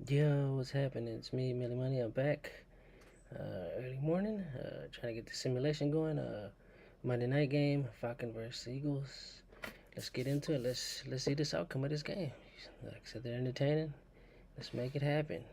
Yo, what's happening? It's me, Millie Money. I'm back. Early morning, trying to get the simulation going. Monday night game, Falcons versus Eagles. Let's get into it. Let's see this outcome of this game. Like I said, they're entertaining. Let's make it happen.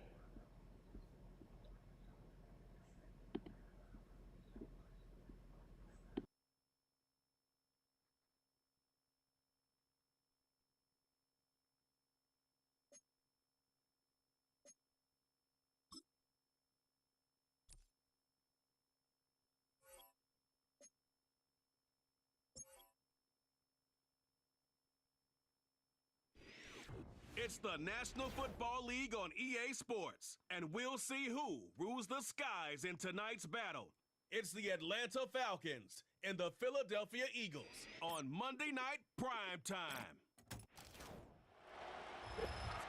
It's the National Football League on EA Sports, and we'll see who rules the skies in tonight's battle. It's the Atlanta Falcons and the Philadelphia Eagles on Monday Night Primetime.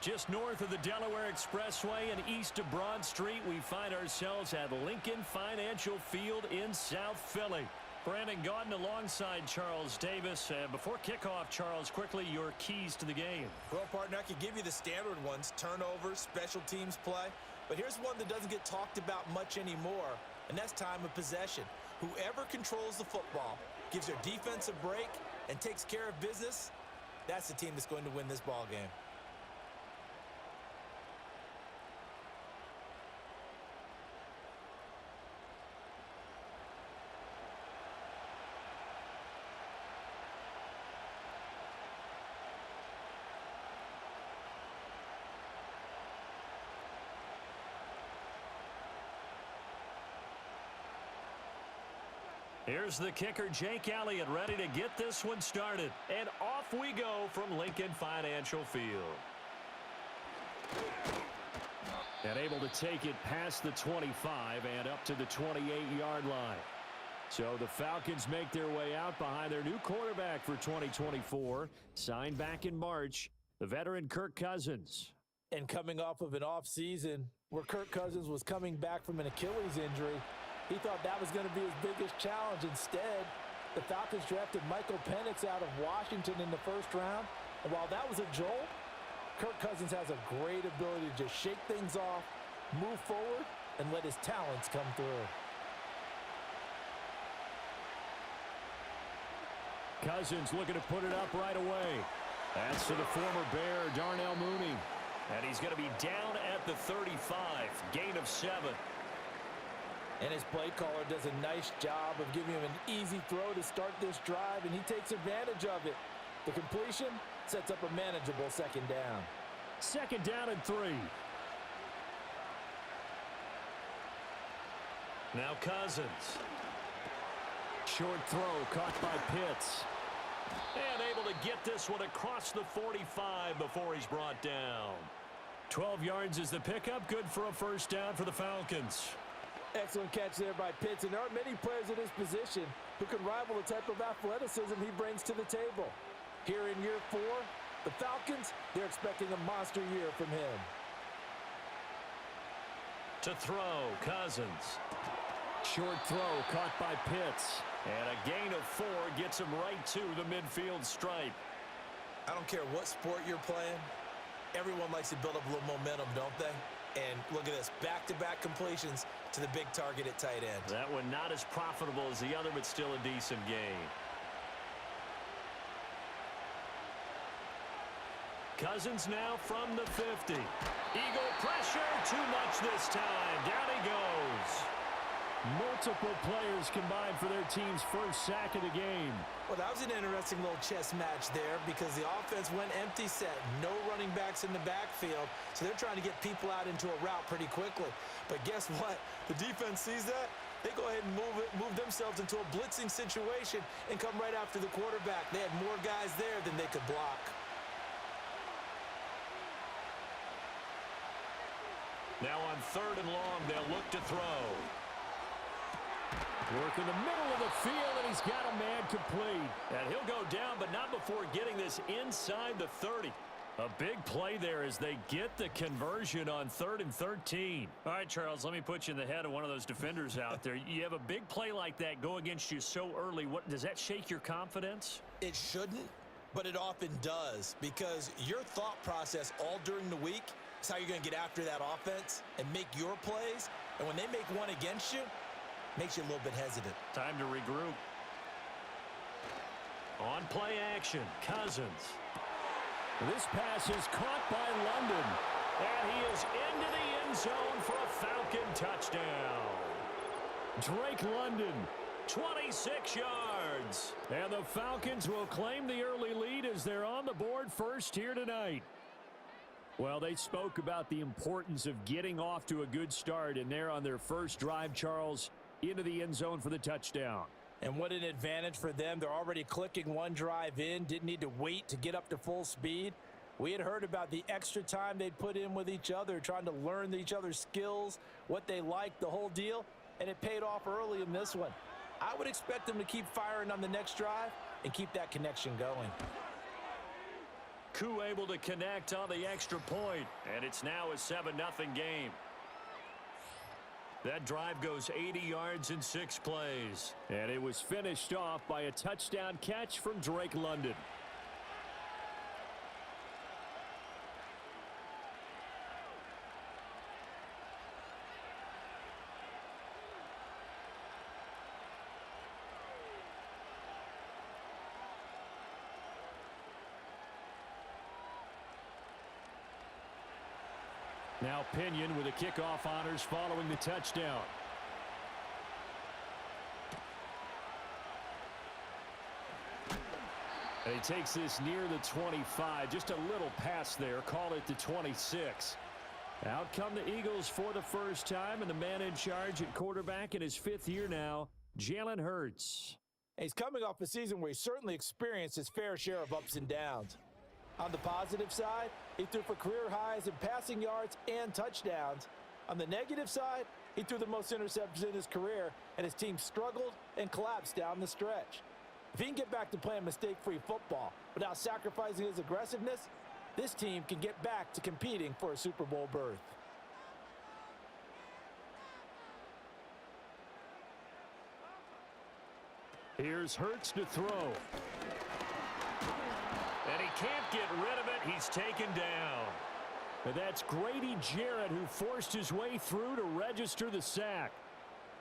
Just north of the Delaware Expressway and east of Broad Street, we find ourselves at Lincoln Financial Field in South Philly. Brandon Gaudin alongside Charles Davis. Before kickoff, Charles, quickly your keys to the game. Well, partner, I could give you the standard ones, turnovers, special teams play. But here's one that doesn't get talked about much anymore, and that's time of possession. Whoever controls the football, gives their defense a break, and takes care of business, that's the team that's going to win this ball game. Here's the kicker, Jake Elliott, ready to get this one started. And off we go from Lincoln Financial Field. And able to take it past the 25 and up to the 28-yard line. So the Falcons make their way out behind their new quarterback for 2024, signed back in March, the veteran Kirk Cousins. And coming off of an offseason where Kirk Cousins was coming back from an Achilles injury, he thought that was going to be his biggest challenge. Instead, the Falcons drafted Michael Penix out of Washington in the first round. And while that was a jolt, Kirk Cousins has a great ability to just shake things off, move forward, and let his talents come through. Cousins looking to put it up right away. That's to the former Bear, Darnell Mooney. And he's going to be down at the 35, gain of 7. And his play caller does a nice job of giving him an easy throw to start this drive, and he takes advantage of it. The completion sets up a manageable second down. Second down and 3. Now Cousins. Short throw caught by Pitts. And able to get this one across the 45 before he's brought down. 12 yards is the pickup, good for a first down for the Falcons. Excellent catch there by Pitts, and there aren't many players in his position who can rival the type of athleticism he brings to the table. Here in year 4, the Falcons, they're expecting a monster year from him. To throw, Cousins. Short throw caught by Pitts. And a gain of 4 gets him right to the midfield stripe. I don't care what sport you're playing. Everyone likes to build up a little momentum, don't they? And look at this, back-to-back completions to the big target at tight end. That one not as profitable as the other, but still a decent gain. Cousins now from the 50. Eagle pressure, too much this time. Down he goes. Multiple players combined for their team's first sack of the game. Well, that was an interesting little chess match there because the offense went empty set. No running backs in the backfield, so they're trying to get people out into a route pretty quickly. But guess what? The defense sees that. They go ahead and move themselves into a blitzing situation and come right after the quarterback. They had more guys there than they could block. Now on 3rd and long, they'll look to throw. Work in the middle of the field, and he's got a man complete. And he'll go down, but not before getting this inside the 30. A big play there as they get the conversion on 3rd and 13. All right, Charles, let me put you in the head of one of those defenders out there. You have a big play like that go against you so early. Does that shake your confidence? It shouldn't, but it often does because your thought process all during the week That's how you're going to get after that offense and make your plays. And when they make one against you, makes you a little bit hesitant. Time to regroup. On play action, Cousins. This pass is caught by London. And he is into the end zone for a Falcon touchdown. Drake London, 26 yards. And the Falcons will claim the early lead as they're on the board first here tonight. Well, they spoke about the importance of getting off to a good start, and they're on their first drive, Charles, into the end zone for the touchdown. And what an advantage for them. They're already clicking one drive in, didn't need to wait to get up to full speed. We had heard about the extra time they'd put in with each other, trying to learn each other's skills, what they liked, the whole deal, and it paid off early in this one. I would expect them to keep firing on the next drive and keep that connection going. Koo able to connect on the extra point, and it's now a 7-0 game. That drive goes 80 yards in 6 plays. And it was finished off by a touchdown catch from Drake London. Now Pinion with the kickoff honors following the touchdown. And he takes this near the 25. Just a little pass there. Call it the 26. Out come the Eagles for the first time, and the man in charge at quarterback in his 5th year now, Jalen Hurts. He's coming off a season where he certainly experienced his fair share of ups and downs. On the positive side, he threw for career highs in passing yards and touchdowns. On the negative side, he threw the most interceptions in his career, and his team struggled and collapsed down the stretch. If he can get back to playing mistake-free football without sacrificing his aggressiveness, this team can get back to competing for a Super Bowl berth. Here's Hurts to throw. And he can't get rid of it. He's taken down. And that's Grady Jarrett who forced his way through to register the sack.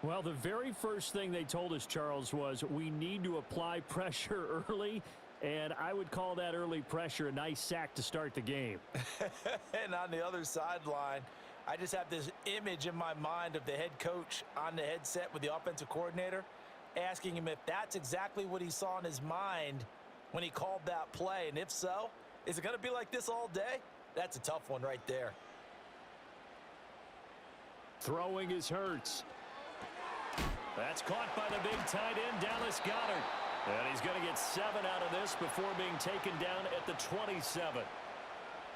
Well, the very first thing they told us, Charles, was we need to apply pressure early. And I would call that early pressure a nice sack to start the game. And on the other sideline, I just have this image in my mind of the head coach on the headset with the offensive coordinator, asking him if that's exactly what he saw in his mind when he called that play. And if so, is it going to be like this all day? That's a tough one right there. Throwing is Hurts. That's caught by the big tight end, Dallas Goedert. And he's going to get 7 out of this before being taken down at the 27.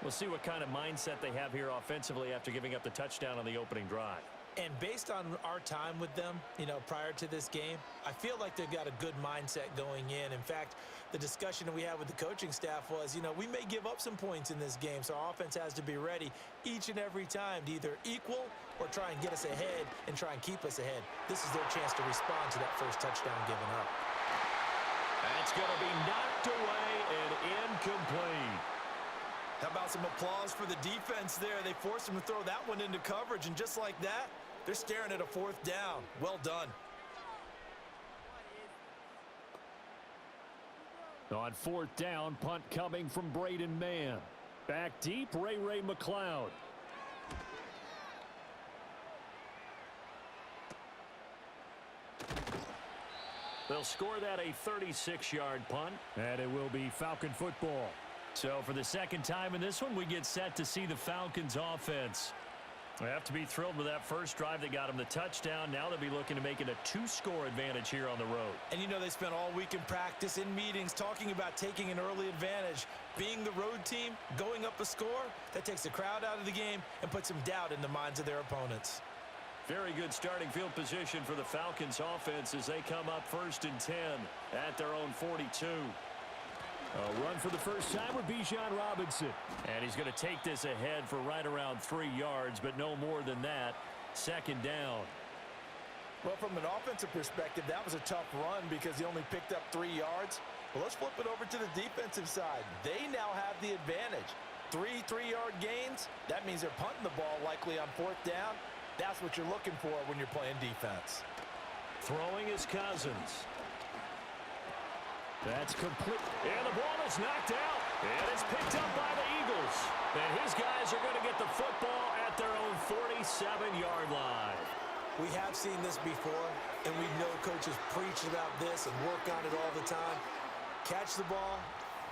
We'll see what kind of mindset they have here offensively after giving up the touchdown on the opening drive. And based on our time with them, prior to this game, I feel like they've got a good mindset going in. In fact, the discussion that we had with the coaching staff was, we may give up some points in this game, so our offense has to be ready each and every time to either equal or try and get us ahead and try and keep us ahead. This is their chance to respond to that first touchdown given up. That's going to be knocked away and incomplete. How about some applause for the defense there? They forced him to throw that one into coverage, and just like that, they're staring at a 4th down. Well done. On 4th down, punt coming from Braden Mann. Back deep, Ray McLeod. They'll score that a 36-yard punt, and it will be Falcon football. So for the second time in this one, we get set to see the Falcons offense. They have to be thrilled with that first drive that got them the touchdown. Now they'll be looking to make it a 2-score advantage here on the road. And they spent all week in practice, in meetings, talking about taking an early advantage. Being the road team, going up a score, that takes the crowd out of the game and puts some doubt in the minds of their opponents. Very good starting field position for the Falcons offense as they come up 1st and 10 at their own 42. A run for the first time with Bijan Robinson. And he's going to take this ahead for right around 3 yards, but no more than that. 2nd down. Well, from an offensive perspective, that was a tough run because he only picked up 3 yards. Well, let's flip it over to the defensive side. They now have the advantage. Three-yard gains, that means they're punting the ball likely on 4th down. That's what you're looking for when you're playing defense. Throwing is Cousins. That's complete. And the ball is knocked out. And it's picked up by the Eagles. And his guys are going to get the football at their own 47-yard line. We have seen this before, and we know coaches preach about this and work on it all the time. Catch the ball.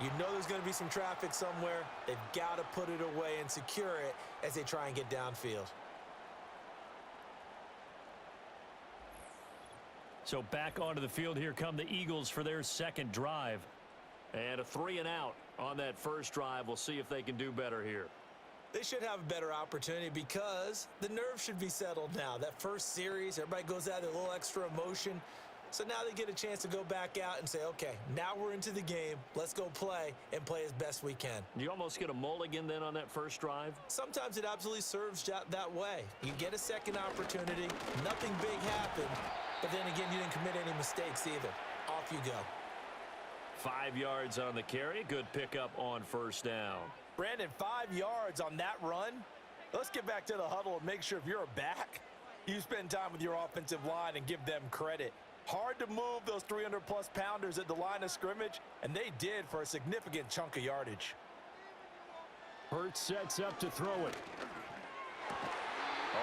You know there's going to be some traffic somewhere. They've got to put it away and secure it as they try and get downfield. So back onto the field here come the Eagles for their second drive. And a 3-and-out on that first drive. We'll see if they can do better here. They should have a better opportunity because the nerves should be settled now. That first series, everybody goes out with a little extra emotion. So now they get a chance to go back out and say, okay, now we're into the game. Let's go play and play as best we can. You almost get a mulligan then on that first drive? Sometimes it absolutely serves that way. You get a second opportunity. Nothing big happened. But then again, you didn't commit any mistakes either. Off you go. 5 yards on the carry. Good pickup on first down. Brandon, 5 yards on that run. Let's get back to the huddle and make sure if you're a back, you spend time with your offensive line and give them credit. Hard to move those 300-plus pounders at the line of scrimmage, and they did for a significant chunk of yardage. Hurts sets up to throw it.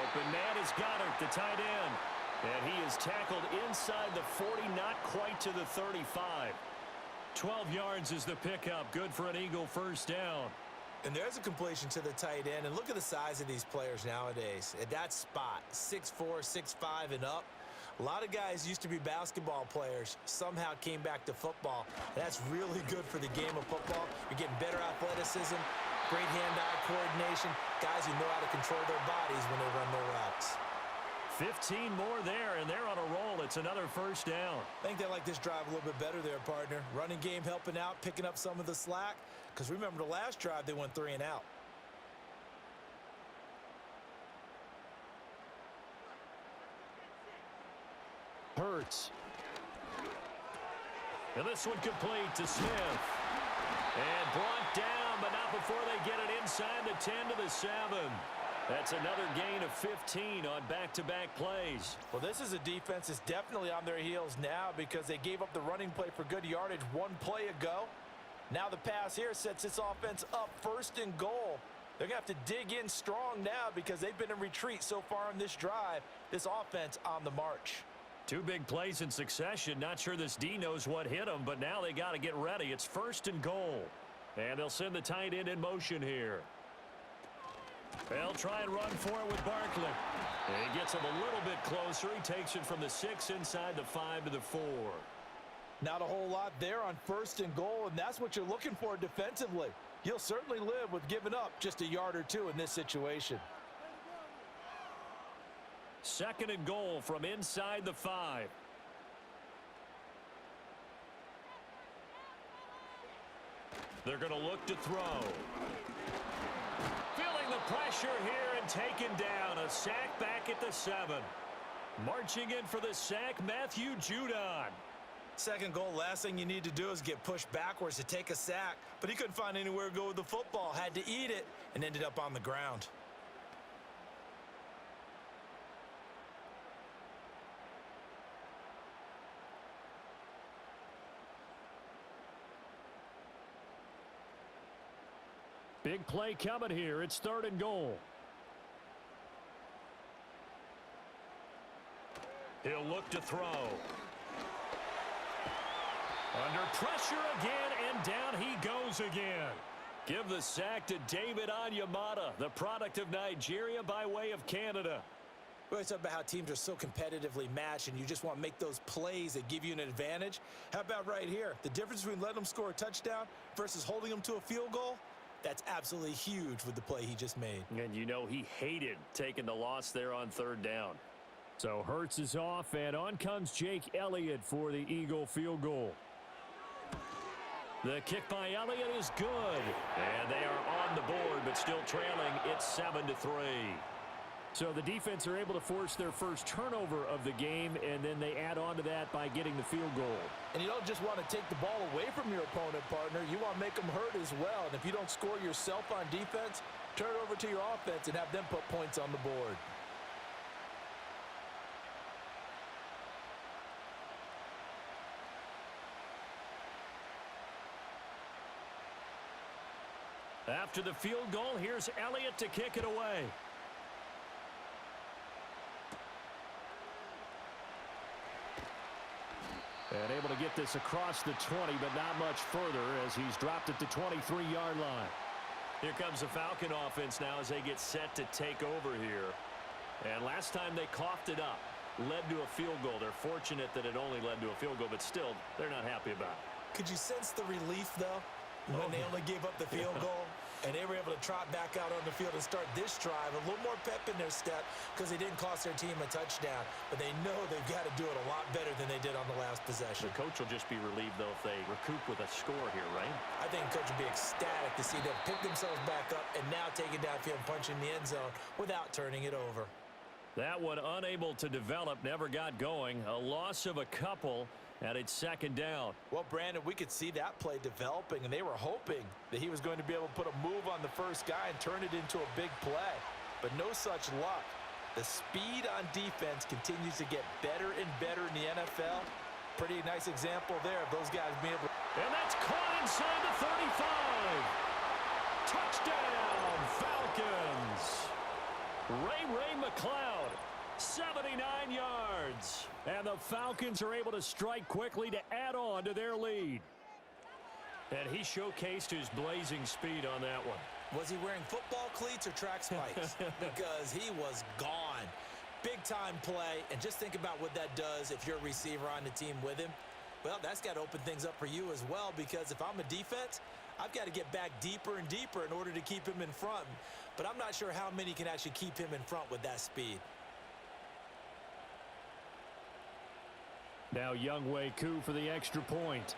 Open man is Goddard, the tight end. And he is tackled inside the 40, not quite to the 35. 12 yards is the pickup. Good for an Eagle first down. And there's a completion to the tight end. And look at the size of these players nowadays. At that spot, 6'4", 6'5", and up. A lot of guys used to be basketball players, somehow came back to football. And that's really good for the game of football. You're getting better athleticism, great hand-eye coordination, guys who know how to control their bodies when they run their routes. 15 more there, and they're on a roll. It's another first down. I think they like this drive a little bit better there, partner. Running game helping out, picking up some of the slack. Because remember, the last drive, they went 3-and-out. Hurts. And this one complete to Smith. And brought down, but not before they get it inside the 10 to the 7. That's another gain of 15 on back-to-back plays. Well, this is a defense that's definitely on their heels now because they gave up the running play for good yardage one play ago. Now the pass here sets this offense up 1st and goal. They're going to have to dig in strong now because they've been in retreat so far in this drive. This offense on the march. 2 big plays in succession. Not sure this D knows what hit them, but now they got to get ready. It's 1st and goal. And they'll send the tight end in motion here. They'll try and run for it with Barkley. And he gets him a little bit closer. He takes it from the 6 inside the 5 to the 4. Not a whole lot there on 1st and goal, and that's what you're looking for defensively. You'll certainly live with giving up just a yard or 2 in this situation. 2nd and goal from inside the 5. They're going to look to throw. Feeling the pressure here and taken down. A sack back at the 7. Marching in for the sack, Matthew Judon. 2nd goal, last thing you need to do is get pushed backwards to take a sack. But he couldn't find anywhere to go with the football. Had to eat it and ended up on the ground. Big play coming here. It's 3rd and goal. He'll look to throw. Under pressure again, and down he goes again. Give the sack to David Onyemata, the product of Nigeria by way of Canada. We always talk about how teams are so competitively matched and you just want to make those plays that give you an advantage. How about right here? The difference between letting them score a touchdown versus holding them to a field goal? That's absolutely huge with the play he just made. And you know he hated taking the loss there on 3rd down. So Hurts is off, and on comes Jake Elliott for the Eagle field goal. The kick by Elliott is good. And they are on the board, but still trailing. It's 7-3. So the defense are able to force their first turnover of the game, and then they add on to that by getting the field goal. And you don't just want to take the ball away from your opponent, partner. You want to make them hurt as well. And if you don't score yourself on defense, turn it over to your offense and have them put points on the board. After the field goal, here's Elliott to kick it away. And able to get this across the 20, but not much further as he's dropped it to 23-yard line. Here comes the Falcon offense now as they get set to take over here. And last time they coughed it up, led to a field goal. They're fortunate that it only led to a field goal, but still, they're not happy about it. Could you sense the relief, though, when they only gave up the field goal? And they were able to trot back out on the field and start this drive. A little more pep in their step because they didn't cost their team a touchdown. But they know they've got to do it a lot better than they did on the last possession. The coach will just be relieved, though, if they recoup with a score here, right? I think the coach will be ecstatic to see them pick themselves back up and now take it downfield and punch in the end zone without turning it over. That one unable to develop, never got going. A loss of a couple. And it's second down. Well, Brandon, we could see that play developing, and they were hoping that he was going to be able to put a move on the first guy and turn it into a big play. But no such luck. The speed on defense continues to get better and better in the NFL. Pretty nice example there of those guys being able to... And that's caught inside the 35. Touchdown, Falcons. Ray McCloud. 79 yards. And the Falcons are able to strike quickly to add on to their lead. And he showcased his blazing speed on that one. Was he wearing football cleats or track spikes? Because he was gone. Big time play. And just think about what that does if you're a receiver on the team with him. Well, that's got to open things up for you as well, because if I'm a defense, I've got to get back deeper and deeper in order to keep him in front. But I'm not sure how many can actually keep him in front with that speed. Now Younghoe Koo for the extra point.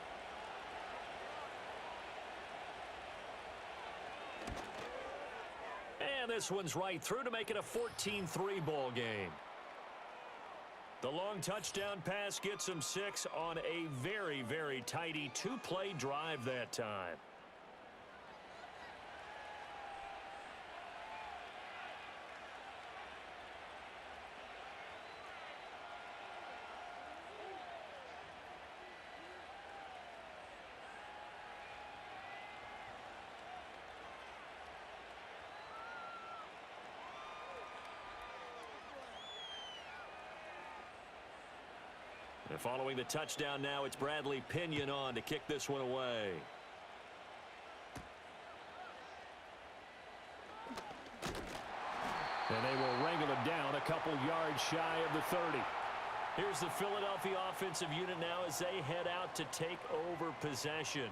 And this one's right through to make it a 14-3 ball game. The long touchdown pass gets them 6 on a very, very tidy two-play drive that time. And following the touchdown now, it's Bradley Pinion on to kick this one away. And they will wrangle it down a couple yards shy of the 30. Here's the Philadelphia offensive unit now as they head out to take over possession.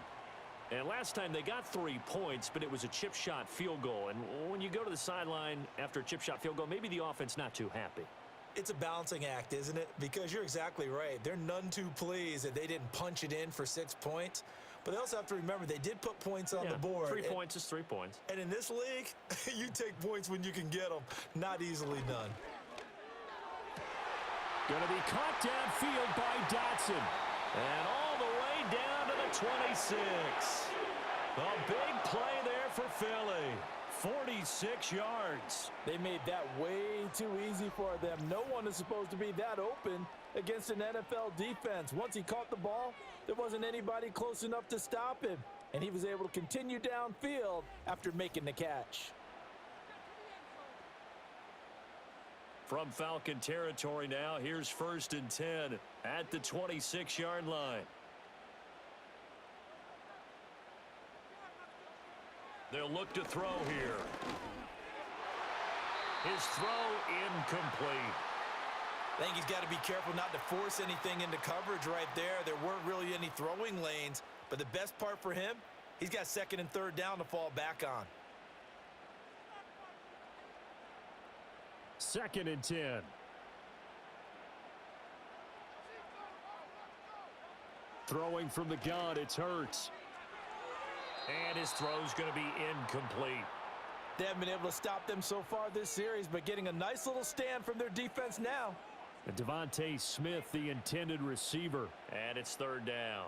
And last time they got 3 points, but it was a chip shot field goal. And when you go to the sideline after a chip shot field goal, maybe the offense not too happy. It's a balancing act, isn't it? Because you're exactly right. They're none too pleased that they didn't punch it in for 6 points. But they also have to remember they did put points on the board. 3 points is 3 points. And in this league, you take points when you can get them. Not easily done. Going to be caught downfield by Dotson. And all the way down to the 26. A big play there for Philly. 46 yards. They made that way too easy for them. No one is supposed to be that open against an NFL defense. Once he caught the ball, there wasn't anybody close enough to stop him. And he was able to continue downfield after making the catch. From Falcon territory now, here's 1st and 10 at the 26-yard line. They'll look to throw here. His throw incomplete. I think he's got to be careful not to force anything into coverage right there. There weren't really any throwing lanes, but the best part for him, he's got 2nd and 3rd down to fall back on. 2nd and 10. Throwing from the gun, it's Hurts. And his throw's going to be incomplete. They haven't been able to stop them so far this series, but getting a nice little stand from their defense now. And Devontae Smith, the intended receiver. And it's third down.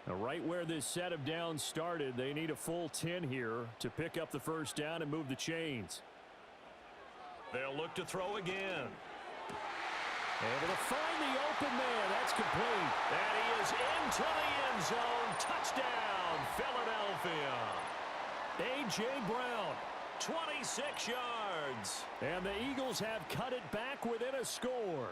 Now, right where this set of downs started, they need a full 10 here to pick up the first down and move the chains. They'll look to throw again. Able to find the open man. That's complete. And he is into the end zone. Touchdown, Philadelphia. A.J. Brown, 26 yards. And the Eagles have cut it back within a score.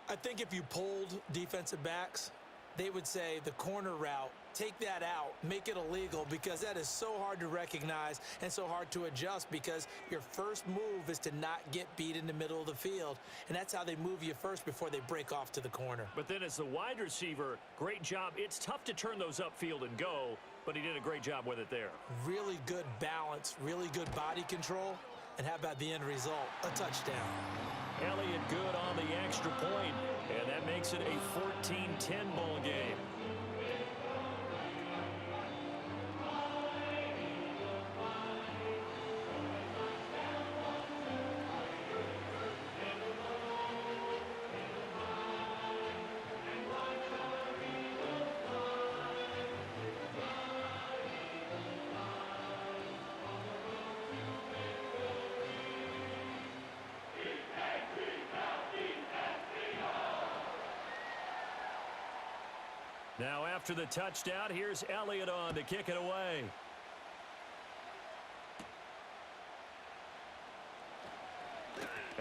I think if you polled defensive backs, they would say the corner route, take that out, make it illegal, because that is so hard to recognize and so hard to adjust, because your first move is to not get beat in the middle of the field, and that's how they move you first before they break off to the corner. But then as the wide receiver, great job. It's tough to turn those upfield and go, but he did a great job with it there. Really good balance, really good body control, and how about the end result? A touchdown. Elliott good on the extra point, and that makes it a 14-10 ball game. Now after the touchdown, here's Elliott on to kick it away.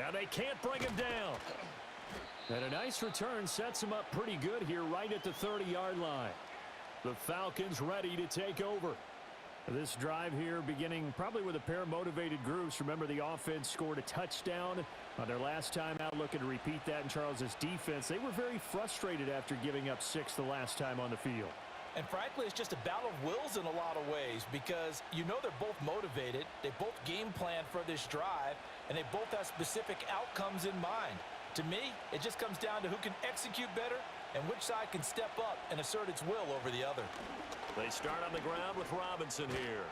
And they can't bring him down. And a nice return sets him up pretty good here right at the 30-yard line. The Falcons ready to take over. This drive here beginning probably with a pair of motivated groups. Remember, the offense scored a touchdown on their last time out, looking to repeat that in Charles's defense. They were very frustrated after giving up 6 the last time on the field. And frankly, it's just a battle of wills in a lot of ways, because you know they're both motivated, they both game plan for this drive, and they both have specific outcomes in mind. To me, it just comes down to who can execute better and which side can step up and assert its will over the other. They start on the ground with Robinson here.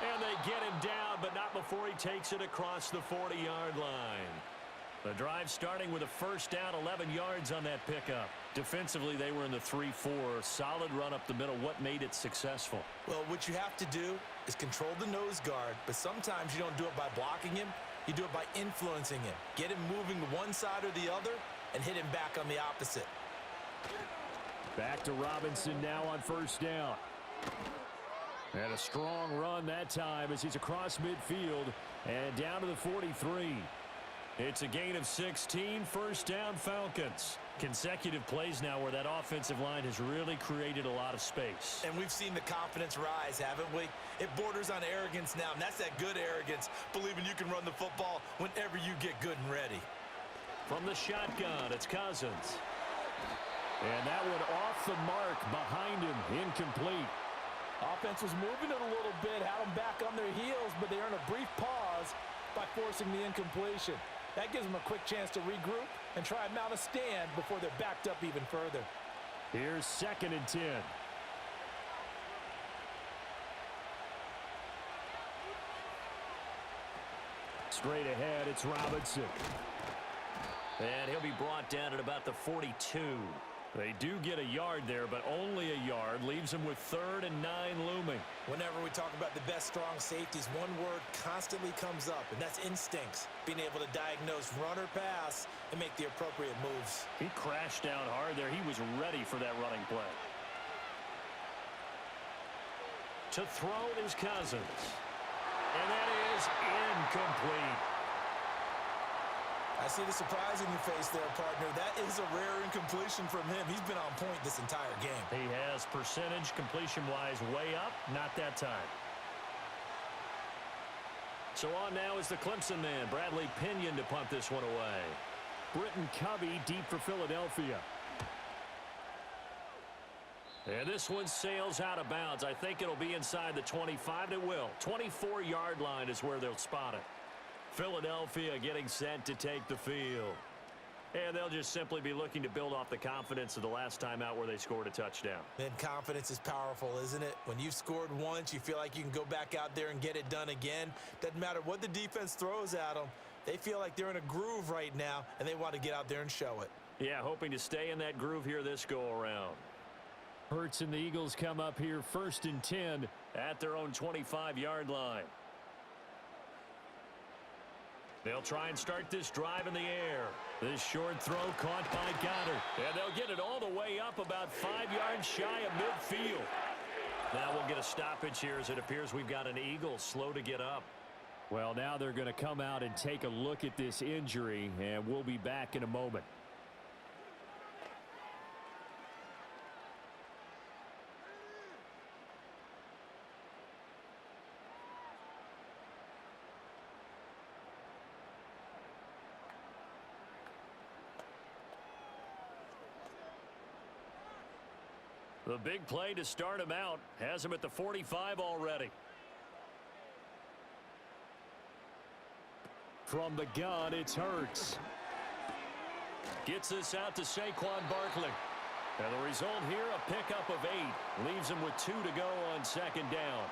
And they get him down, but not before he takes it across the 40-yard line. The drive starting with a first down, 11 yards on that pickup. Defensively, they were in the 3-4. Solid run up the middle. What made it successful? Well, what you have to do is control the nose guard, but sometimes you don't do it by blocking him. You do it by influencing him. Get him moving to one side or the other and hit him back on the opposite. Back to Robinson now on first down. And a strong run that time as he's across midfield and down to the 43. It's a gain of 16, first down Falcons. Consecutive plays now where that offensive line has really created a lot of space. And we've seen the confidence rise, haven't we? It borders on arrogance now, and that's that good arrogance, believing you can run the football whenever you get good and ready. From the shotgun, it's Cousins. And that one off the mark behind him, incomplete. Offense was moving it a little bit, had them back on their heels, but they earned a brief pause by forcing the incompletion. That gives them a quick chance to regroup and try and mount a stand before they're backed up even further. Here's 2nd and 10. Straight ahead, it's Robinson. And he'll be brought down at about the 42. They do get a yard there, but only a yard. Leaves them with 3rd and 9 looming. Whenever we talk about the best strong safeties, one word constantly comes up, and that's instincts. Being able to diagnose run or pass and make the appropriate moves. He crashed down hard there. He was ready for that running play. To throw is Cousins. And that is incomplete. I see the surprise in your face there, partner. That is a rare incompletion from him. He's been on point this entire game. He has percentage completion-wise way up. Not that time. So on now is the Clemson man, Bradley Pinion, to punt this one away. Britton Covey deep for Philadelphia. And this one sails out of bounds. I think it'll be inside the 25. It will. 24-yard line is where they'll spot it. Philadelphia getting set to take the field. And they'll just simply be looking to build off the confidence of the last time out where they scored a touchdown. And confidence is powerful, isn't it? When you've scored once, you feel like you can go back out there and get it done again. Doesn't matter what the defense throws at them. They feel like they're in a groove right now, and they want to get out there and show it. Yeah, hoping to stay in that groove here this go-around. Hurts and the Eagles come up here 1st and 10 at their own 25-yard line. They'll try and start this drive in the air. This short throw caught by Goddard. And they'll get it all the way up about 5 yards shy of midfield. Now we'll get a stoppage here as it appears we've got an Eagle slow to get up. Well, now they're going to come out and take a look at this injury, and we'll be back in a moment. The big play to start him out has him at the 45 already. From the gun, it's Hurts. Gets this out to Saquon Barkley. And the result here, a pickup of 8. Leaves him with 2 to go on 2nd down.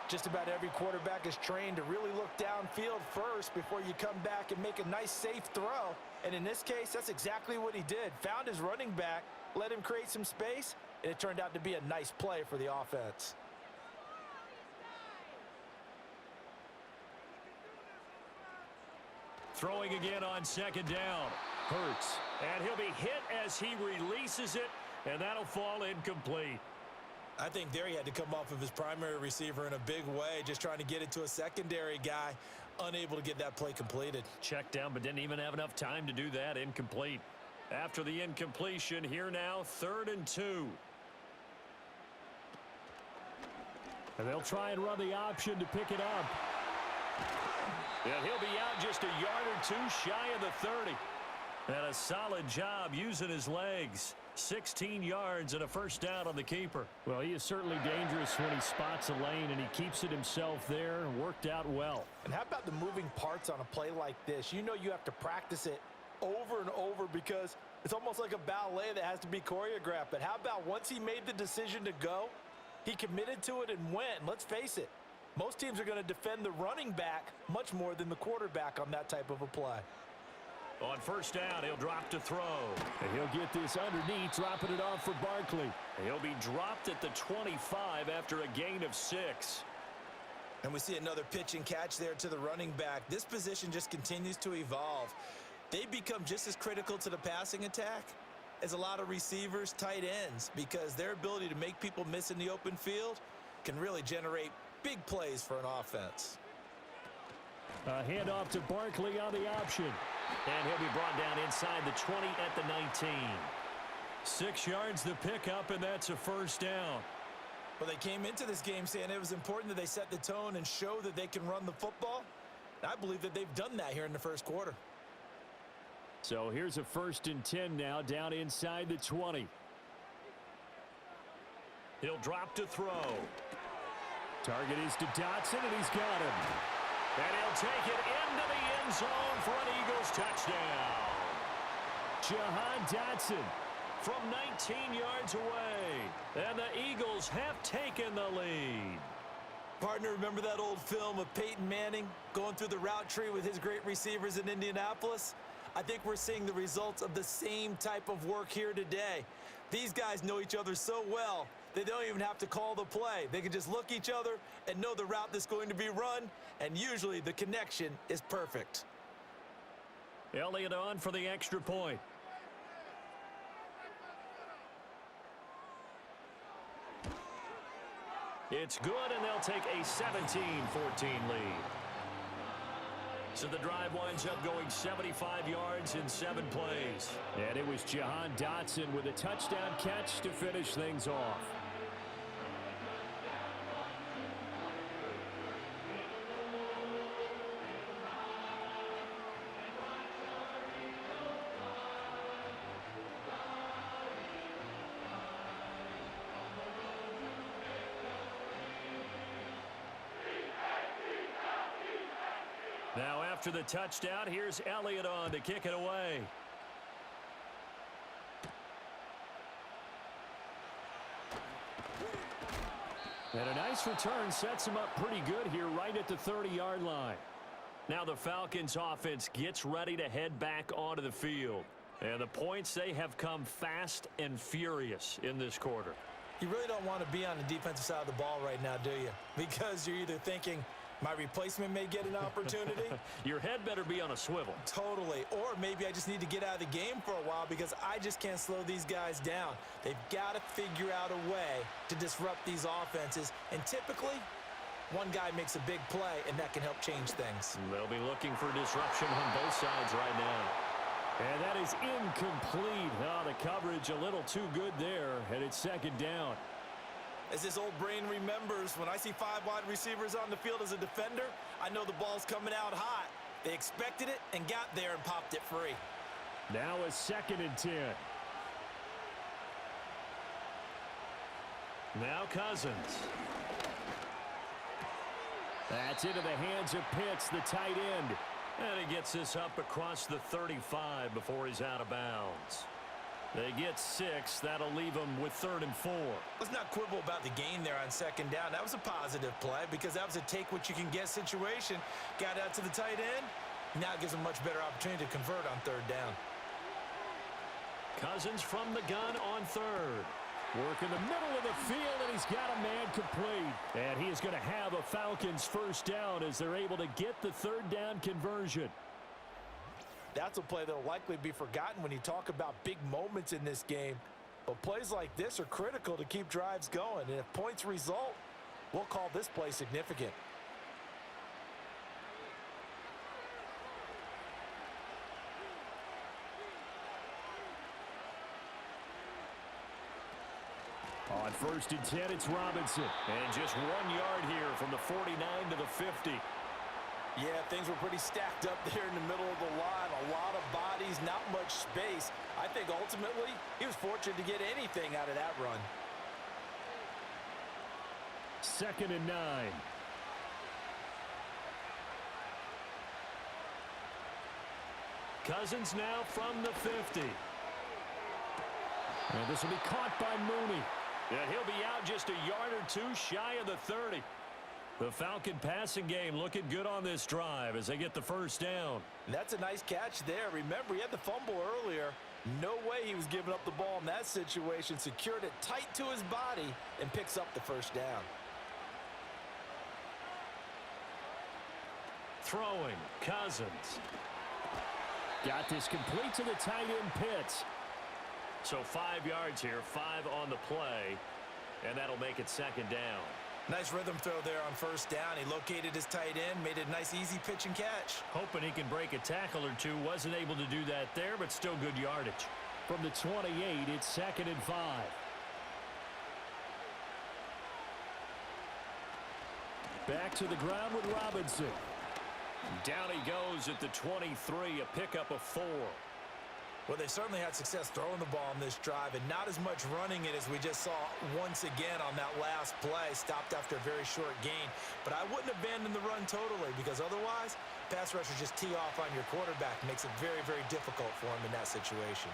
Just about every quarterback is trained to really look downfield first before you come back and make a nice, safe throw. And in this case, that's exactly what he did. Found his running back, let him create some space, and it turned out to be a nice play for the offense. Throwing again on 2nd down. Hurts. And he'll be hit as he releases it, and that'll fall incomplete. I think there he had to come off of his primary receiver in a big way, just trying to get it to a secondary guy, unable to get that play completed. Checked down, but didn't even have enough time to do that. Incomplete. After the incompletion, here now, 3rd and 2. And they'll try and run the option to pick it up. And he'll be out just a yard or 2 shy of the 30. And a solid job using his legs. 16 yards and a 1st down on the keeper. Well, he is certainly dangerous when he spots a lane, and he keeps it himself there. Worked out well. And how about the moving parts on a play like this? You know you have to practice it over and over because it's almost like a ballet that has to be choreographed. But how about once he made the decision to go, he committed to it and went. Let's face it, most teams are going to defend the running back much more than the quarterback on that type of a play. On 1st down, he'll drop to throw. And he'll get this underneath, dropping it off for Barkley. He'll be dropped at the 25 after a gain of 6. And we see another pitch and catch there to the running back. This position just continues to evolve. They become just as critical to the passing attack as a lot of receivers, tight ends, because their ability to make people miss in the open field can really generate big plays for an offense. A handoff to Barkley on the option. And he'll be brought down inside the 20 at the 19. 6 yards the pickup, and that's a 1st down. Well, they came into this game saying it was important that they set the tone and show that they can run the football. And I believe that they've done that here in the 1st quarter. So here's a 1st and 10 now, down inside the 20. He'll drop to throw. Target is to Dotson, and he's got him. And he'll take it into the end zone for an Eagles touchdown. Jahan Dotson from 19 yards away. And the Eagles have taken the lead. Partner, remember that old film of Peyton Manning going through the route tree with his great receivers in Indianapolis? I think we're seeing the results of the same type of work here today. These guys know each other so well, they don't even have to call the play. They can just look each other and know the route that's going to be run, and usually the connection is perfect. Elliott on for the extra point. It's good, and they'll take a 17-14 lead. So the drive winds up going 75 yards in 7 plays. And it was Jahan Dotson with a touchdown catch to finish things off. Now after the touchdown, here's Elliott on to kick it away. And a nice return sets him up pretty good here right at the 30-yard line. Now the Falcons offense gets ready to head back onto the field. And the points, they have come fast and furious in this quarter. You really don't want to be on the defensive side of the ball right now, do you? Because you're either thinking, my replacement may get an opportunity. Your head better be on a swivel. Totally. Or maybe I just need to get out of the game for a while because I just can't slow these guys down. They've got to figure out a way to disrupt these offenses. And typically, one guy makes a big play, and that can help change things. They'll be looking for disruption on both sides right now. And that is incomplete. Oh, the coverage a little too good there, and it's second down. As this old brain remembers, when I see 5 wide receivers on the field as a defender, I know the ball's coming out hot. They expected it and got there and popped it free. Now a 2nd and 10. Now Cousins. That's into the hands of Pitts, the tight end. And he gets this up across the 35 before he's out of bounds. They get 6. That'll leave them with 3rd and 4. Let's not quibble about the gain there on 2nd down. That was a positive play because that was a take-what-you-can-get situation. Got out to the tight end. Now it gives them a much better opportunity to convert on 3rd down. Cousins from the gun on 3rd. Work in the middle of the field, and he's got a man complete. And he is going to have a Falcons 1st down as they're able to get the 3rd down conversion. That's a play that will likely be forgotten when you talk about big moments in this game. But plays like this are critical to keep drives going. And if points result, we'll call this play significant. On 1st and 10, it's Robinson. And just 1 yard here from the 49 to the 50. Yeah, things were pretty stacked up there in the middle of the line. A lot of bodies, not much space. I think ultimately he was fortunate to get anything out of that run. 2nd and 9. Cousins now from the 50. And this will be caught by Mooney. And he'll be out just a yard or 2 shy of the 30. The Falcon passing game looking good on this drive as they get the 1st down. That's a nice catch there. Remember, he had the fumble earlier. No way he was giving up the ball in that situation. Secured it tight to his body and picks up the 1st down. Throwing, Cousins. Got this complete to the tight end Pitts. So 5 yards here, 5 on the play, and that'll make it 2nd down. Nice rhythm throw there on 1st down. He located his tight end, made it a nice easy pitch and catch. Hoping he can break a tackle or 2. Wasn't able to do that there, but still good yardage. From the 28, it's 2nd and 5. Back to the ground with Robinson. Down he goes at the 23, a pickup of 4. Well, they certainly had success throwing the ball on this drive and not as much running it as we just saw once again on that last play. Stopped after a very short gain. But I wouldn't abandon the run totally because otherwise, pass rushers just tee off on your quarterback. Makes it very, very difficult for him in that situation.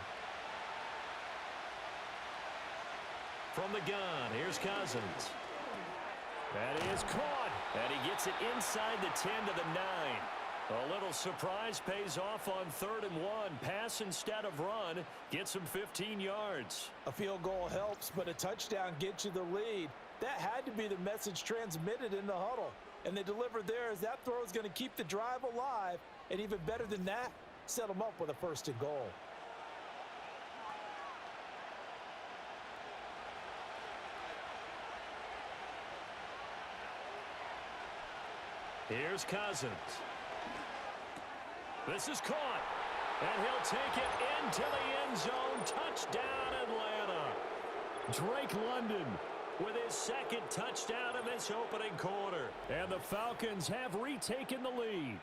From the gun, here's Cousins. That is caught. And he gets it inside the 10 to the 9. A little surprise pays off on 3rd and 1. Pass instead of run. Gets him 15 yards. A field goal helps, but a touchdown gets you the lead. That had to be the message transmitted in the huddle. And they delivered there as that throw is going to keep the drive alive. And even better than that, set them up with a 1st and goal. Here's Cousins. This is caught, and he'll take it into the end zone. Touchdown, Atlanta. Drake London with his 2nd touchdown in this opening quarter. And the Falcons have retaken the lead.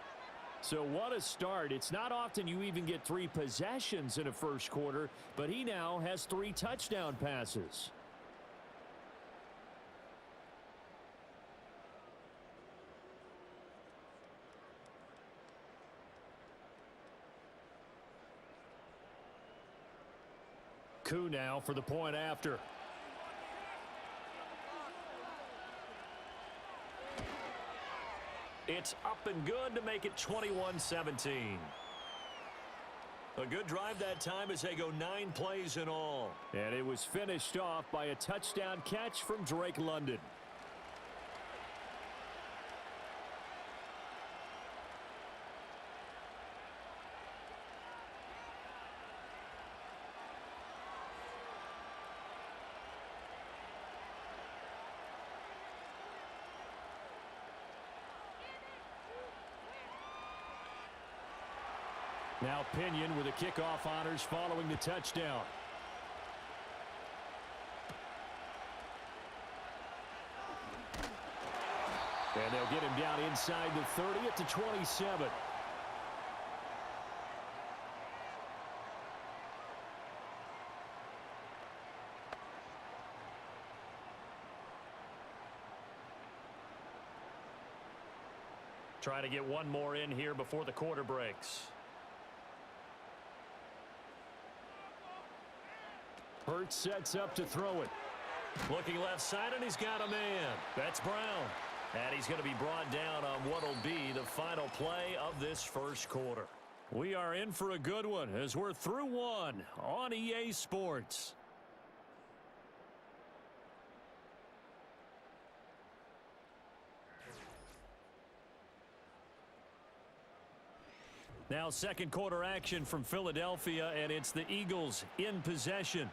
So what a start. It's not often you even get 3 possessions in a 1st quarter, but he now has 3 touchdown passes. Koo now for the point after. It's up and good to make it 21-17. A good drive that time as they go 9 plays in all. And it was finished off by a touchdown catch from Drake London. Now Pinion with the kickoff honors following the touchdown. And they'll get him down inside the 30 at the 27. Trying to get one more in here before the quarter breaks. Hurts sets up to throw it. Looking left side, and he's got a man. That's Brown. And he's going to be brought down on what will be the final play of this first quarter. We are in for a good one as we're through one on EA Sports. Now second quarter action from Philadelphia, and it's the Eagles in possession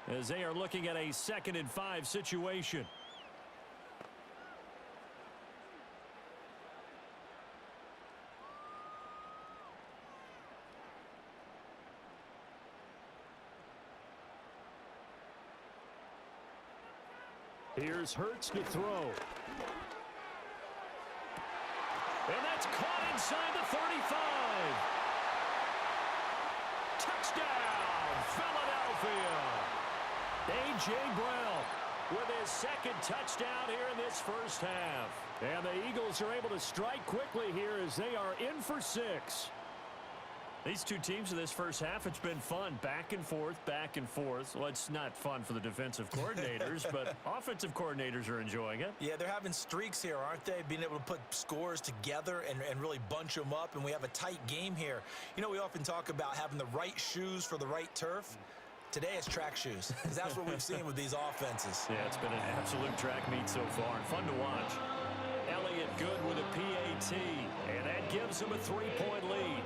as they are looking at a 2nd and 5 situation. Here's Hurts to throw. And that's caught inside the 35. Touchdown, Philadelphia. A.J. Brown with his 2nd touchdown here in this first half. And the Eagles are able to strike quickly here as they are in for 6. These two teams in this first half, it's been fun. Back and forth, back and forth. Well, it's not fun for the defensive coordinators, but offensive coordinators are enjoying it. Yeah, they're having streaks here, aren't they? Being able to put scores together and really bunch them up, and we have a tight game here. You know, we often talk about having the right shoes for the right turf. Today it's track shoes, because that's what we've seen with these offenses. Yeah, it's been an absolute track meet so far, and fun to watch. Elliott good with a PAT, and that gives him a 3-point lead.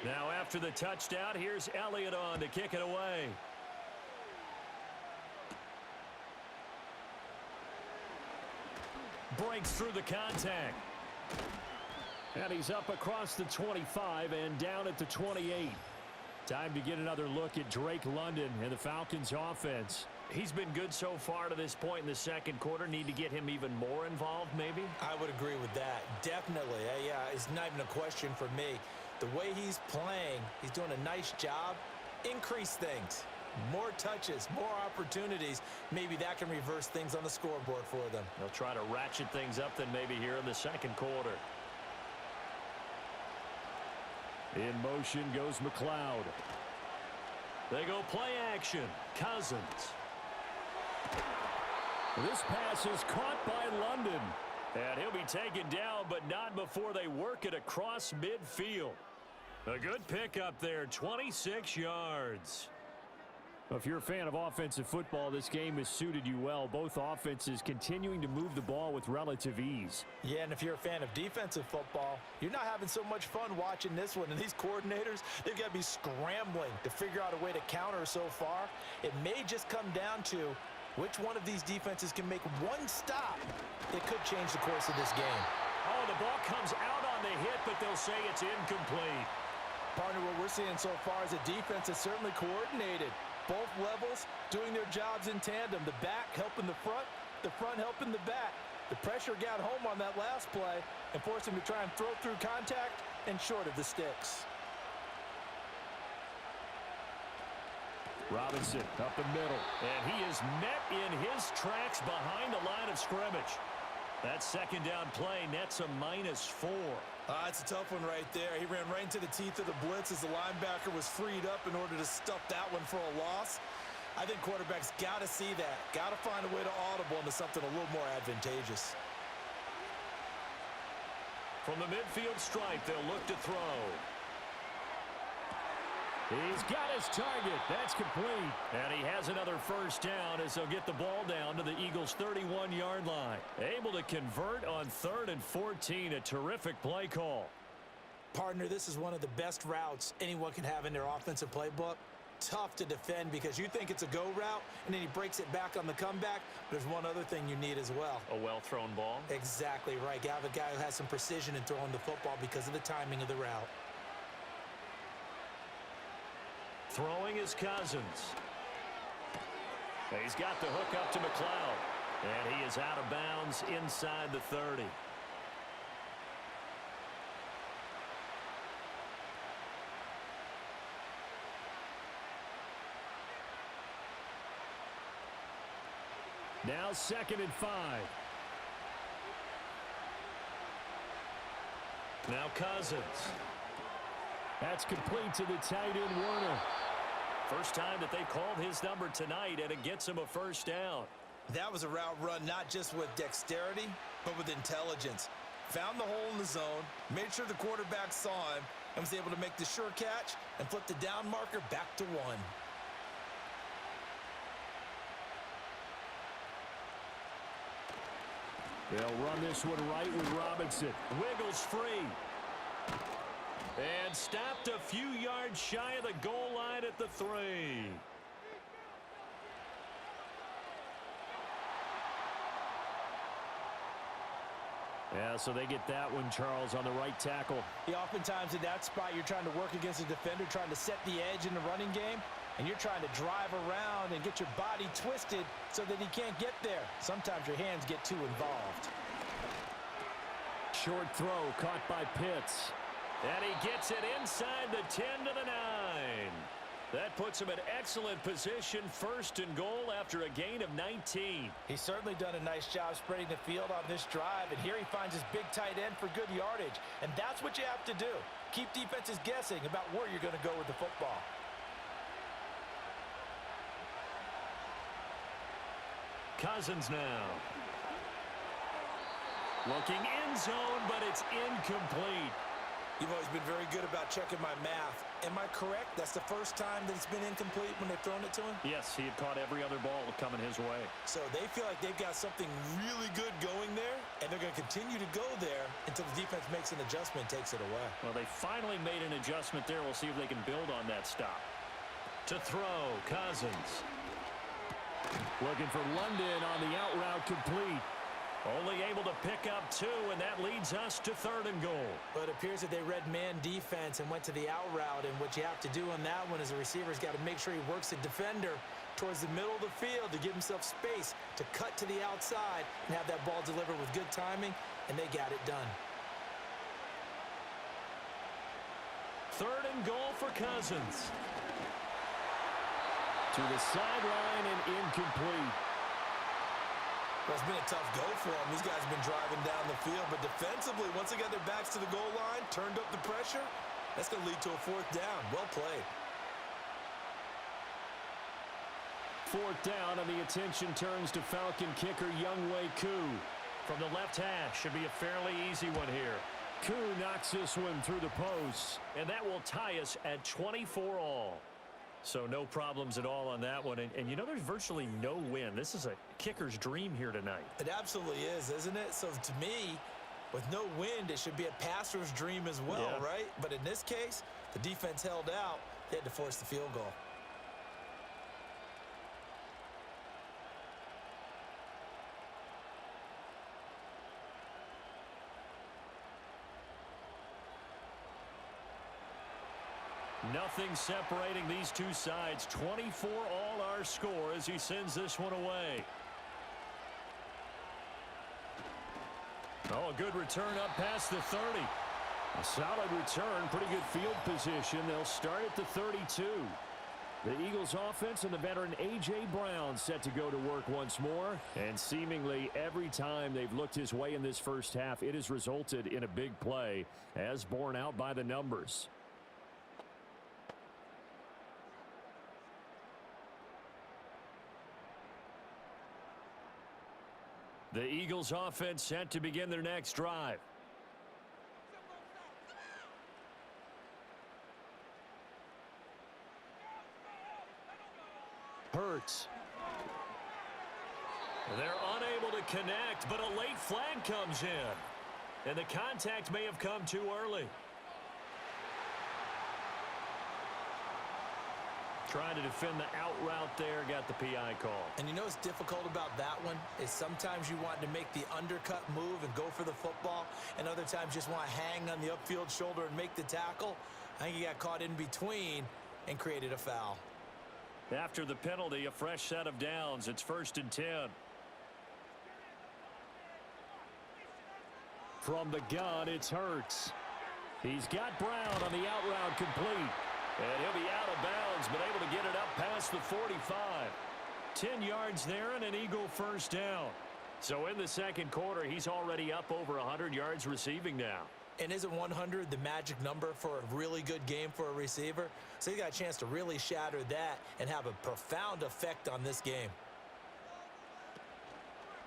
Now after the touchdown, here's Elliott on to kick it away. Breaks through the contact. And he's up across the 25 and down at the 28. Time to get another look at Drake London and the Falcons offense. He's been good so far to this point in the second quarter. Need to get him even more involved, maybe? I would agree with that. Definitely. Yeah, it's not even a question for me. The way he's playing, he's doing a nice job. Increase things. More touches, more opportunities. Maybe that can reverse things on the scoreboard for them. They'll try to ratchet things up then maybe here in the second quarter. In motion goes McLeod. They go play action. Cousins. This pass is caught by London. And he'll be taken down, but not before they work it across midfield. A good pickup there, 26 yards. If you're a fan of offensive football, this game has suited you well. Both offenses continuing to move the ball with relative ease. Yeah, and if you're a fan of defensive football, you're not having so much fun watching this one. And these coordinators, they've got to be scrambling to figure out a way to counter so far. It may just come down to which one of these defenses can make one stop that could change the course of this game. Oh, the ball comes out on the hit, but they'll say it's incomplete. Partner, what we're seeing so far is a defense that's certainly coordinated. Both levels doing their jobs in tandem. The back helping the front helping the back. The pressure got home on that last play and forced him to try and throw through contact and short of the sticks. Robinson up the middle, and he is met in his tracks behind the line of scrimmage. That second down play nets a -4. It's a tough one right there. He ran right into the teeth of the blitz as the linebacker was freed up in order to stuff that one for a loss. I think quarterbacks got to see that. Got to find a way to audible into something a little more advantageous. From the midfield stripe, they'll look to throw. He's got his target. That's complete. And he has another first down as they'll get the ball down to the Eagles' 31-yard line. Able to convert on 3rd and 14. A terrific play call. Partner, this is one of the best routes anyone can have in their offensive playbook. Tough to defend because you think it's a go route, and then he breaks it back on the comeback. There's one other thing you need as well. A well-thrown ball? Exactly right. You have a guy who has some precision in throwing the football because of the timing of the route. Throwing is Cousins. He's got the hook up to McLeod. And he is out of bounds inside the 30. Now 2nd and 5. Now Cousins. That's complete to the tight end Werner. First time that they called his number tonight, and it gets him a first down. That was a route run not just with dexterity, but with intelligence. Found the hole in the zone, made sure the quarterback saw him, and was able to make the sure catch and flip the down marker back to 1. They'll run this one right with Robinson. Wiggles free. And stopped a few yards shy of the goal line at the 3. Yeah, so they get that one, Charles, on the right tackle. Yeah, oftentimes in that spot, you're trying to work against a defender, trying to set the edge in the running game, and you're trying to drive around and get your body twisted so that he can't get there. Sometimes your hands get too involved. Short throw caught by Pitts. And he gets it inside the 10 to the 9. That puts him in excellent position, 1st and goal after a gain of 19. He's certainly done a nice job spreading the field on this drive, and here he finds his big tight end for good yardage. And that's what you have to do. Keep defenses guessing about where you're going to go with the football. Cousins now. Looking end zone, but it's incomplete. You've always been very good about checking my math. Am I correct? That's the first time that it's been incomplete when they've thrown it to him? Yes, he had caught every other ball coming his way. So they feel like they've got something really good going there, and they're going to continue to go there until the defense makes an adjustment and takes it away. Well, they finally made an adjustment there. We'll see if they can build on that stop. To throw, Cousins. Looking for London on the out route complete. Only able to pick up 2, and that leads us to 3rd and goal. But it appears that they read man defense and went to the out route, and what you have to do on that one is the receiver's got to make sure he works the defender towards the middle of the field to give himself space to cut to the outside and have that ball delivered with good timing, and they got it done. 3rd and goal for Cousins. To the sideline and incomplete. Well, it's been a tough go for them. These guys have been driving down the field, but defensively, once they got their backs to the goal line, turned up the pressure, that's going to lead to a 4th down. Well played. 4th down, and the attention turns to Falcon kicker Younghoe Koo. From the left hash, should be a fairly easy one here. Koo knocks this one through the posts, and that will tie us at 24 all. So no problems at all on that one. And you know, there's virtually no win. This is a kicker's dream here tonight. It absolutely is, isn't it? So to me, with no wind, it should be a passer's dream as well, yeah. Right? But in this case, the defense held out. They had to force the field goal. Nothing separating these two sides. 24 all our score as he sends this one away. Oh, a good return up past the 30. A solid return, pretty good field position. They'll start at the 32. The Eagles offense and the veteran A.J. Brown set to go to work once more. And seemingly every time they've looked his way in this first half, it has resulted in a big play, as borne out by the numbers. The Eagles offense set to begin their next drive. Hurts. They're unable to connect, but a late flag comes in. And the contact may have come too early. Trying to defend the out route there, got the PI call. And you know what's difficult about that one is sometimes you want to make the undercut move and go for the football, and other times just want to hang on the upfield shoulder and make the tackle. I think he got caught in between and created a foul. After the penalty, a fresh set of downs. It's 1st and 10. From the gun, it's Hurts. He's got Brown on the out route complete. And he'll be out of bounds, but able to get it up past the 45. 10 yards there and an Eagle first down. So in the second quarter, he's already up over 100 yards receiving now. And isn't 100 the magic number for a really good game for a receiver? So he got a chance to really shatter that and have a profound effect on this game.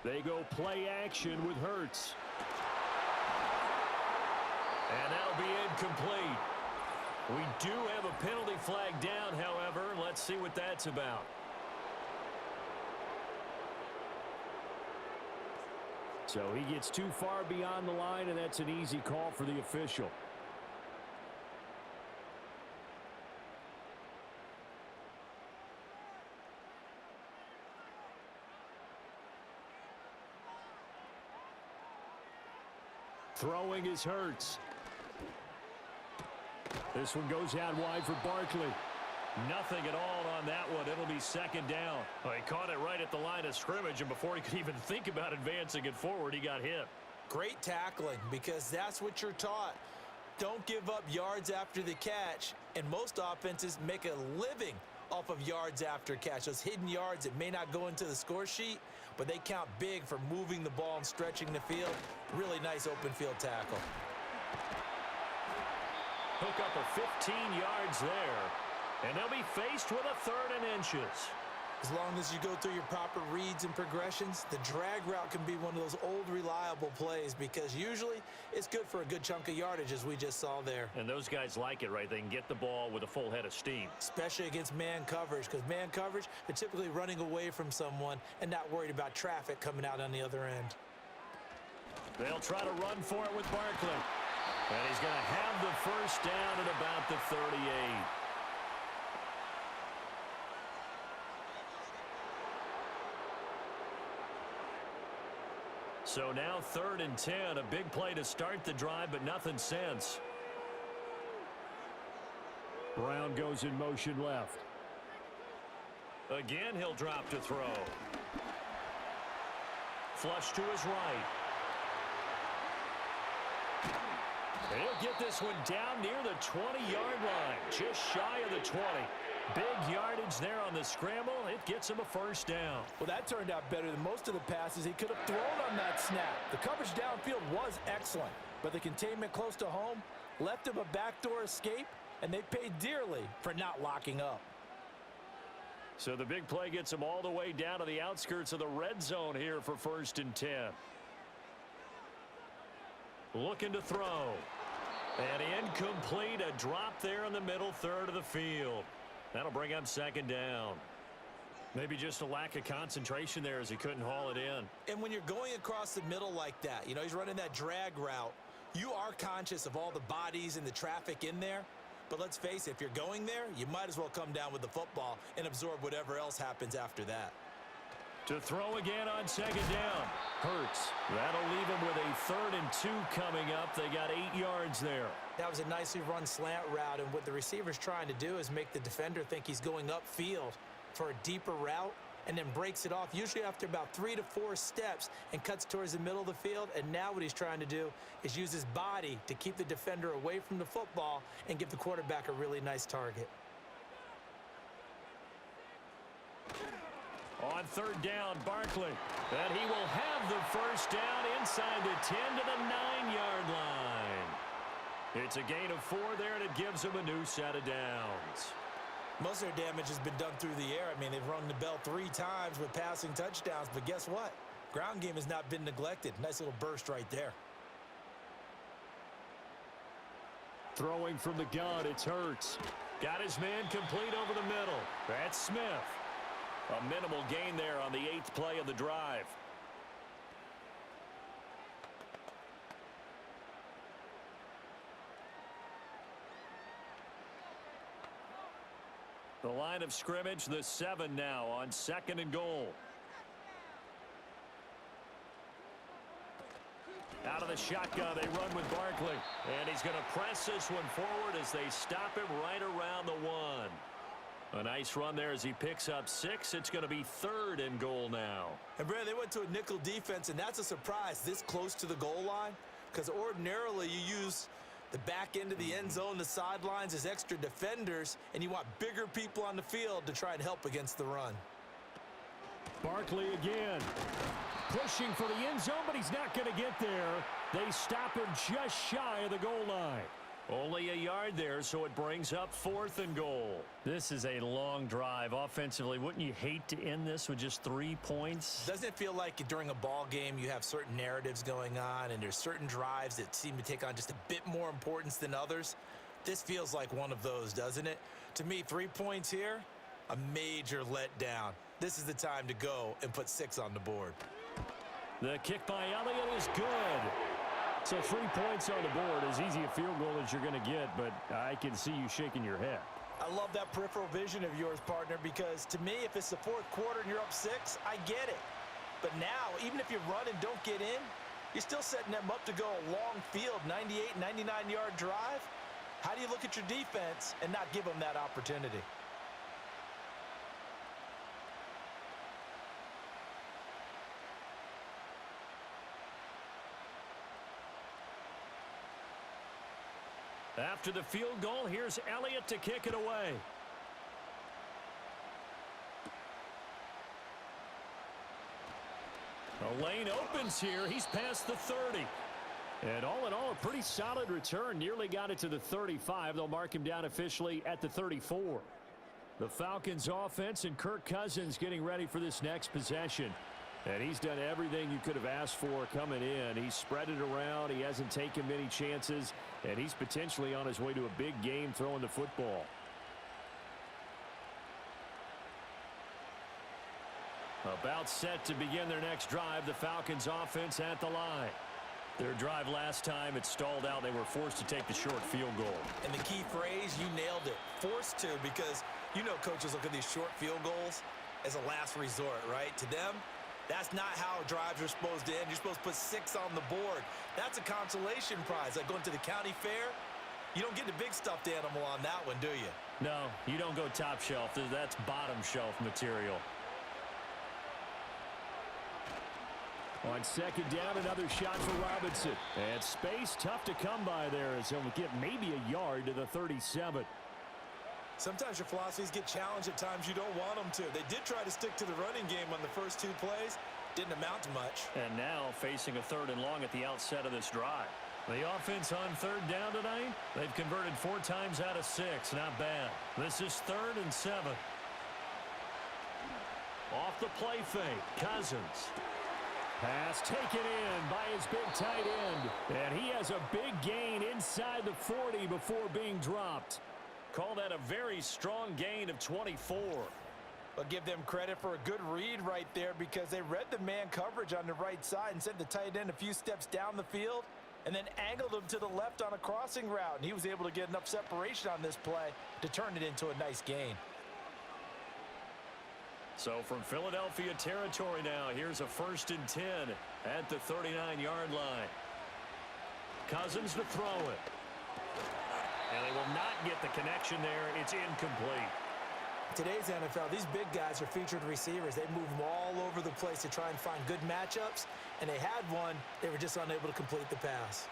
They go play action with Hurts. And that'll be incomplete. We do have a penalty flag down, however. Let's see what that's about. So he gets too far beyond the line, and that's an easy call for the official. Throwing is Hurts. This one goes out wide for Barkley. Nothing at all on that one. It'll be second down. Well, he caught it right at the line of scrimmage, and before he could even think about advancing it forward, he got hit. Great tackling, because that's what you're taught. Don't give up yards after the catch, and most offenses make a living off of yards after catch. Those hidden yards that may not go into the score sheet, but they count big for moving the ball and stretching the field. Really nice open field tackle. Hook up a 15 yards there, and they'll be faced with a 3rd and inches. As long as you go through your proper reads and progressions, the drag route can be one of those old reliable plays, because usually it's good for a good chunk of yardage, as we just saw there. And those guys like it, right? They can get the ball with a full head of steam. Especially against man coverage, because man coverage, they're typically running away from someone and not worried about traffic coming out on the other end. They'll try to run for it with Barkley. And he's going to have the first down at about the 38. So now 3rd and 10, a big play to start the drive, but nothing since. Brown goes in motion left. Again, he'll drop to throw. Flush to his right. And he'll get this one down near the 20-yard line, just shy of the 20. Big yardage there on the scramble. It gets him a first down. Well, that turned out better than most of the passes he could have thrown on that snap. The coverage downfield was excellent, but the containment close to home left him a backdoor escape, and they paid dearly for not locking up. So the big play gets him all the way down to the outskirts of the red zone here for 1st and 10. Looking to throw. And incomplete, a drop there in the middle third of the field. That'll bring up 2nd down. Maybe just a lack of concentration there as he couldn't haul it in. And when you're going across the middle like that, you know, he's running that drag route, you are conscious of all the bodies and the traffic in there. But let's face it, if you're going there, you might as well come down with the football and absorb whatever else happens after that. To throw again on 2nd down. Hurts. That'll leave him with a 3rd and 2 coming up. They got 8 yards there. That was a nicely run slant route, and what the receiver's trying to do is make the defender think he's going upfield for a deeper route, and then breaks it off, usually after about 3 to 4 steps, and cuts towards the middle of the field. And now what he's trying to do is use his body to keep the defender away from the football and give the quarterback a really nice target. On third down, Barkley. And he will have the first down inside the 10 to the 9-yard line. It's a gain of 4 there, and it gives them a new set of downs. Most of their damage has been done through the air. I mean, they've rung the bell 3 times with passing touchdowns, but guess what? Ground game has not been neglected. Nice little burst right there. Throwing from the gun, it's Hurts. Got his man complete over the middle. That's Smith. A minimal gain there on the 8th play of the drive. The line of scrimmage, the 7 now on 2nd and goal. Out of the shotgun, they run with Barkley. And he's going to press this one forward as they stop him right around the 1. A nice run there as he picks up 6. It's going to be 3rd and goal now. And, Brad, they went to a nickel defense, and that's a surprise this close to the goal line, because ordinarily you use the back end of the end zone, the sidelines as extra defenders, and you want bigger people on the field to try and help against the run. Barkley again. Pushing for the end zone, but he's not going to get there. They stop him just shy of the goal line. Only a yard there, so it brings up 4th and goal. This is a long drive. Offensively, wouldn't you hate to end this with just 3 points? Doesn't it feel like during a ball game you have certain narratives going on and there's certain drives that seem to take on just a bit more importance than others? This feels like one of those, doesn't it? To me, 3 points here, a major letdown. This is the time to go and put 6 on the board. The kick by Elliott is good. So 3 points on the board, as easy a field goal as you're going to get, but I can see you shaking your head. I love that peripheral vision of yours, partner, because to me, if it's the 4th quarter and you're up 6, I get it. But now, even if you run and don't get in, you're still setting them up to go a long field, 98, 99-yard drive. How do you look at your defense and not give them that opportunity? After the field goal, here's Elliott to kick it away. The lane opens here. He's past the 30. And all in all, a pretty solid return. Nearly got it to the 35. They'll mark him down officially at the 34. The Falcons offense and Kirk Cousins getting ready for this next possession. And he's done everything you could have asked for coming in. He's spread it around. He hasn't taken many chances. And he's potentially on his way to a big game throwing the football. About set to begin their next drive. The Falcons offense at the line. Their drive last time, it stalled out. They were forced to take the short field goal. And the key phrase, you nailed it. Forced to, because you know coaches look at these short field goals as a last resort, right? To them, that's not how drives are supposed to end. You're supposed to put 6 on the board. That's a consolation prize. Like going to the county fair, you don't get the big stuffed animal on that one, do you? No, you don't go top shelf. That's bottom shelf material. On second down, another shot for Robinson. And space tough to come by there as he'll get maybe a yard to the 37. Sometimes your philosophies get challenged at times you don't want them to. They did try to stick to the running game on the first 2 plays. Didn't amount to much. And now facing a 3rd and long at the outset of this drive. The offense on 3rd down tonight, they've converted 4 times out of 6. Not bad. This is 3rd and 7. Off the play fake, Cousins. Pass taken in by his big tight end. And he has a big gain inside the 40 before being dropped. Call that a very strong gain of 24. I'll give them credit for a good read right there, because they read the man coverage on the right side and sent the tight end a few steps down the field and then angled him to the left on a crossing route. And he was able to get enough separation on this play to turn it into a nice gain. So from Philadelphia territory now, here's a 1st and 10 at the 39-yard line. Cousins to throw it. And they will not get the connection there. It's incomplete. Today's NFL, these big guys are featured receivers. They move them all over the place to try and find good matchups. And they had one. They were just unable to complete the pass.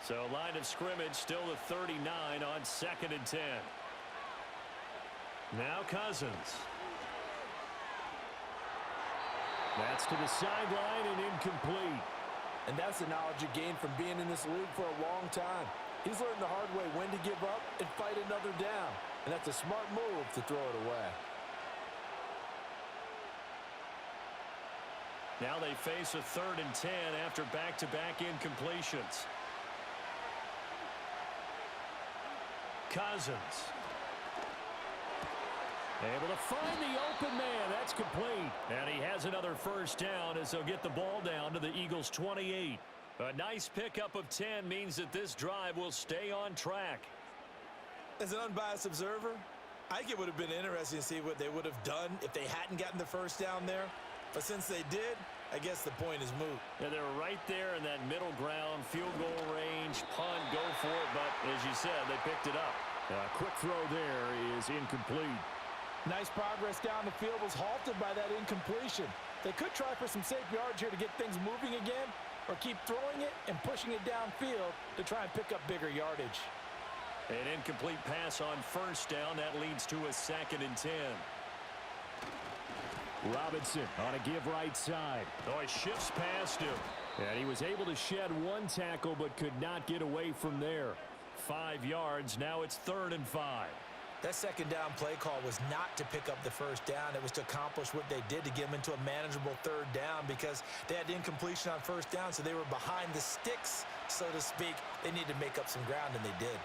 So line of scrimmage still the 39 on 2nd and 10. Now Cousins. That's to the sideline and incomplete. And that's the knowledge you gain from being in this league for a long time. He's learned the hard way when to give up and fight another down. And that's a smart move to throw it away. Now they face a 3rd and 10 after back-to-back incompletions. Cousins. Able to find the open man. That's complete. And he has another first down as they'll get the ball down to the Eagles' 28. A nice pickup of 10 means that this drive will stay on track. As an unbiased observer, I think it would have been interesting to see what they would have done if they hadn't gotten the first down there. But since they did, I guess the point is moot. Yeah, they were right there in that middle ground, field goal range, punt, go for it. But as you said, they picked it up. A quick throw there is incomplete. Nice progress down the field was halted by that incompletion. They could try for some safe yards here to get things moving again, or keep throwing it and pushing it downfield to try and pick up bigger yardage. An incomplete pass on first down. That leads to a 2nd and 10. Robinson on a give right side. Oh, he shifts past him. And he was able to shed one tackle but could not get away from there. 5 yards. Now it's 3rd and 5. That second down play call was not to pick up the first down. It was to accomplish what they did to get them into a manageable 3rd down because they had incompletion on first down, so they were behind the sticks, so to speak. They needed to make up some ground, and they did.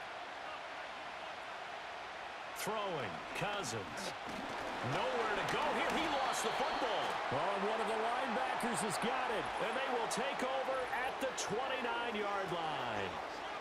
Throwing. Cousins. Nowhere to go here. He lost the football. Oh, one of the linebackers has got it. And they will take over at the 29-yard line.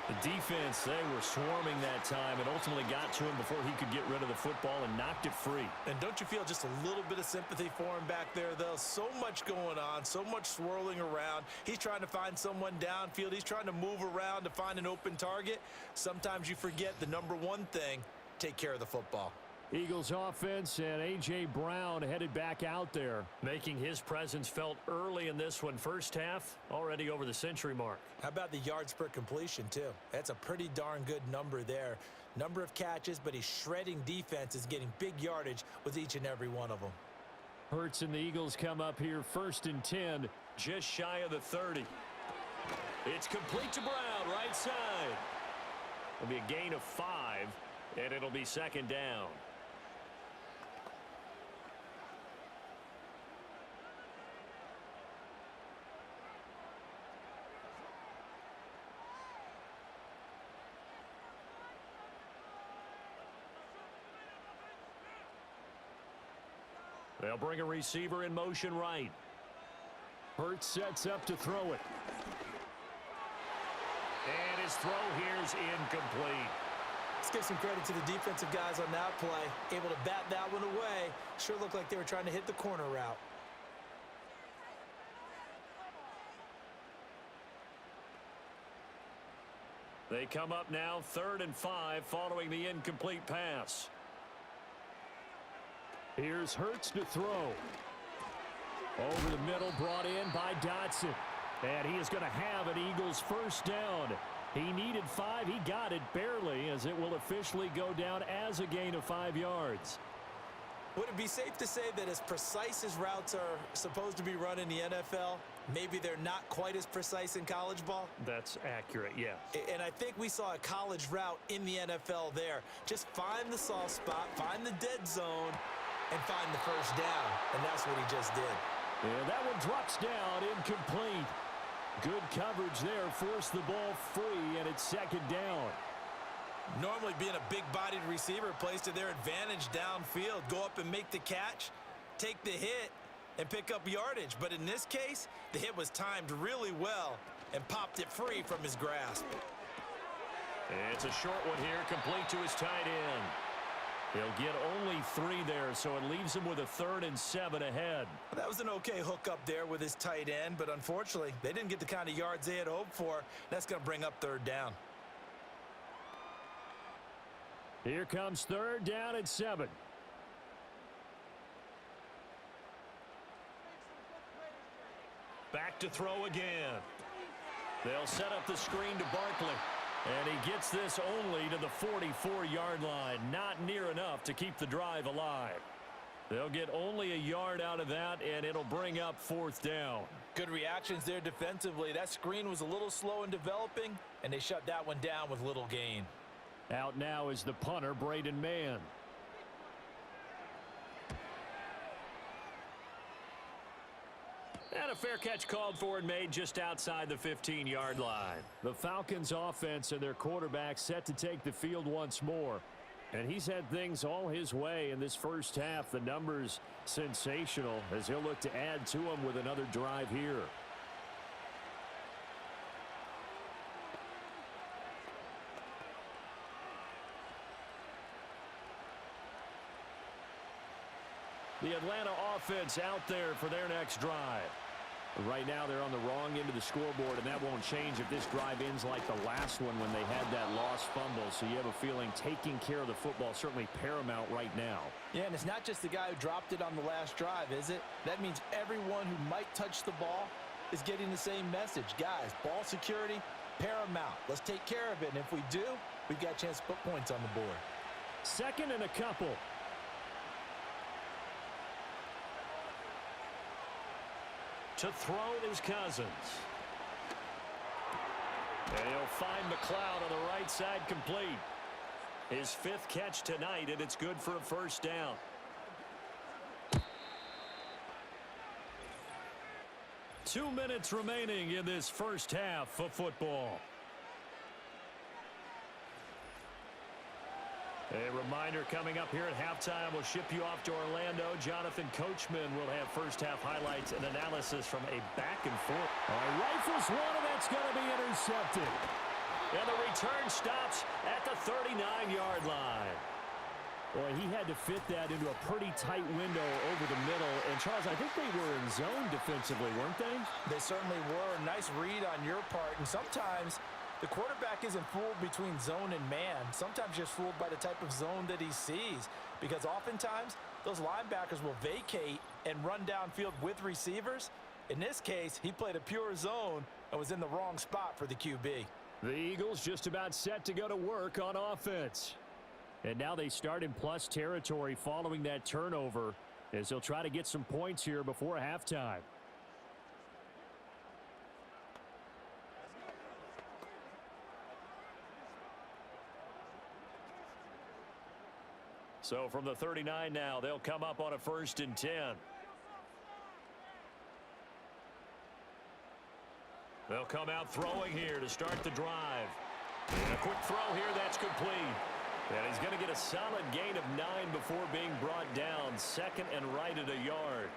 The defense, they were swarming that time and ultimately got to him before he could get rid of the football and knocked it free. And don't you feel just a little bit of sympathy for him back there, though? So much going on, so much swirling around. He's trying to find someone downfield. He's trying to move around to find an open target. Sometimes you forget the number one thing, take care of the football. Eagles offense and A.J. Brown headed back out there. Making his presence felt early in this one. First half, already over the century mark. How about the yards per completion, too? That's a pretty darn good number there. Number of catches, but he's shredding defenses, getting big yardage with each and every one of them. Hurts and the Eagles come up here 1st and 10. Just shy of the 30. It's complete to Brown, right side. It'll be a gain of 5, and it'll be 2nd down. They'll bring a receiver in motion right. Hurts sets up to throw it. And his throw here's incomplete. Let's give some credit to the defensive guys on that play. Able to bat that one away. Sure looked like they were trying to hit the corner route. They come up now 3rd and 5 following the incomplete pass. Here's Hurts to throw. Over the middle, brought in by Dotson. And he is going to have an Eagles first down. He needed 5. He got it barely, as it will officially go down as a gain of 5 yards. Would it be safe to say that as precise as routes are supposed to be run in the NFL, maybe they're not quite as precise in college ball? That's accurate, yeah. And I think we saw a college route in the NFL there. Just find the soft spot, find the dead zone, and find the first down. And that's what he just did. And that one drops down, incomplete. Good coverage there, forced the ball free, and it's 2nd down. Normally being a big-bodied receiver plays to their advantage downfield. Go up and make the catch, take the hit, and pick up yardage. But in this case, the hit was timed really well and popped it free from his grasp. It's a short one here, complete to his tight end. He'll get only 3 there, so it leaves him with a 3rd and 7 ahead. That was an okay hook up there with his tight end, but unfortunately, they didn't get the kind of yards they had hoped for. That's going to bring up 3rd down. Here comes 3rd down and 7. Back to throw again. They'll set up the screen to Barkley. And he gets this only to the 44-yard line. Not near enough to keep the drive alive. They'll get only a yard out of that, and it'll bring up 4th down. Good reactions there defensively. That screen was a little slow in developing, and they shut that one down with little gain. Out now is the punter, Braden Mann. And a fair catch called for and made just outside the 15-yard line. The Falcons offense and their quarterback set to take the field once more. And he's had things all his way in this first half. The numbers sensational as he'll look to add to them with another drive here. The Atlanta offense out there for their next drive. Right now they're on the wrong end of the scoreboard, and that won't change if this drive ends like the last one when they had that lost fumble. So you have a feeling taking care of the football certainly paramount right now. Yeah, and it's not just the guy who dropped it on the last drive, is it? That means everyone who might touch the ball is getting the same message. Guys, ball security, paramount. Let's take care of it, and if we do, we've got a chance to put points on the board. 2nd and a couple. To throw is Cousins. And he'll find McLeod on the right side complete. His 5th catch tonight, and it's good for a 1st down. Two minutes remaining in this first half of football. A reminder coming up here at halftime. We'll ship you off to Orlando. Jonathan Coachman will have first-half highlights and analysis from a back-and-forth. Rifles one, and that's going to be intercepted. And the return stops at the 39-yard line. Boy, he had to fit that into a pretty tight window over the middle. And, Charles, I think they were in zone defensively, weren't they? They certainly were. Nice read on your part. And sometimes the quarterback isn't fooled between zone and man. Sometimes just fooled by the type of zone that he sees. Because oftentimes, those linebackers will vacate and run downfield with receivers. In this case, he played a pure zone and was in the wrong spot for the QB. The Eagles just about set to go to work on offense. And now they start in plus territory following that turnover as they'll try to get some points here before halftime. So from the 39 now, they'll come up on a 1st and 10. They'll come out throwing here to start the drive. And a quick throw here, that's complete. And he's going to get a solid gain of 9 before being brought down. 2nd and right at a yard.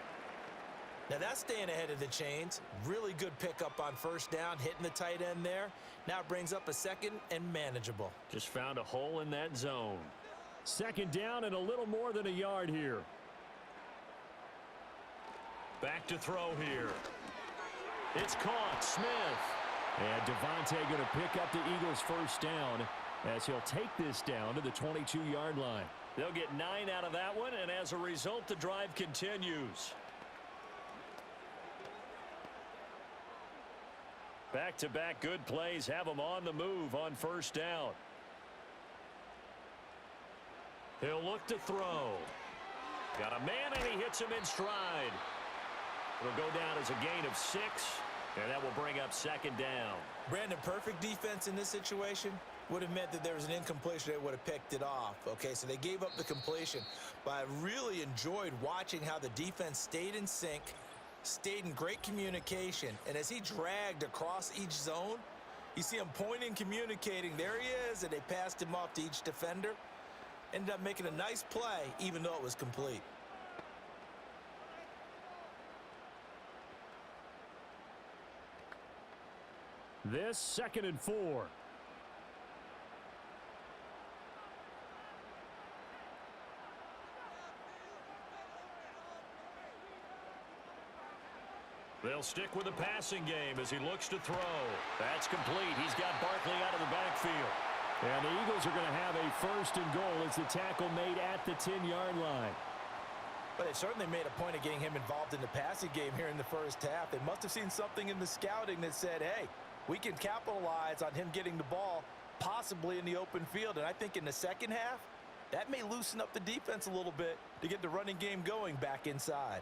Now that's staying ahead of the chains. Really good pickup on 1st down, hitting the tight end there. Now it brings up a 2nd and manageable. Just found a hole in that zone. 2nd down and a little more than a yard here. Back to throw here. It's caught. Smith. And Devontae going to pick up the Eagles' 1st down as he'll take this down to the 22-yard line. They'll get 9 out of that one, and as a result, the drive continues. Back-to-back good plays have them on the move on 1st down. He'll look to throw. Got a man, and he hits him in stride. It'll go down as a gain of 6, and that will bring up 2nd down. Brandon, perfect defense in this situation would have meant that there was an incompletion. They would have picked it off. Okay, so they gave up the completion. But I really enjoyed watching how the defense stayed in sync, stayed in great communication. And as he dragged across each zone, you see him pointing, communicating. There he is, and they passed him off to each defender. Ended up making a nice play, even though it was complete. This 2nd and 4. They'll stick with the passing game as he looks to throw. That's complete. He's got Barkley out of the backfield. And the Eagles are going to have a 1st and goal as the tackle made at the 10-yard line. But they certainly made a point of getting him involved in the passing game here in the first half. They must have seen something in the scouting that said, hey, we can capitalize on him getting the ball possibly in the open field. And I think in the second half, that may loosen up the defense a little bit to get the running game going back inside.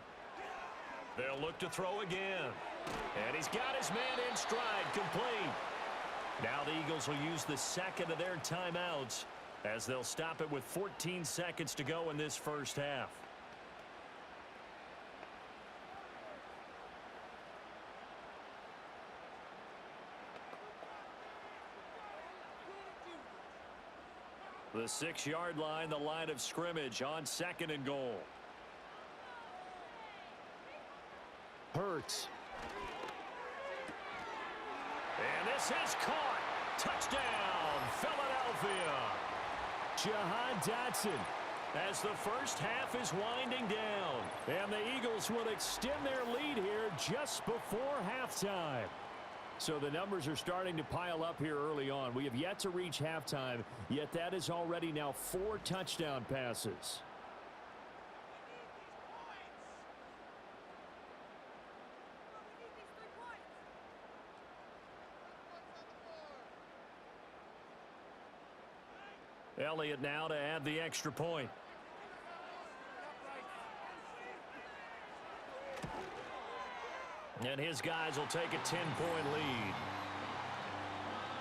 They'll look to throw again. And he's got his man in stride, complete. Now the Eagles will use the second of their timeouts as they'll stop it with 14 seconds to go in this first half. The 6-yard line, the line of scrimmage on 2nd and goal. Hurts. And this is caught. Touchdown, Philadelphia. Jahan Dotson. As the first half is winding down. And the Eagles will extend their lead here just before halftime. So the numbers are starting to pile up here early on. We have yet to reach halftime, yet that is already now 4 touchdown passes. Elliott now to add the extra point. And his guys will take a 10-point lead.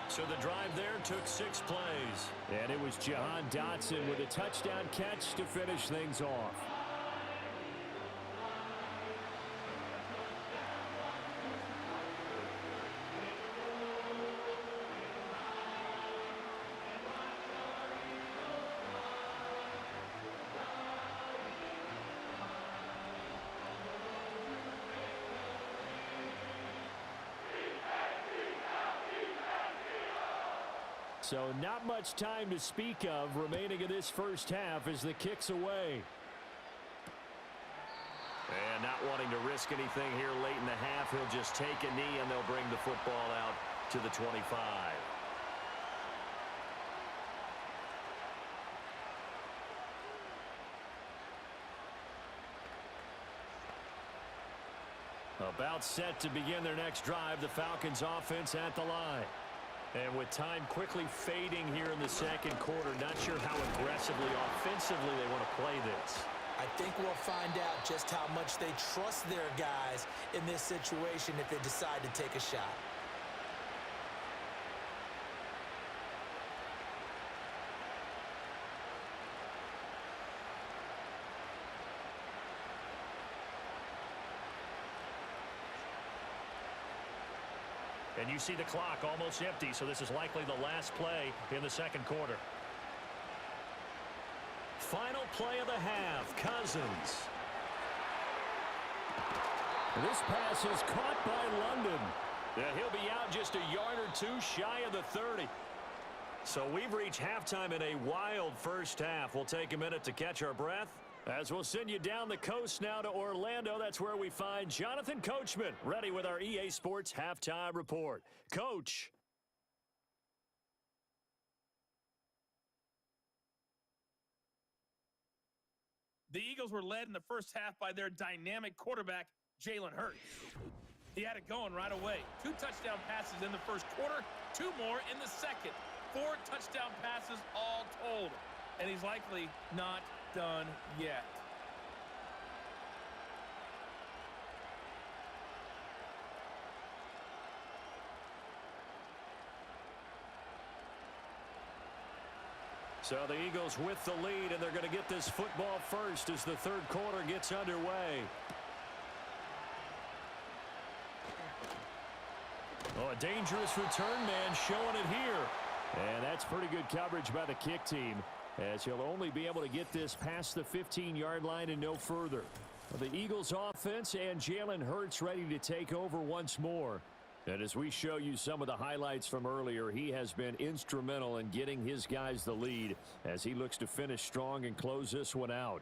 So the drive there took 6 plays. And it was Jahan Dotson with a touchdown catch to finish things off. So not much time to speak of remaining in this first half as the kick's away. And not wanting to risk anything here late in the half, he'll just take a knee and they'll bring the football out to the 25. About set to begin their next drive, the Falcons offense at the line. And with time quickly fading here in the second quarter, not sure how aggressively, offensively they want to play this. I think we'll find out just how much they trust their guys in this situation if they decide to take a shot. And you see the clock almost empty, so this is likely the last play in the second quarter. Final play of the half, Cousins. This pass is caught by London. And he'll be out just a yard or 2 shy of the 30. So we've reached halftime in a wild first half. We'll take a minute to catch our breath as we'll send you down the coast now to Orlando. That's where we find Jonathan Coachman, ready with our EA Sports Halftime Report. Coach. The Eagles were led in the first half by their dynamic quarterback, Jalen Hurts. He had it going right away. 2 touchdown passes in the first quarter, 2 more in the second. 4 touchdown passes all told. And he's likely not done yet. So the Eagles with the lead, and they're going to get this football first as the third quarter gets underway. Oh, a dangerous return man showing it here. And that's pretty good coverage by the kick team, as he'll only be able to get this past the 15-yard line and no further. The Eagles offense and Jalen Hurts ready to take over once more. And as we show you some of the highlights from earlier, he has been instrumental in getting his guys the lead as he looks to finish strong and close this one out.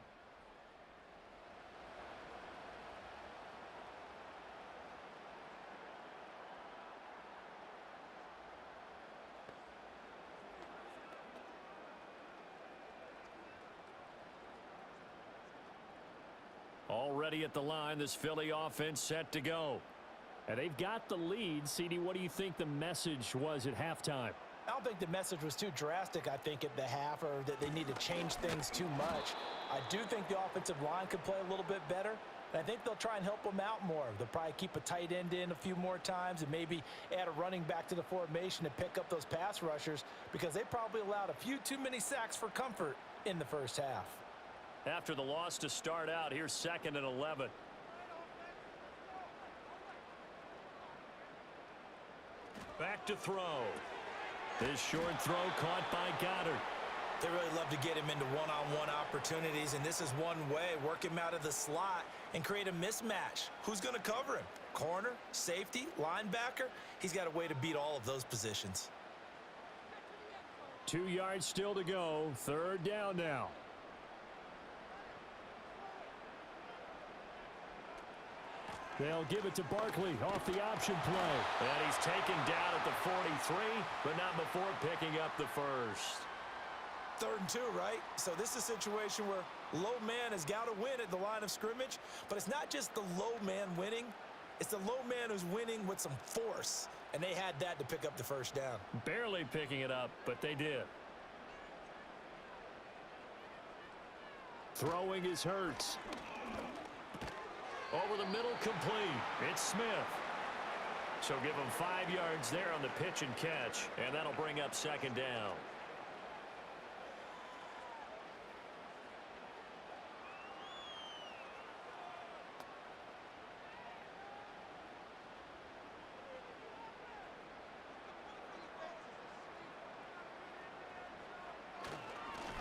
Already at the line, this Philly offense set to go. And they've got the lead. CD, what do you think the message was at halftime? I don't think the message was too drastic, I think, at the half, or that they need to change things too much. I do think the offensive line could play a little bit better, and I think they'll try and help them out more. They'll probably keep a tight end in a few more times and maybe add a running back to the formation to pick up those pass rushers, because they probably allowed a few too many sacks for comfort in the first half. After the loss to start out, here's 2nd and 11. Back to throw. This short throw caught by Goddard. They really love to get him into one-on-one opportunities, and this is one way. Work him out of the slot and create a mismatch. Who's going to cover him? Corner, safety, linebacker? He's got a way to beat all of those positions. 2 yards still to go. 3rd down now. They'll give it to Barkley off the option play. And he's taken down at the 43, but not before picking up the first. 3rd and 2, right? So this is a situation where low man has got to win at the line of scrimmage, but it's not just the low man winning. It's the low man who's winning with some force, and they had that to pick up the first down. Barely picking it up, but they did. Throwing is Hurts. Over the middle, complete. It's Smith. So give him 5 yards there on the pitch and catch, and that'll bring up 2nd down.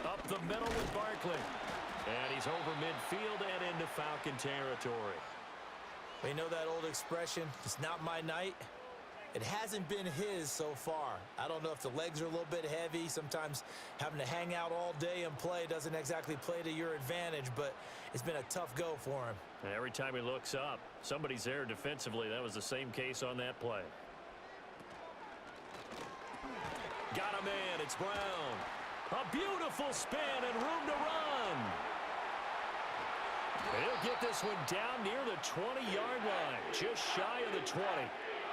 Up the middle with Barkley. And he's over midfield and into Falcon territory. Well, you know that old expression, it's not my night? It hasn't been his so far. I don't know if the legs are a little bit heavy. Sometimes having to hang out all day and play doesn't exactly play to your advantage, but it's been a tough go for him. And every time he looks up, somebody's there defensively. That was the same case on that play. Got a man. It's Brown. A beautiful spin and room to run. He'll get this one down near the 20-yard line, just shy of the 20.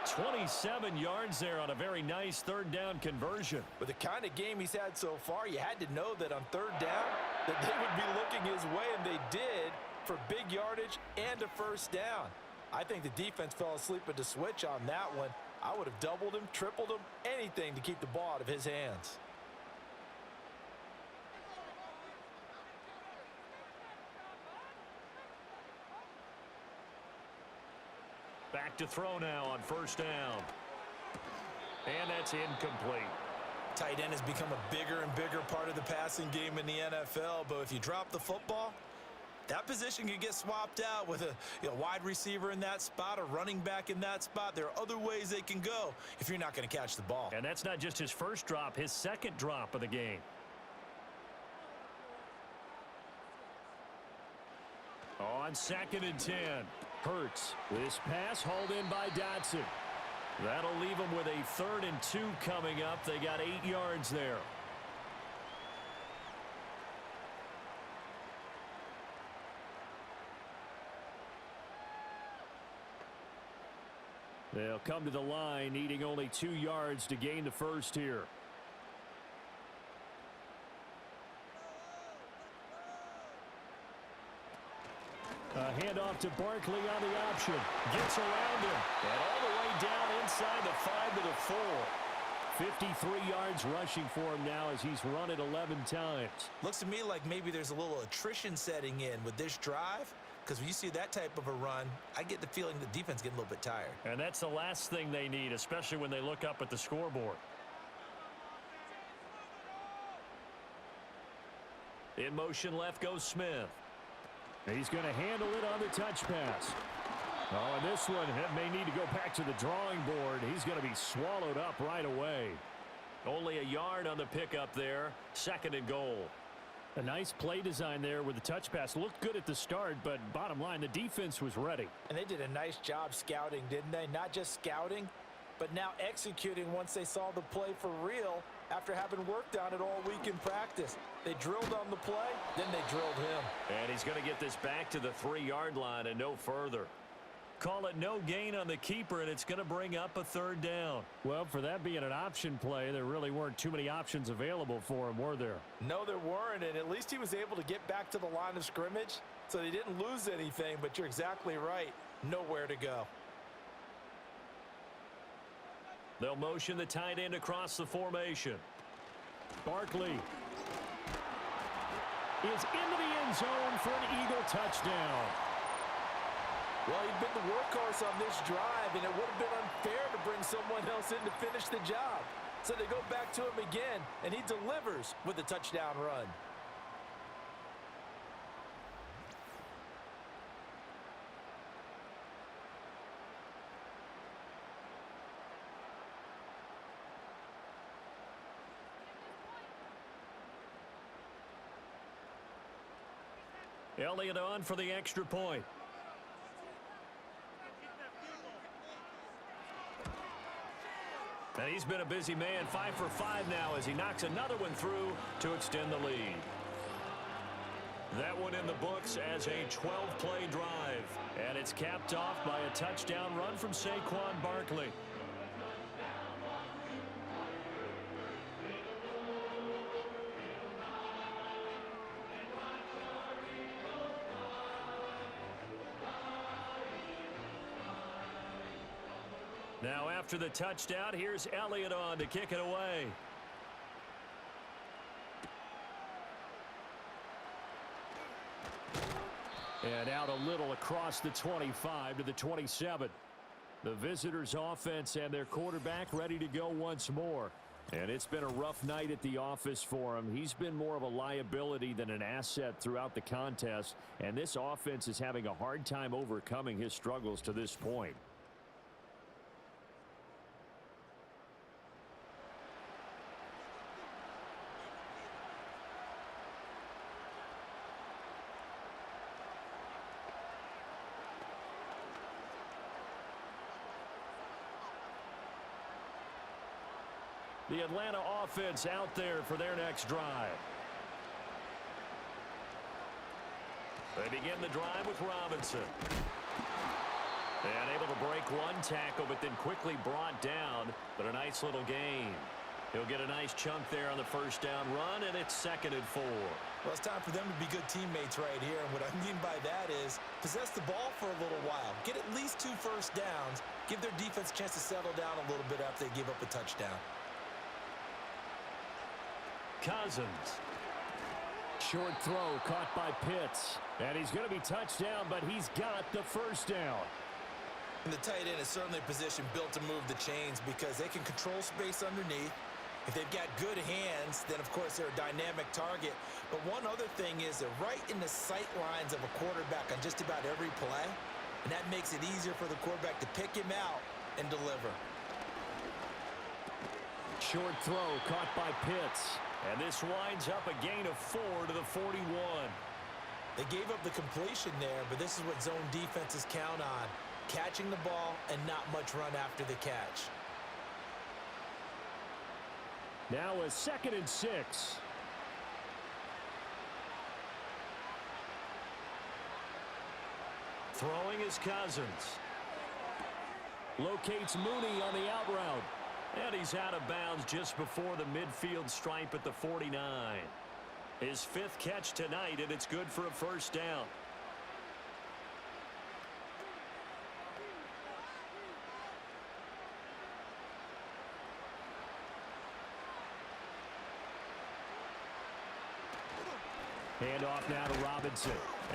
27 yards there on a very nice 3rd down conversion. With the kind of game he's had so far, you had to know that on 3rd down that they would be looking his way, and they did, for big yardage and a first down. I think the defense fell asleep at the switch on that one. I would have doubled him, tripled him, anything to keep the ball out of his hands. Back to throw now on 1st down. And that's incomplete. Tight end has become a bigger and bigger part of the passing game in the NFL, but if you drop the football, that position can get swapped out with a wide receiver in that spot, a running back in that spot. There are other ways they can go if you're not going to catch the ball. And that's not just his first drop, his 2nd drop of the game. On 2nd and 10. Hurts. This pass hauled in by Dotson. That'll leave them with a 3rd and 2 coming up. They got 8 yards there. They'll come to the line, needing only 2 yards to gain the first here. A handoff to Barkley on the option. Gets around him. And all the way down inside the 5 to the 4. 53 yards rushing for him now as he's run it 11 times. Looks to me like maybe there's a little attrition setting in with this drive, because when you see that type of a run, I get the feeling the defense getting a little bit tired. And that's the last thing they need, especially when they look up at the scoreboard. In motion left goes Smith. He's going to handle it on the touch pass. Oh, and this one may need to go back to the drawing board. He's going to be swallowed up right away. Only a yard on the pickup there. 2nd and goal. A nice play design there with the touch pass. Looked good at the start, but bottom line, the defense was ready. And they did a nice job scouting, didn't they? Not just scouting, but now executing once they saw the play for real after having worked on it all week in practice. They drilled on the play, then they drilled him. And he's going to get this back to the 3-yard line and no further. Call it no gain on the keeper, and it's going to bring up a third down. Well, for that being an option play, there really weren't too many options available for him, were there? No, there weren't, and at least he was able to get back to the line of scrimmage, so they didn't lose anything, but you're exactly right. Nowhere to go. They'll motion the tight end across the formation. Barkley is into the end zone for an Eagle touchdown. Well, he'd been the workhorse on this drive, and it would have been unfair to bring someone else in to finish the job. So they go back to him again, and he delivers with a touchdown run. Elliott on for the extra point. And he's been a busy man, 5 for 5 now as he knocks another one through to extend the lead. That one in the books as a 12-play drive. And it's capped off by a touchdown run from Saquon Barkley. Now after the touchdown, here's Elliott on to kick it away. And out a little across the 25 to the 27. The visitors' offense and their quarterback ready to go once more. And it's been a rough night at the office for him. He's been more of a liability than an asset throughout the contest. And this offense is having a hard time overcoming his struggles to this point. The Atlanta offense out there for their next drive. They begin the drive with Robinson. And able to break one tackle, but then quickly brought down. But a nice little gain. He'll get a nice chunk there on the first down run, and it's 2nd and 4. Well, it's time for them to be good teammates right here. And what I mean by that is possess the ball for a little while. Get at least 2 first downs. Give their defense a chance to settle down a little bit after they give up a touchdown. Cousins. Short throw caught by Pitts. And he's going to be touched down, but he's got the first down. And the tight end is certainly a position built to move the chains because they can control space underneath. If they've got good hands, then, of course, they're a dynamic target. But one other thing is they're right in the sight lines of a quarterback on just about every play. And that makes it easier for the quarterback to pick him out and deliver. Short throw caught by Pitts. And this winds up a gain of 4 to the 41. They gave up the completion there, but this is what zone defenses count on. Catching the ball and not much run after the catch. Now a 2nd and 6. Throwing is Cousins. Locates Mooney on the out route. And he's out of bounds just before the midfield stripe at the 49. His 5th catch tonight, and it's good for a first down. Hand off now to Robinson.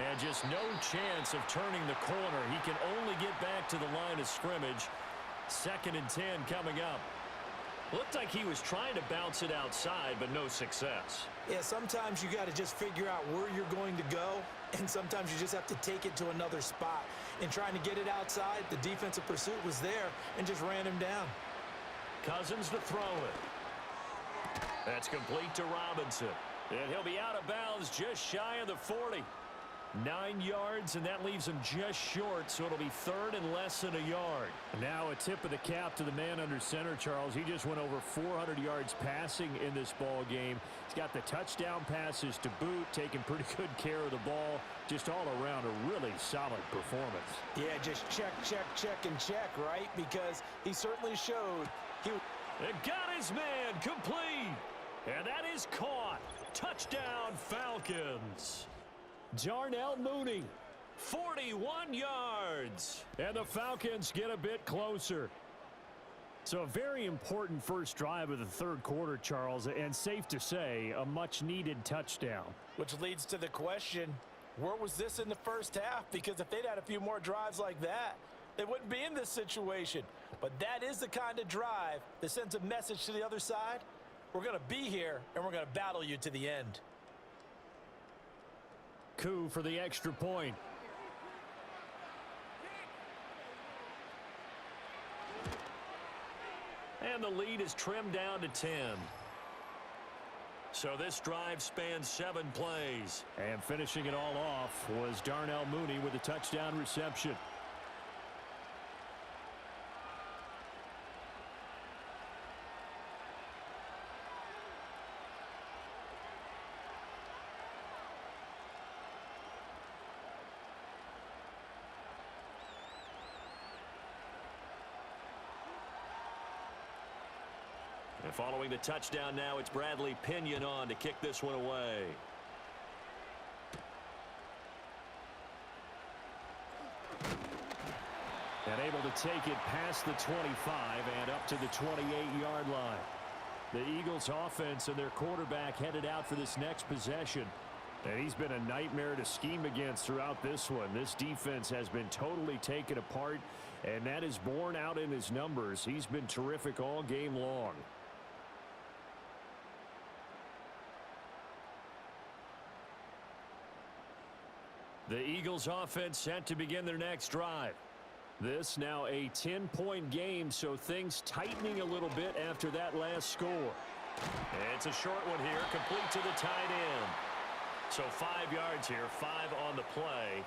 And just no chance of turning the corner. He can only get back to the line of scrimmage. 2nd and 10 coming up. Looked like he was trying to bounce it outside, but no success. Yeah, sometimes you got to just figure out where you're going to go, and sometimes you just have to take it to another spot. In trying to get it outside, the defensive pursuit was there and just ran him down. Cousins to throw it. That's complete to Robinson. And he'll be out of bounds just shy of the 40. 9 yards, and that leaves him just short, so it'll be third and less than a yard. Now a tip of the cap to the man under center, Charles. He just went over 400 yards passing in this ball game. He's got the touchdown passes to boot, taking pretty good care of the ball. Just all around a really solid performance. Yeah, just check, and check, right? Because he certainly showed he... It got his man complete, and that is caught. Touchdown, Falcons. Darnell Mooney, 41 yards. And the Falcons get a bit closer. So a very important first drive of the third quarter, Charles, and safe to say, a much-needed touchdown. Which leads to the question, where was this in the first half? Because if they'd had a few more drives like that, they wouldn't be in this situation. But that is the kind of drive that sends a message to the other side. We're going to be here, and we're going to battle you to the end. Coup for the extra point. And the lead is trimmed down to 10. So this drive spans 7 plays. And finishing it all off was Darnell Mooney with a touchdown reception. And following the touchdown now, it's Bradley Pinion on to kick this one away. And able to take it past the 25 and up to the 28-yard line. The Eagles offense and their quarterback headed out for this next possession. And he's been a nightmare to scheme against throughout this one. This defense has been totally taken apart, and that is borne out in his numbers. He's been terrific all game long. The Eagles offense set to begin their next drive. This now a 10-point game, so things tightening a little bit after that last score. It's a short one here, complete to the tight end. So 5 yards here, 5 on the play,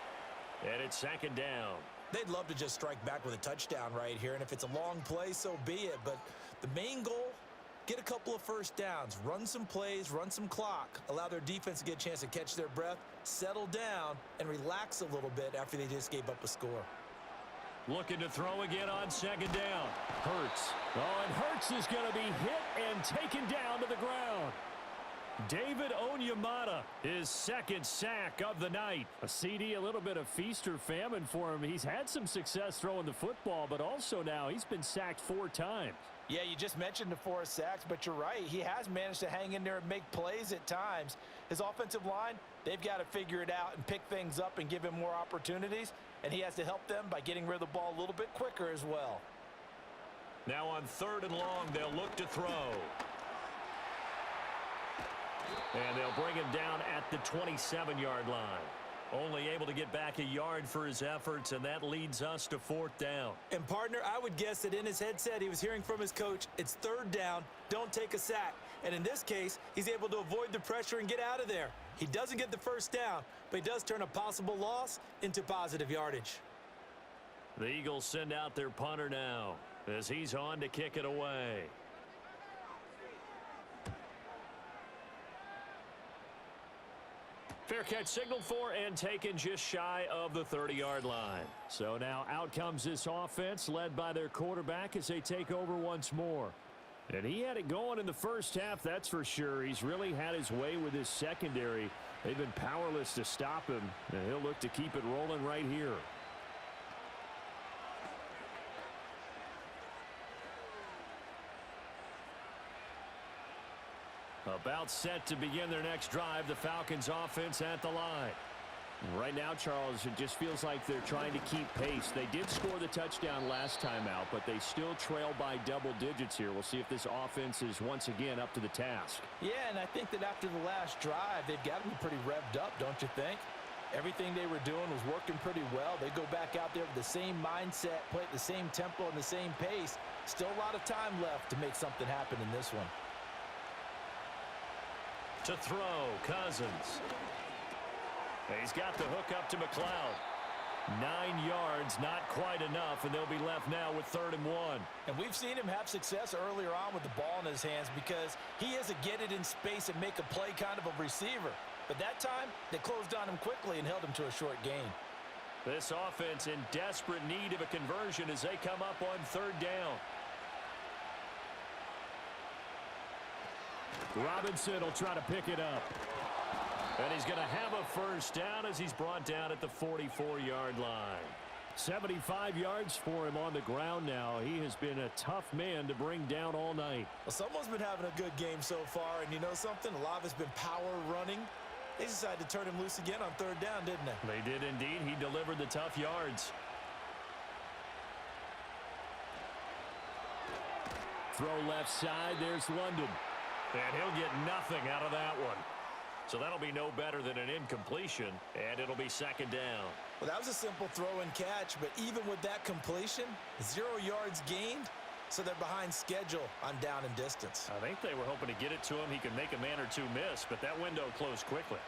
and it's second down. They'd love to just strike back with a touchdown right here, and if it's a long play, so be it. But the main goal, get a couple of first downs, run some plays, run some clock, allow their defense to get a chance to catch their breath, settle down, and relax a little bit after they just gave up a score. Looking to throw again on second down. Hurts. Oh, and Hurts is going to be hit and taken down to the ground. David Onyemata, his second sack of the night. A CD, a little bit of feast or famine for him. He's had some success throwing the football, but also now he's been sacked 4 times. Yeah, you just mentioned the 4 sacks, but you're right. He has managed to hang in there and make plays at times. His offensive line, they've got to figure it out and pick things up and give him more opportunities, and he has to help them by getting rid of the ball a little bit quicker as well. Now on third and long, they'll look to throw. And they'll bring him down at the 27-yard line. Only able to get back a yard for his efforts, and that leads us to fourth down. And, partner, I would guess that in his headset he was hearing from his coach, it's third down, don't take a sack. And in this case, he's able to avoid the pressure and get out of there. He doesn't get the first down, but he does turn a possible loss into positive yardage. The Eagles send out their punter now as he's on to kick it away. Fair catch signaled for and taken just shy of the 30-yard line. So now out comes this offense led by their quarterback as they take over once more. And he had it going in the first half, that's for sure. He's really had his way with his secondary. They've been powerless to stop him, and he'll look to keep it rolling right here. About set to begin their next drive, the Falcons offense at the line. Right now, Charles, it just feels like they're trying to keep pace. They did score the touchdown last time out, but they still trail by double digits here. We'll see if this offense is once again up to the task. Yeah, and I think that after the last drive, they've got to be pretty revved up, don't you think? Everything they were doing was working pretty well. They go back out there with the same mindset, play at the same tempo and the same pace. Still a lot of time left to make something happen in this one. To throw, Cousins. He's got the hook up to McLeod. 9 yards, not quite enough, and they'll be left now with 3rd and 1. And we've seen him have success earlier on with the ball in his hands because he is a get it in space and make a play kind of a receiver. But that time, they closed on him quickly and held him to a short gain. This offense in desperate need of a conversion as they come up on 3rd down. Robinson will try to pick it up. And he's going to have a 1st down as he's brought down at the 44-yard line. 75 yards for him on the ground now. He has been a tough man to bring down all night. Well, someone's been having a good game so far, and you know something? A lot of it's been power running. They decided to turn him loose again on 3rd down, didn't they? They did indeed. He delivered the tough yards. Throw left side. There's London. And he'll get nothing out of that one. So that'll be no better than an incompletion, and it'll be 2nd down. Well, that was a simple throw and catch, but even with that completion, 0 yards gained, so they're behind schedule on down and distance. I think they were hoping to get it to him. He could make a man or two miss, but that window closed quickly.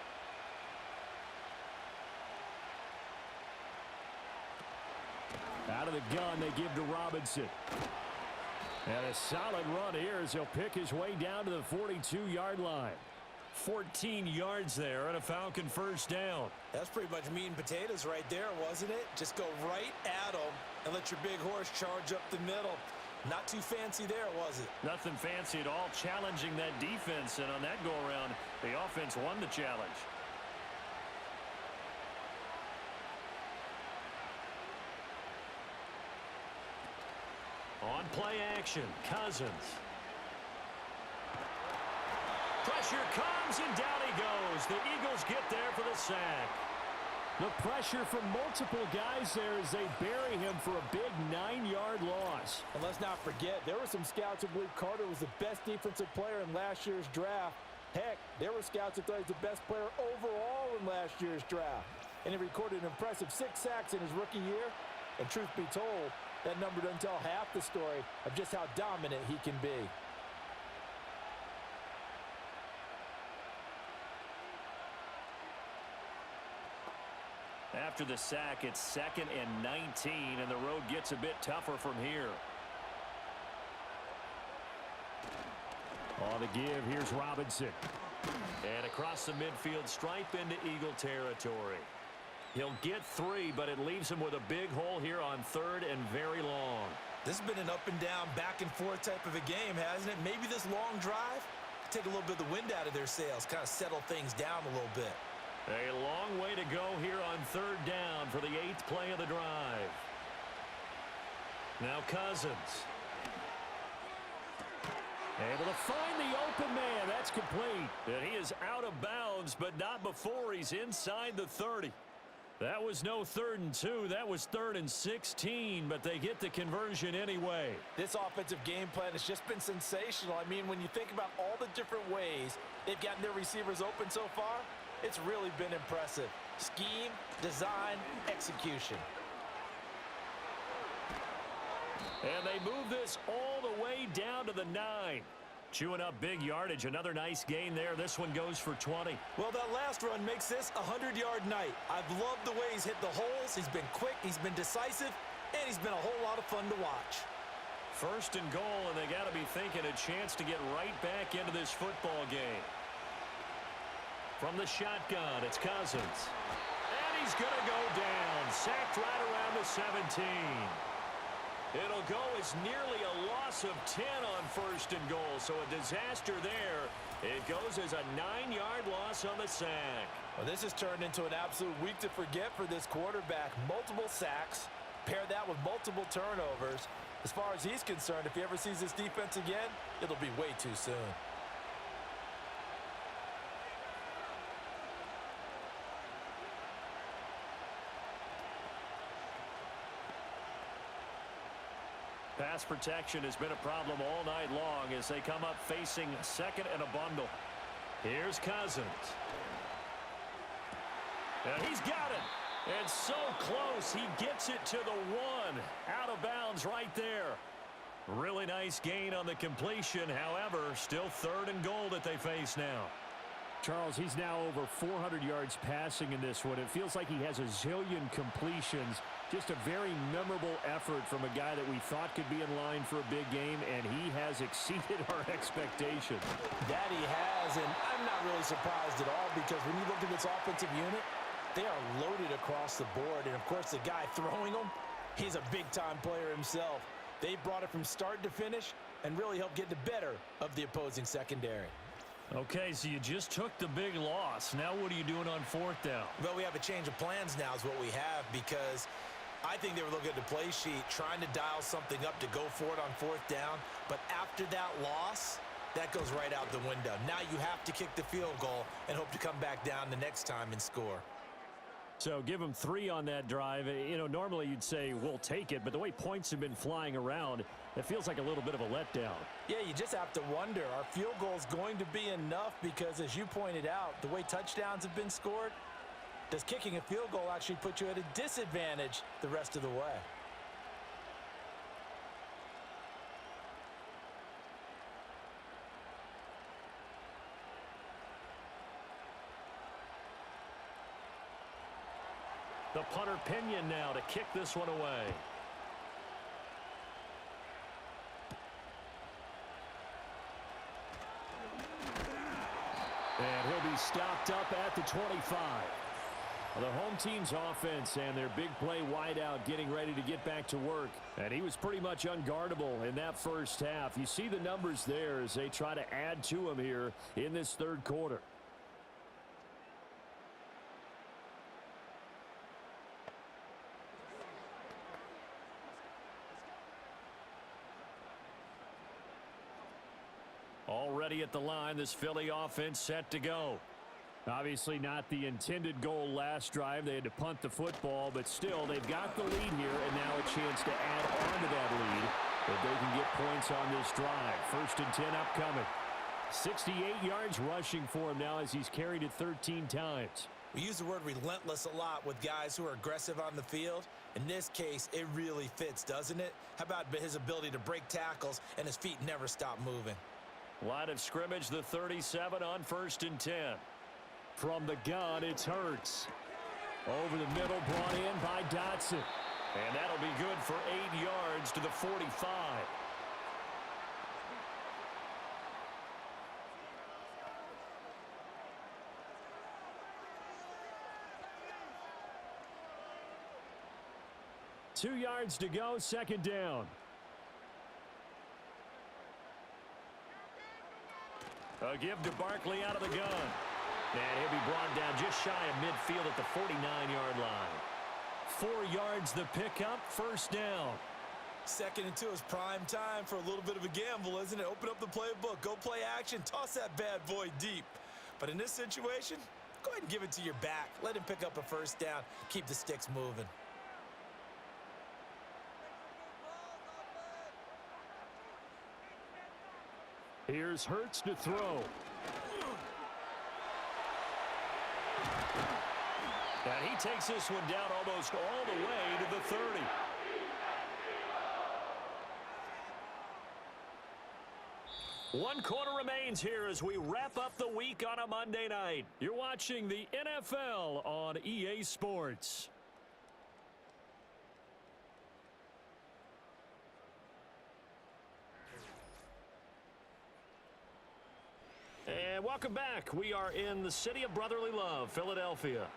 Out of the gun, they give to Robinson. And a solid run here as he'll pick his way down to the 42-yard line. 14 yards there and a Falcon 1st down. That's pretty much meat and potatoes right there, wasn't it? Just go right at them and let your big horse charge up the middle. Not too fancy there, was it? Nothing fancy at all, challenging that defense, and on that go-around, the offense won the challenge. On play action, Cousins. Pressure comes, and down he goes. The Eagles get there for the sack. The pressure from multiple guys there as they bury him for a big 9-yard loss. And let's not forget, there were some scouts who believe Carter was the best defensive player in last year's draft. Heck, there were scouts who thought he was the best player overall in last year's draft. And he recorded an impressive 6 sacks in his rookie year. And truth be told, that number doesn't tell half the story of just how dominant he can be. After the sack, it's 2nd and 19, and the road gets a bit tougher from here. On the give, here's Robinson. And across the midfield stripe into Eagle territory. He'll get 3, but it leaves him with a big hole here on 3rd and very long. This has been an up and down, back and forth type of a game, hasn't it? Maybe this long drive take a little bit of the wind out of their sails, kind of settle things down a little bit. A long way to go here on 3rd down for the 8th play of the drive. Now Cousins. Able to find the open man. That's complete. And he is out of bounds, but not before he's inside the 30. That was no 3rd and 2. That was 3rd and 16, but they get the conversion anyway. This offensive game plan has just been sensational. I mean, when you think about all the different ways they've gotten their receivers open so far, it's really been impressive. Scheme, design, execution. And they move this all the way down to the 9. Chewing up big yardage. Another nice gain there. This one goes for 20. Well, that last run makes this a 100-yard night. I've loved the way he's hit the holes. He's been quick, he's been decisive, and he's been a whole lot of fun to watch. 1st and goal, and they got to be thinking a chance to get right back into this football game. From the shotgun, it's Cousins. And he's going to go down. Sacked right around the 17. It'll go as nearly a loss of 10 on 1st and goal, so a disaster there. It goes as a 9-yard loss on the sack. Well, this has turned into an absolute week to forget for this quarterback. Multiple sacks, pair that with multiple turnovers. As far as he's concerned, if he ever sees this defense again, it'll be way too soon. Pass protection has been a problem all night long as they come up facing 2nd and a bundle. Here's Cousins. And he's got it. And so close, he gets it to the 1. Out of bounds right there. Really nice gain on the completion. However, still 3rd and goal that they face now. Charles, he's now over 400 yards passing in this one. It feels like he has a zillion completions. Just a very memorable effort from a guy that we thought could be in line for a big game, and he has exceeded our expectations. That he has, and I'm not really surprised at all because when you look at this offensive unit, they are loaded across the board. And, of course, the guy throwing them, he's a big-time player himself. They brought it from start to finish and really helped get the better of the opposing secondary. Okay, so you just took the big loss. Now what are you doing on fourth down? Well, we have a change of plans now is what we have because I think they were looking at the play sheet, trying to dial something up to go for it on fourth down. But after that loss, that goes right out the window. Now you have to kick the field goal and hope to come back down the next time and score. So give them 3 on that drive. You know, normally you'd say we'll take it, but the way points have been flying around, it feels like a little bit of a letdown. Yeah, you just have to wonder, are field goals going to be enough? Because as you pointed out, the way touchdowns have been scored, does kicking a field goal actually put you at a disadvantage the rest of the way? The punter Pinion now to kick this one away. And he'll be stopped up at the 25. The home team's offense and their big play wideout getting ready to get back to work. And he was pretty much unguardable in that first half. You see the numbers there as they try to add to him here in this third quarter. Already at the line, this Philly offense set to go. Obviously not the intended goal last drive. They had to punt the football, but still they've got the lead here and now a chance to add on to that lead if they can get points on this drive. 1st and 10 upcoming. 68 yards rushing for him now as he's carried it 13 times. We use the word relentless a lot with guys who are aggressive on the field. In this case, it really fits, doesn't it? How about his ability to break tackles and his feet never stop moving? Line of scrimmage, the 37 on 1st and 10. From the gun, it's Hurts. Over the middle, brought in by Dotson. And that'll be good for 8 yards to the 45. Two yards to go, 2nd down. A give to Barkley out of the gun. And he'll be brought down just shy of midfield at the 49-yard line. 4 yards the pickup, 1st down. 2nd and 2 is prime time for a little bit of a gamble, isn't it? Open up the playbook, go play action, toss that bad boy deep. But in this situation, go ahead and give it to your back. Let him pick up a 1st down, keep the sticks moving. Here's Hurts to throw. And he takes this one down almost all the way to the 30. One quarter remains here as we wrap up the week on a Monday night. You're watching the NFL on EA Sports. And welcome back. We are in the city of brotherly love, Philadelphia.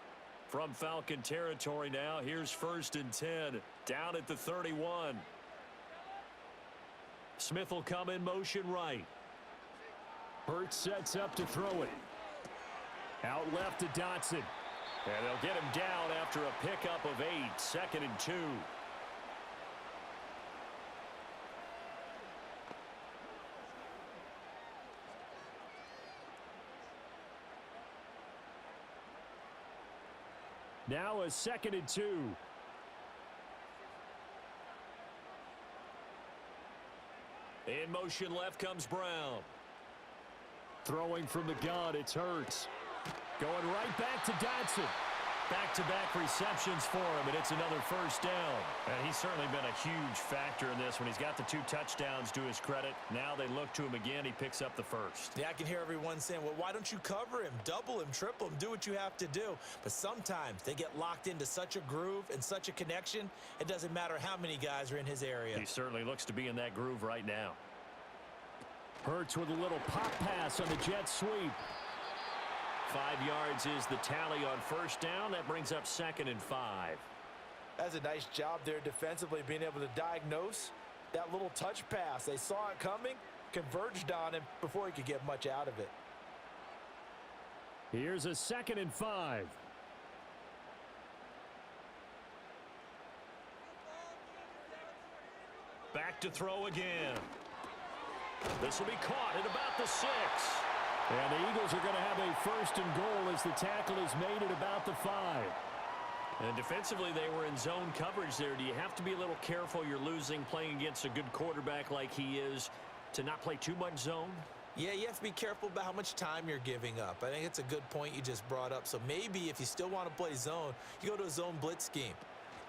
From Falcon territory now, here's 1st and 10, down at the 31. Smith will come in motion right. Hurts sets up to throw it. Out left to Dotson. And they'll get him down after a pickup of 8, 2nd and 2. Now a 2nd and 2. In motion left comes Brown. Throwing from the gun, it's Hurts. Going right back to Dotson. Back-to-back receptions for him, and it's another first down. And he's certainly been a huge factor in this. When he's got the 2 touchdowns to his credit, now they look to him again. He picks up the first. Yeah, I can hear everyone saying, well, why don't you cover him, double him, triple him, do what you have to do. But sometimes they get locked into such a groove and such a connection, it doesn't matter how many guys are in his area. He certainly looks to be in that groove right now. Hurts with a little pop pass on the jet sweep. 5 yards is the tally on first down. That brings up 2nd and 5. That's a nice job there defensively, being able to diagnose that little touch pass. They saw it coming, converged on him before he could get much out of it. Here's a 2nd and 5. Back to throw again. This will be caught at about the 6. And the Eagles are going to have a 1st and goal as the tackle is made at about the 5. And defensively, they were in zone coverage there. Do you have to be a little careful? You're losing playing against a good quarterback like he is to not play too much zone? Yeah, you have to be careful about how much time you're giving up. I think it's a good point you just brought up. So maybe if you still want to play zone, you go to a zone blitz scheme,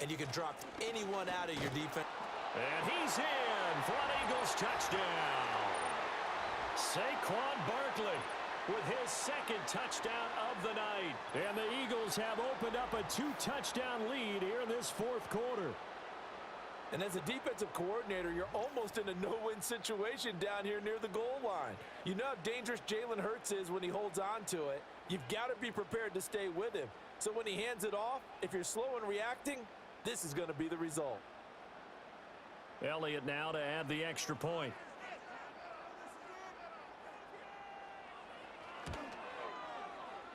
and you can drop anyone out of your defense. And he's in for an Eagles touchdown. Saquon Barkley with his 2nd touchdown of the night. And the Eagles have opened up a 2-touchdown lead here in this 4th quarter. And as a defensive coordinator, you're almost in a no-win situation down here near the goal line. You know how dangerous Jalen Hurts is when he holds on to it. You've got to be prepared to stay with him. So when he hands it off, if you're slow in reacting, this is going to be the result. Elliott now to add the extra point.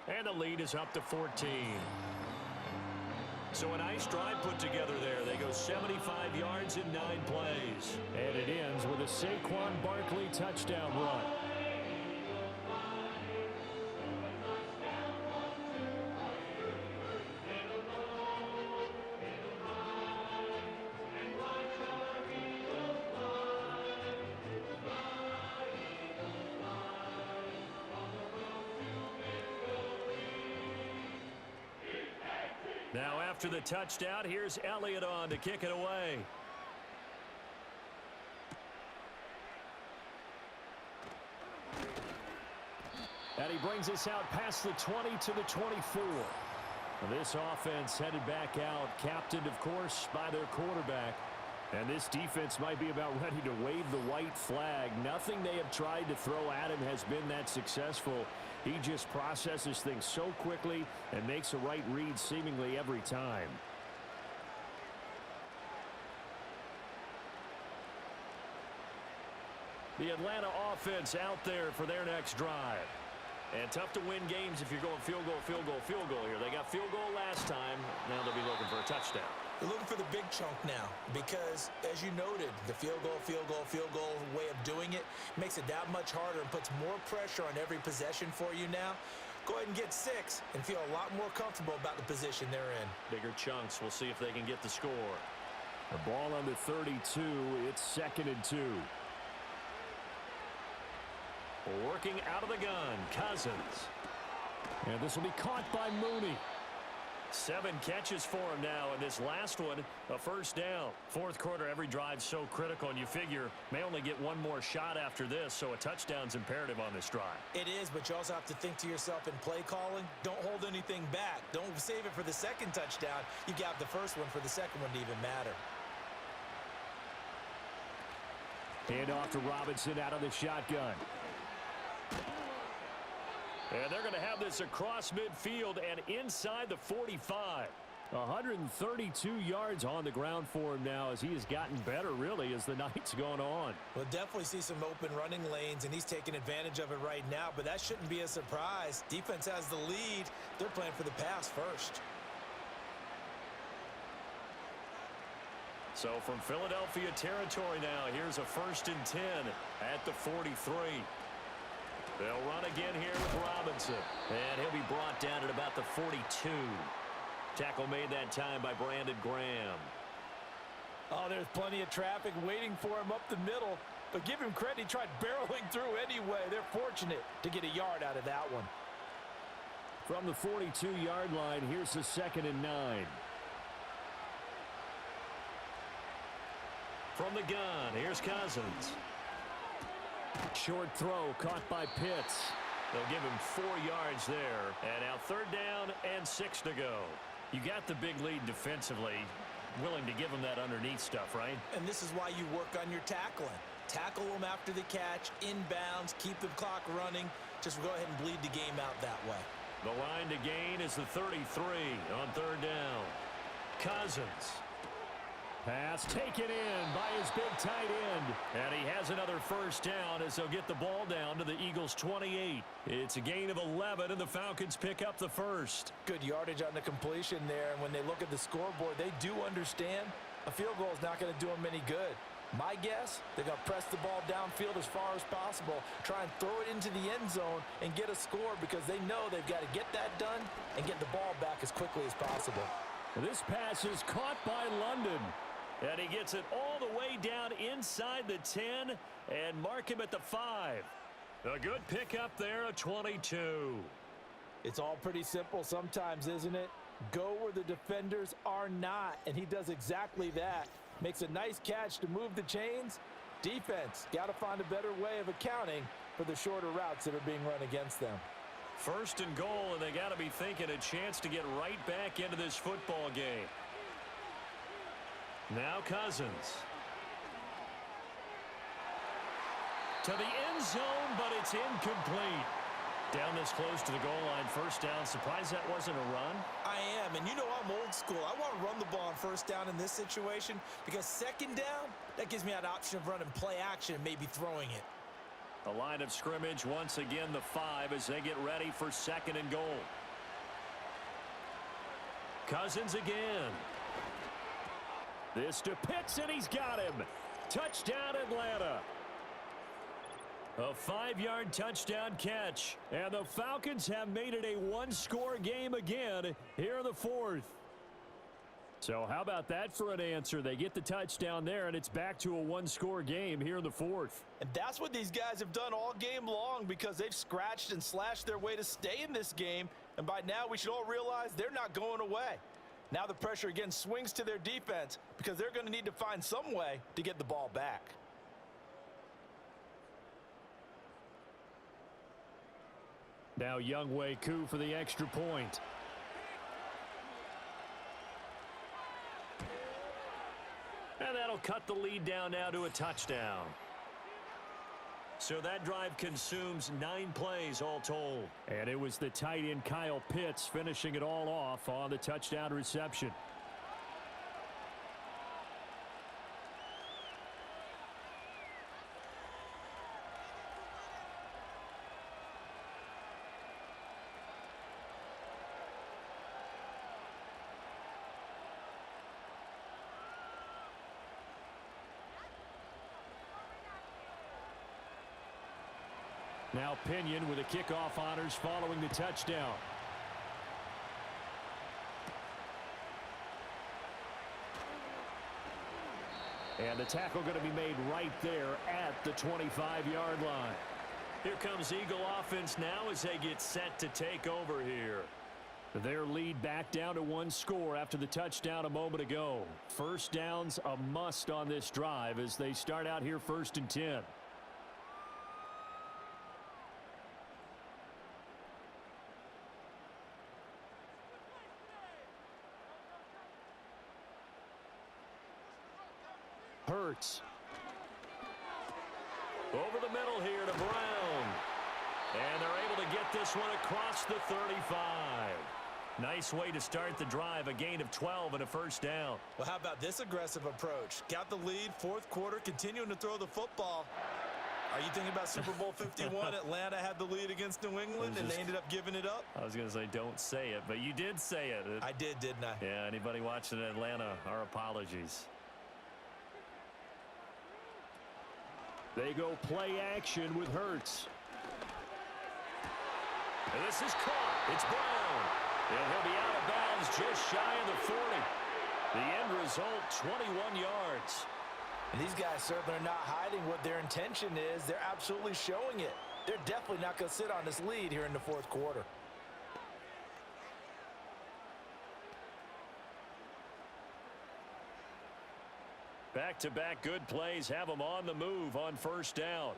And the lead is up to 14. So a nice drive put together there. They go 75 yards in 9 plays. And it ends with a Saquon Barkley touchdown run. Now after the touchdown, here's Elliott on to kick it away. And he brings us out past the 20 to the 24. This offense headed back out, captained, of course, by their quarterback. And this defense might be about ready to wave the white flag. Nothing they have tried to throw at him has been that successful. He just processes things so quickly and makes a right read seemingly every time. The Atlanta offense out there for their next drive. And tough to win games if you're going field goal, field goal, field goal here. They got field goal last time. Now they'll be looking for a touchdown. They're looking for the big chunk now because, as you noted, the field goal way of doing it makes it that much harder and puts more pressure on every possession for you now. Go ahead and get 6 and feel a lot more comfortable about the position they're in. Bigger chunks. We'll see if they can get the score. The ball on the 32. It's 2nd and 2. Working out of the gun, Cousins. And this will be caught by Mooney. 7 catches for him now, and this last one, a first down. 4th quarter, every drive's so critical, and you figure may only get one more shot after this, so a touchdown's imperative on this drive. It is, but you also have to think to yourself in play calling, don't hold anything back. Don't save it for the 2nd touchdown. You got the first one for the 2nd one to even matter. Hand off to Robinson out of the shotgun. And they're going to have this across midfield and inside the 45. 132 yards on the ground for him now as he has gotten better, really, as the night's gone on. We'll definitely see some open running lanes, and he's taking advantage of it right now, but that shouldn't be a surprise. Defense has the lead. They're playing for the pass first. So from Philadelphia territory now, here's a 1st and 10 at the 43. They'll run again here with Robinson. And he'll be brought down at about the 42. Tackle made that time by Brandon Graham. Oh, there's plenty of traffic waiting for him up the middle. But give him credit, he tried barreling through anyway. They're fortunate to get a yard out of that one. From the 42-yard line, here's the 2nd and 9. From the gun, here's Cousins. Short throw caught by Pitts. They'll give him 4 yards there. And now 3rd down and 6 to go. You got the big lead defensively. Willing to give him that underneath stuff, right? And this is why you work on your tackling. Tackle them after the catch, inbounds, keep the clock running. Just go ahead and bleed the game out that way. The line to gain is the 33 on 3rd down. Cousins. Pass taken in by his big tight end. And he has another 1st down as they'll get the ball down to the Eagles' 28. It's a gain of 11, and the Falcons pick up the 1st. Good yardage on the completion there, and when they look at the scoreboard, they do understand a field goal is not going to do them any good. My guess, they're going to press the ball downfield as far as possible, try and throw it into the end zone and get a score because they know they've got to get that done and get the ball back as quickly as possible. This pass is caught by London. And he gets it all the way down inside the 10 and mark him at the 5. A good pickup there, a 22. It's all pretty simple sometimes, isn't it? Go where the defenders are not, and he does exactly that. Makes a nice catch to move the chains. Defense, got to find a better way of accounting for the shorter routes that are being run against them. 1st and goal, and they got to be thinking a chance to get right back into this football game. Now Cousins. To the end zone, but it's incomplete. Down this close to the goal line, 1st down. Surprised that wasn't a run? I am, and you know I'm old school. I want to run the ball on 1st down in this situation because 2nd down, that gives me that option of running play action and maybe throwing it. The line of scrimmage, once again, the 5 as they get ready for 2nd and goal. Cousins again. This to Pitts, and he's got him. Touchdown, Atlanta. A 5-yard touchdown catch. And the Falcons have made it a 1-score game again here in the 4th. So how about that for an answer? They get the touchdown there, and it's back to a 1-score game here in the 4th. And that's what these guys have done all game long because they've scratched and slashed their way to stay in this game. And by now, we should all realize they're not going away. Now the pressure again swings to their defense because they're going to need to find some way to get the ball back. Now Younghoe Koo for the extra point. And that'll cut the lead down now to a touchdown. So that drive consumes 9 plays all told. And it was the tight end Kyle Pitts finishing it all off on the touchdown reception. Now Pinion with the kickoff honors following the touchdown. And the tackle going to be made right there at the 25-yard line. Here comes Eagle offense now as they get set to take over here. Their lead back down to 1 score after the touchdown a moment ago. 1st down's a must on this drive as they start out here 1st and 10. Hurts. Over the middle here to Brown. And they're able to get this one across the 35. Nice way to start the drive, a gain of 12 and a 1st down. Well, how about this aggressive approach? Got the lead, 4th quarter, continuing to throw the football. Are you thinking about Super Bowl 51? Atlanta had the lead against New England, and they ended up giving it up? I was going to say don't say it, but you did say it. I did, didn't I? Yeah, anybody watching Atlanta, our apologies. They go play action with Hurts. And this is caught. It's Brown. And he'll be out of bounds just shy of the 40. The end result, 21 yards. And these guys certainly are not hiding what their intention is. They're absolutely showing it. They're definitely not going to sit on this lead here in the 4th quarter. Back-to-back good plays have them on the move on first down.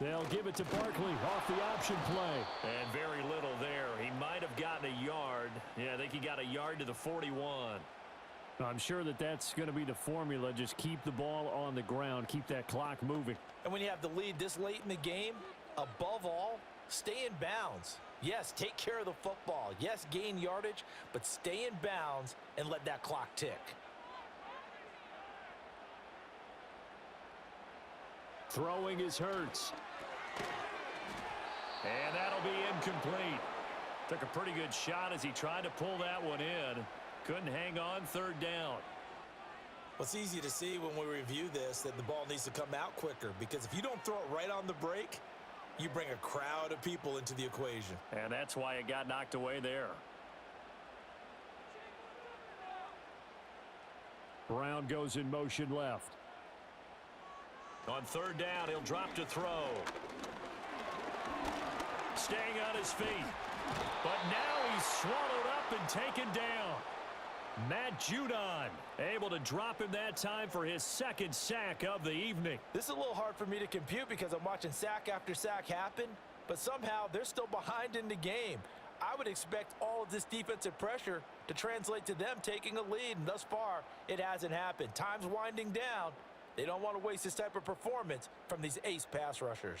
They'll give it to Barkley off the option play. And very little there. He might have gotten a yard. Yeah, I think he got a yard to the 41. I'm sure that's going to be the formula. Just keep the ball on the ground. Keep that clock moving. And when you have the lead this late in the game, above all, stay in bounds. Yes, take care of the football. Yes, gain yardage, but stay in bounds and let that clock tick. Throwing is Hurts. And that'll be incomplete. Took a pretty good shot as he tried to pull that one in. Couldn't hang on third down. Well, it's easy to see when we review this that the ball needs to come out quicker, because if you don't throw it right on the break, you bring a crowd of people into the equation. And that's why it got knocked away there. Brown goes in motion left. On third down, he'll drop to throw. Staying on his feet. But now he's swallowed up and taken down. Matt Judon able to drop him that time for his second sack of the evening. This is a little hard for me to compute because I'm watching sack after sack happen, but somehow they're still behind in the game. I would expect all of this defensive pressure to translate to them taking a lead, and thus far, it hasn't happened. Time's winding down. They don't want to waste this type of performance from these ace pass rushers.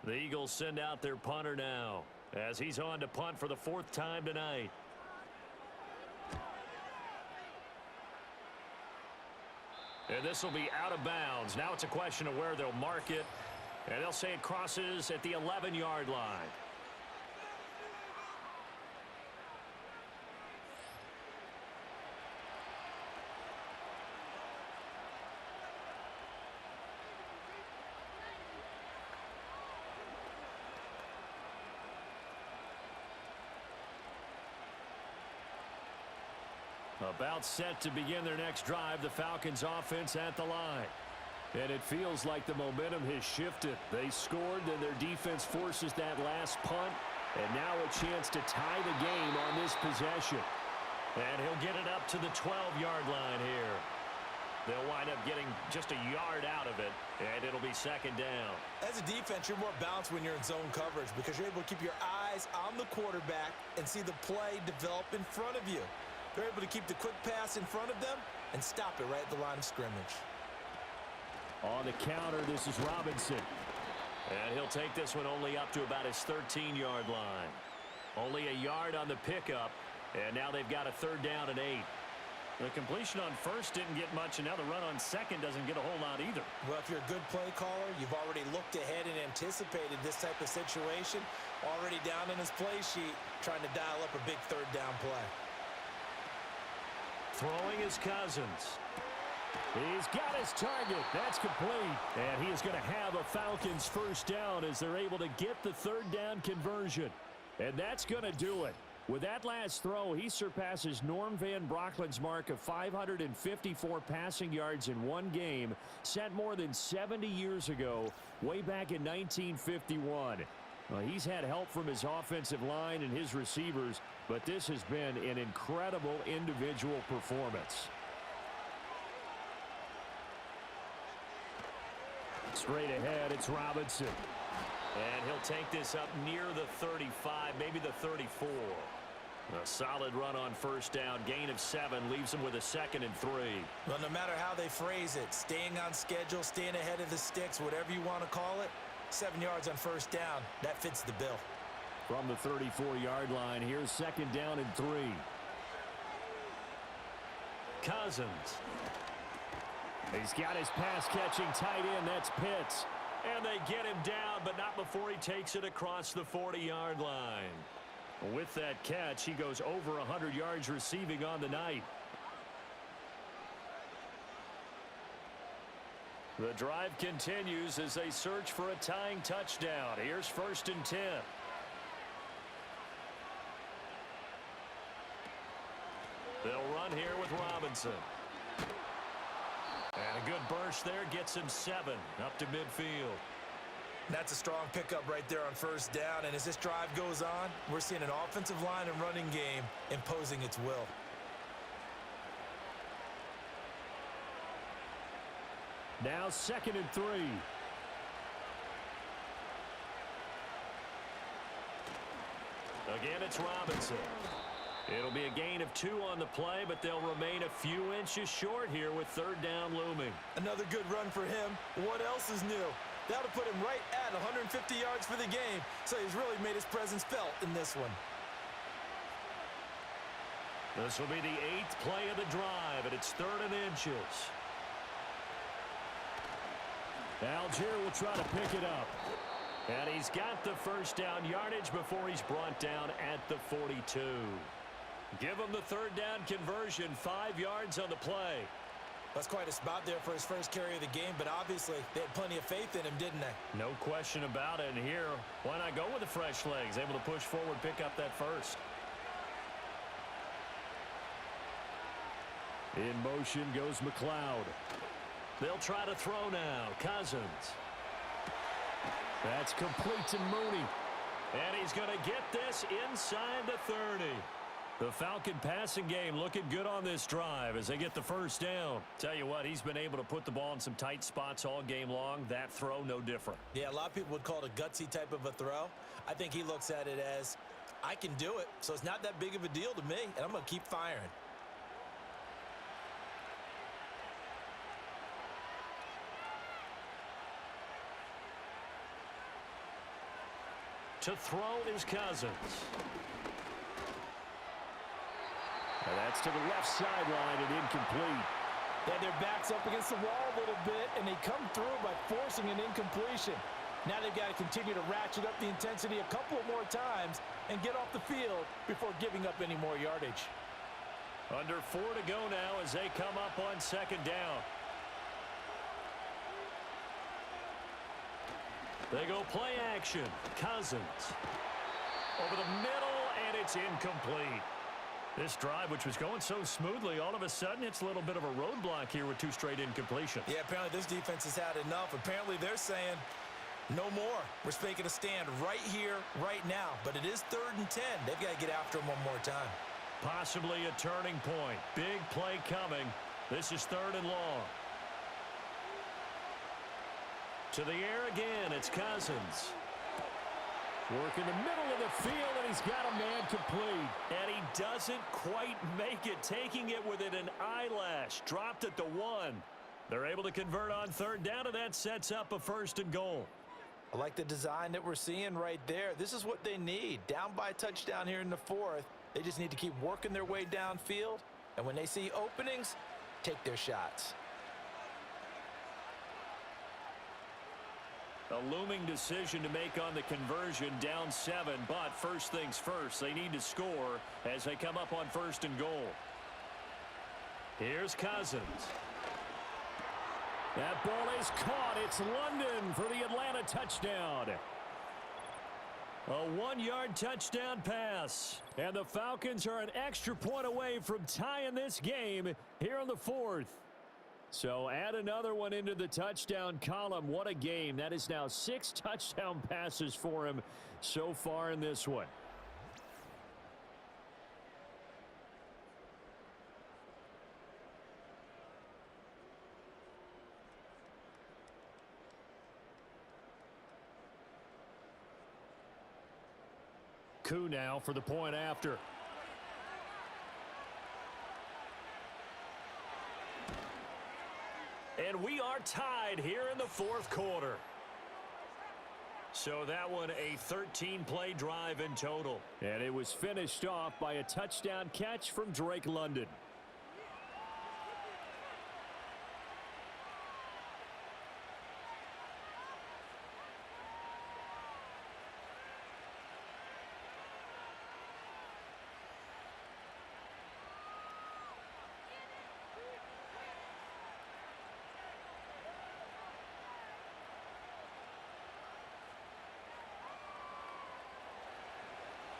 The Eagles send out their punter now as he's on to punt for the fourth time tonight. And this will be out of bounds. Now it's a question of where they'll mark it. And they'll say it crosses at the 11-yard line. About set to begin their next drive, the Falcons offense at the line. And it feels like the momentum has shifted. They scored, then their defense forces that last punt. And now a chance to tie the game on this possession. And he'll get it up to the 12-yard line here. They'll wind up getting just a yard out of it, and it'll be second down. As a defense, you're more balanced when you're in zone coverage because you're able to keep your eyes on the quarterback and see the play develop in front of you. They're able to keep the quick pass in front of them and stop it right at the line of scrimmage. On the counter, this is Robinson. And he'll take this one only up to about his 13-yard line. Only a yard on the pickup, and now they've got a third down and 8. The completion on first didn't get much, and now the run on second doesn't get a whole lot either. Well, if you're a good play caller, you've already looked ahead and anticipated this type of situation. Already down in his play sheet, trying to dial up a big third down play. Throwing is Cousins. He's got his target. That's complete. And he is going to have a Falcons first down as they're able to get the third down conversion. And that's going to do it. With that last throw, he surpasses Norm Van Brocklin's mark of 554 passing yards in one game, set more than 70 years ago, way back in 1951. He's had help from his offensive line and his receivers, but this has been an incredible individual performance. Straight ahead, it's Robinson. And he'll take this up near the 35, maybe the 34. A solid run on first down, gain of 7, leaves him with a 2nd and 3. Well, no matter how they phrase it, staying on schedule, staying ahead of the sticks, whatever you want to call it, 7 yards on first down, that fits the bill. From the 34-yard line, here's 2nd down and 3. Cousins. He's got his pass-catching tight end. That's Pitts. And they get him down, but not before he takes it across the 40-yard line. With that catch, he goes over 100 yards receiving on the night. The drive continues as they search for a tying touchdown. Here's 1st and 10. They'll run here with Robinson. And a good burst there gets him 7 up to midfield. That's a strong pickup right there on first down, and as this drive goes on, we're seeing an offensive line and running game imposing its will. Now 2nd and 3. Again, it's Robinson. It'll be a gain of 2 on the play, but they'll remain a few inches short here with 3rd down looming. Another good run for him. What else is new? That'll put him right at 150 yards for the game, so he's really made his presence felt in this one. This will be the 8th play of the drive, and it's 3rd and inches. Algier will try to pick it up. And he's got the 1st down yardage before he's brought down at the 42. Give him the 3rd down conversion, 5 yards on the play. That's quite a spot there for his first carry of the game, but obviously they had plenty of faith in him, didn't they? No question about it. And here, why not go with the fresh legs? Able to push forward, pick up that 1st. In motion goes McLeod. They'll try to throw now. Cousins. That's complete to Mooney. And he's going to get this inside the 30. The Falcon passing game looking good on this drive as they get the 1st down. Tell you what, he's been able to put the ball in some tight spots all game long. That throw, no different. Yeah, a lot of people would call it a gutsy type of a throw. I think he looks at it as, I can do it, so it's not that big of a deal to me, and I'm going to keep firing. To throw is Cousins. And that's to the left sideline and incomplete. Yeah, their back's up against the wall a little bit, and they come through by forcing an incompletion. Now they've got to continue to ratchet up the intensity a couple of more times and get off the field before giving up any more yardage. Under 4 to go now as they come up on 2nd down. They go play action. Cousins. Over the middle, and it's incomplete. This drive, which was going so smoothly, all of a sudden it's a little bit of a roadblock here with 2 straight incompletions. Yeah, apparently this defense has had enough. Apparently they're saying, no more. We're making a stand right here, right now. But it is 3rd and 10. They've got to get after him one more time. Possibly a turning point. Big play coming. This is 3rd and long. To the air again, it's Cousins. Work in the middle of the field, and he's got a man complete. And he doesn't quite make it, taking it within an eyelash. Dropped at the 1. They're able to convert on 3rd down, and that sets up a 1st and goal. I like the design that we're seeing right there. This is what they need. Down by a touchdown here in the 4th. They just need to keep working their way downfield. And when they see openings, take their shots. A looming decision to make on the conversion, down 7, but first things first, they need to score as they come up on 1st and goal. Here's Cousins. That ball is caught. It's London for the Atlanta touchdown. A 1-yard touchdown pass. And the Falcons are an extra point away from tying this game here in the 4th. So add another one into the touchdown column. What a game. That is now 6 touchdown passes for him so far in this one. Koo now for the point after. And we are tied here in the 4th quarter. So that one a 13-play drive in total. And it was finished off by a touchdown catch from Drake London.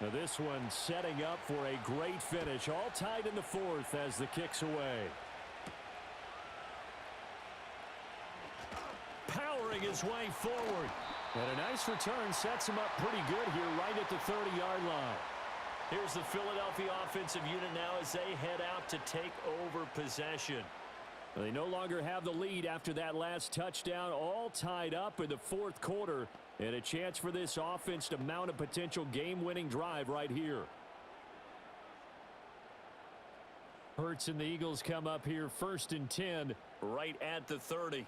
Now this one setting up for a great finish. All tied in the 4th as the kick's away. Powering his way forward. And a nice return sets him up pretty good here right at the 30-yard line. Here's the Philadelphia offensive unit now as they head out to take over possession. They no longer have the lead after that last touchdown, all tied up in the fourth quarter, and a chance for this offense to mount a potential game-winning drive right here. Hurts and the Eagles come up here 1st and 10. Right at the 30.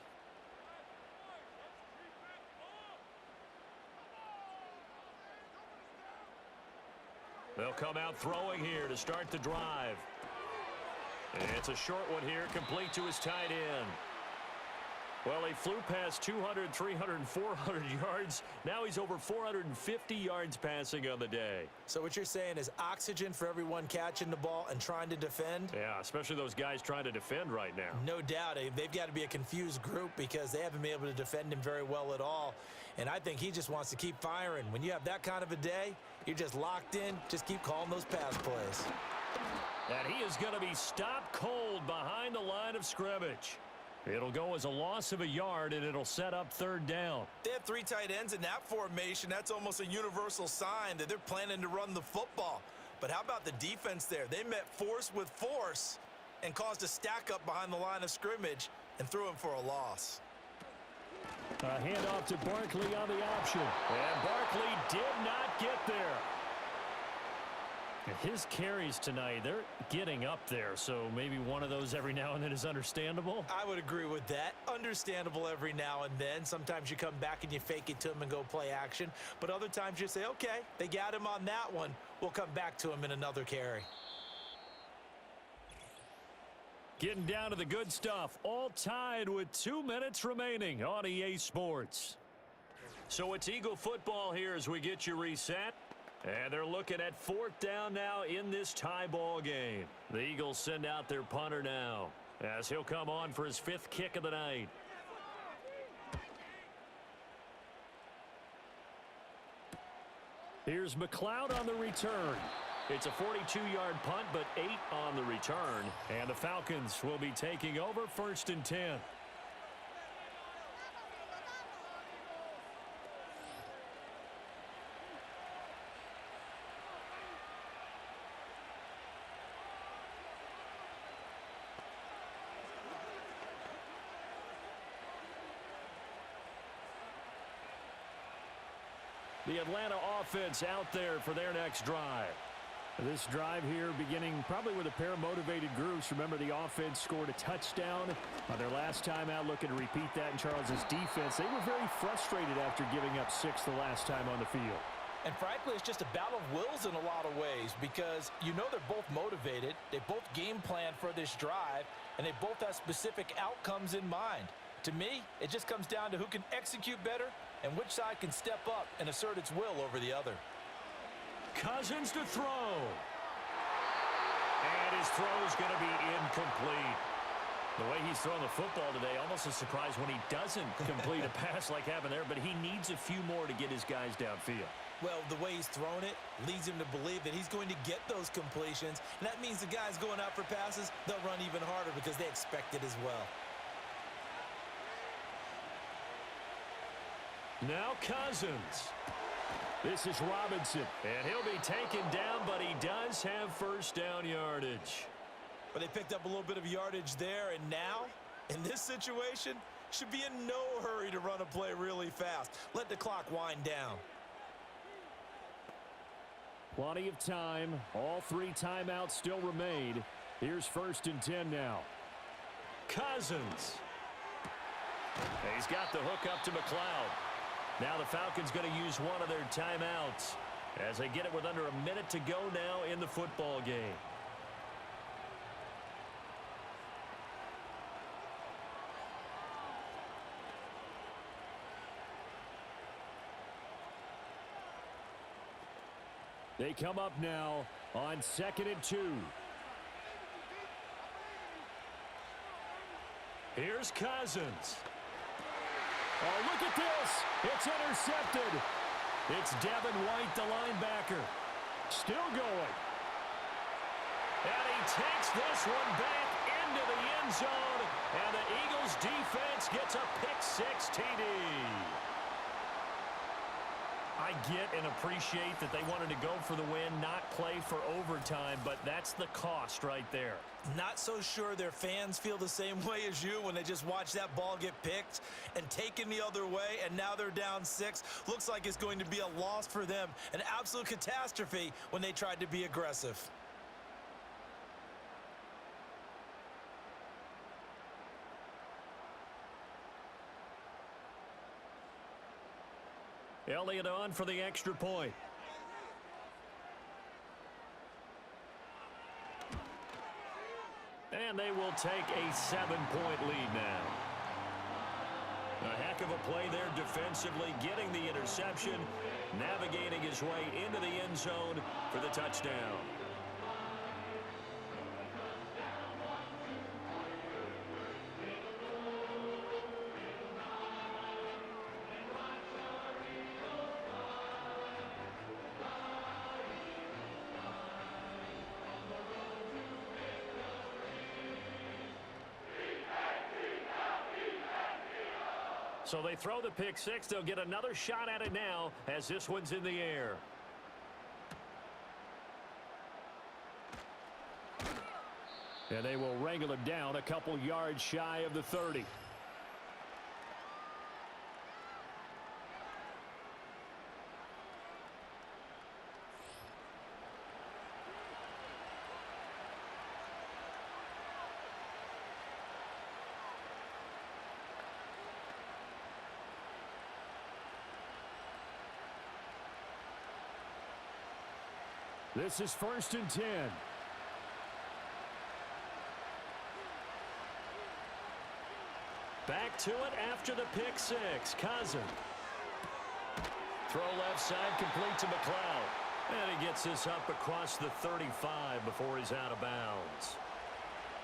They'll come out throwing here to start the drive. And it's a short one here, complete to his tight end. Well, he flew past 200, 300, 400 yards. Now he's over 450 yards passing on the day. So what you're saying is oxygen for everyone catching the ball and trying to defend? Yeah, especially those guys trying to defend right now. No doubt. They've got to be a confused group because they haven't been able to defend him very well at all. And I think he just wants to keep firing. When you have that kind of a day, you're just locked in. Just keep calling those pass plays. And he is going to be stopped cold behind the line of scrimmage. It'll go as a loss of a yard, and it'll set up 3rd down. They have 3 tight ends in that formation. That's almost a universal sign that they're planning to run the football. But how about the defense there? They met force with force and caused a stack up behind the line of scrimmage and threw him for a loss. A handoff to Barkley on the option. And Barkley did not get there. His carries tonight, they're getting up there, so maybe one of those every now and then is understandable. I would agree with that. Understandable every now and then. Sometimes you come back and you fake it to him and go play action. But other times you say, okay, they got him on that one. We'll come back to him in another carry. Getting down to the good stuff. All tied with 2 minutes remaining on EA Sports. So it's Eagle football here as we get you reset. And they're looking at 4th down now in this tie ball game. The Eagles send out their punter now as he'll come on for his 5th kick of the night. Here's McLeod on the return. It's a 42-yard punt, but 8 on the return. And the Falcons will be taking over 1st and 10. The Atlanta offense out there for their next drive. This drive here beginning probably with a pair of motivated groups. Remember, the offense scored a touchdown on their last time out. Looking to repeat that in Charles's defense. They were very frustrated after giving up 6 the last time on the field. And frankly, it's just a battle of wills in a lot of ways because you know they're both motivated. They both game plan for this drive, and they both have specific outcomes in mind. To me, it just comes down to who can execute better and which side can step up and assert its will over the other. Cousins to throw. And his throw is going to be incomplete. The way he's throwing the football today, almost a surprise when he doesn't complete a pass like happened there, but he needs a few more to get his guys downfield. Well, the way he's thrown it leads him to believe that he's going to get those completions, and that means the guys going out for passes, they'll run even harder because they expect it as well. Now Cousins. This is Robinson. And he'll be taken down, but he does have 1st down yardage. But they picked up a little bit of yardage there, and now, in this situation, should be in no hurry to run a play really fast. Let the clock wind down. Plenty of time. All 3 timeouts still remain. Here's 1st and 10 now. Cousins. And he's got the hook up to McLeod. Now the Falcons going to use one of their timeouts as they get it with under a minute to go now in the football game. They come up now on 2nd and 2. Here's Cousins. Oh, look at this. It's intercepted. It's Devin White, the linebacker. Still going. And he takes this one back into the end zone. And the Eagles defense gets a pick 6 TD. I get and appreciate that they wanted to go for the win, not play for overtime, but that's the cost right there. Not so sure their fans feel the same way as you when they just watch that ball get picked and taken the other way, and now they're down 6. Looks like it's going to be a loss for them, an absolute catastrophe when they tried to be aggressive. Elliott on for the extra point. And they will take a 7-point lead now. A heck of a play there defensively, getting the interception, navigating his way into the end zone for the touchdown. So they throw the pick six. They'll get another shot at it now as this one's in the air. And they will wrangle him down a couple yards shy of the 30. This is 1st and 10. Back to it after the pick six. Cousin. Throw left side complete to McLeod. And he gets this up across the 35 before he's out of bounds.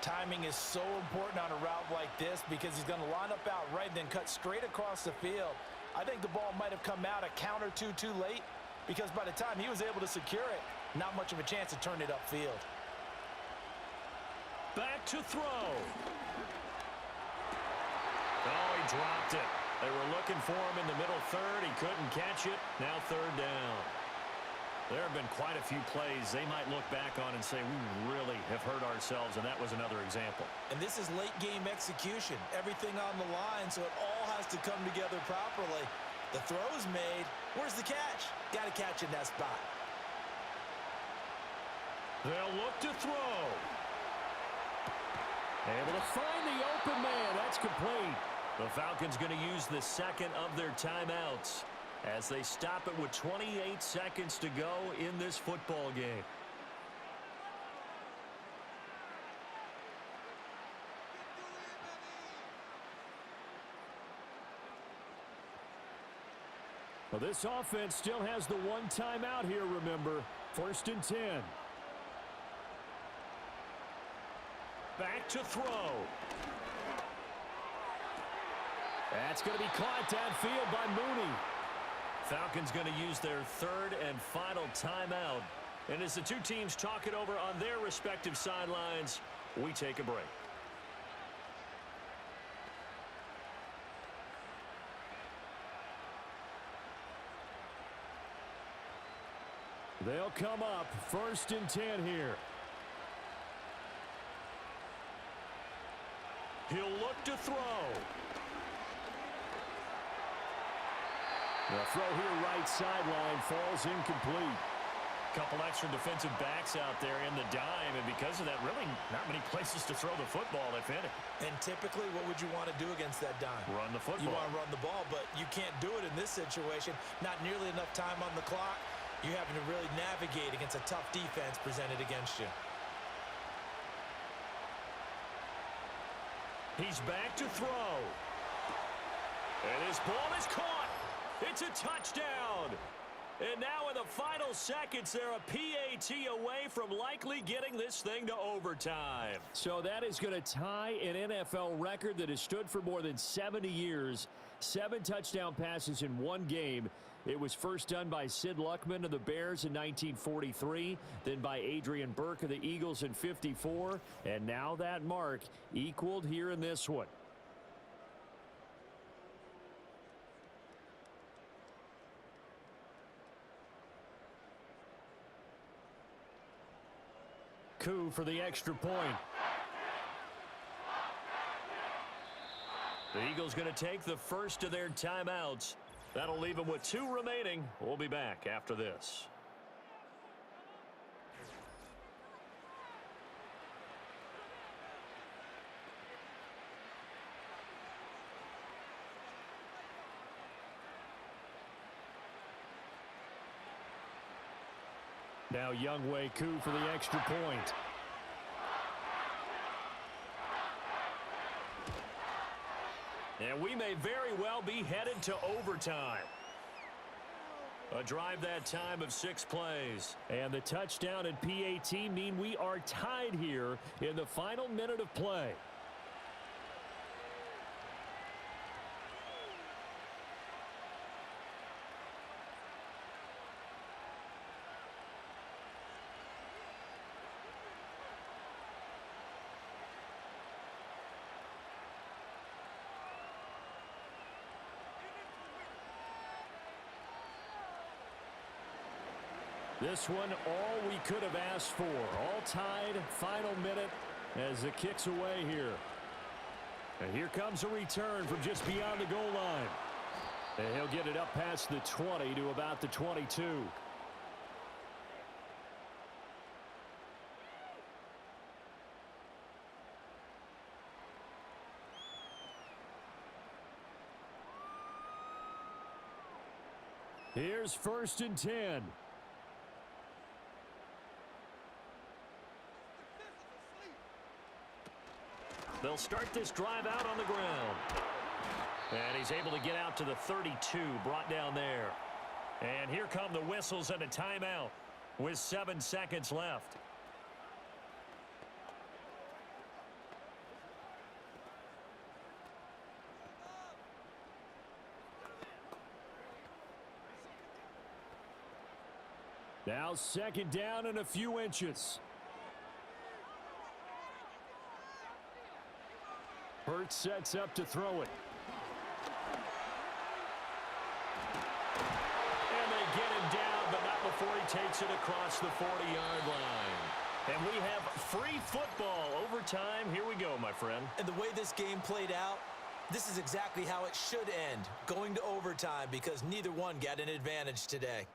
Timing is so important on a route like this because he's going to line up out right and then cut straight across the field. I think the ball might have come out a count or two too late because by the time he was able to secure it, not much of a chance to turn it upfield. Back to throw. Oh, he dropped it. They were looking for him in the middle third. He couldn't catch it. Now 3rd down. There have been quite a few plays they might look back on and say, we really have hurt ourselves, and that was another example. And this is late game execution. Everything on the line, so it all has to come together properly. The throw's made. Where's the catch? Got to catch in that spot. They'll look to throw. Able to find the open man. That's complete. The Falcons going to use the second of their timeouts as they stop it with 28 seconds to go in this football game. Well, this offense still has the one timeout here, remember. 1st and 10. Back to throw. That's going to be caught downfield by Mooney. Falcons going to use their 3rd and final timeout. And as the two teams talk it over on their respective sidelines, we take a break. They'll come up 1st and 10 here. He'll look to throw. The throw here right sideline falls incomplete. Couple extra defensive backs out there in the dime, and because of that, really not many places to throw the football, if any. And typically, what would you want to do against that dime? Run the football. You want to run the ball, but you can't do it in this situation. Not nearly enough time on the clock. You're having to really navigate against a tough defense presented against you. He's back to throw. And his ball is caught. It's a touchdown. And now in the final seconds, they're a PAT away from likely getting this thing to overtime. So that is going to tie an NFL record that has stood for more than 70 years. 7 touchdown passes in one game. It was first done by Sid Luckman of the Bears in 1943, then by Adrian Burke of the Eagles in 54, and now that mark equaled here in this one. Koo for the extra point. The Eagles going to take the first of their timeouts. That'll leave them with 2 remaining. We'll be back after this. Now Younghoe Koo for the extra point. And we may very well be headed to overtime. A drive that time of 6 plays. And the touchdown and PAT mean we are tied here in the final minute of play. This one, all we could have asked for. All tied, final minute as it kicks away here. And here comes a return from just beyond the goal line. And he'll get it up past the 20 to about the 22. Here's 1st and 10. They'll start this drive out on the ground. And he's able to get out to the 32, brought down there. And here come the whistles and a timeout with 7 seconds left. Now 2nd down and a few inches. Hurts sets up to throw it. And they get him down, but not before he takes it across the 40-yard line. And we have free football. Overtime, here we go, my friend. And the way this game played out, this is exactly how it should end, going to overtime, because neither one got an advantage today.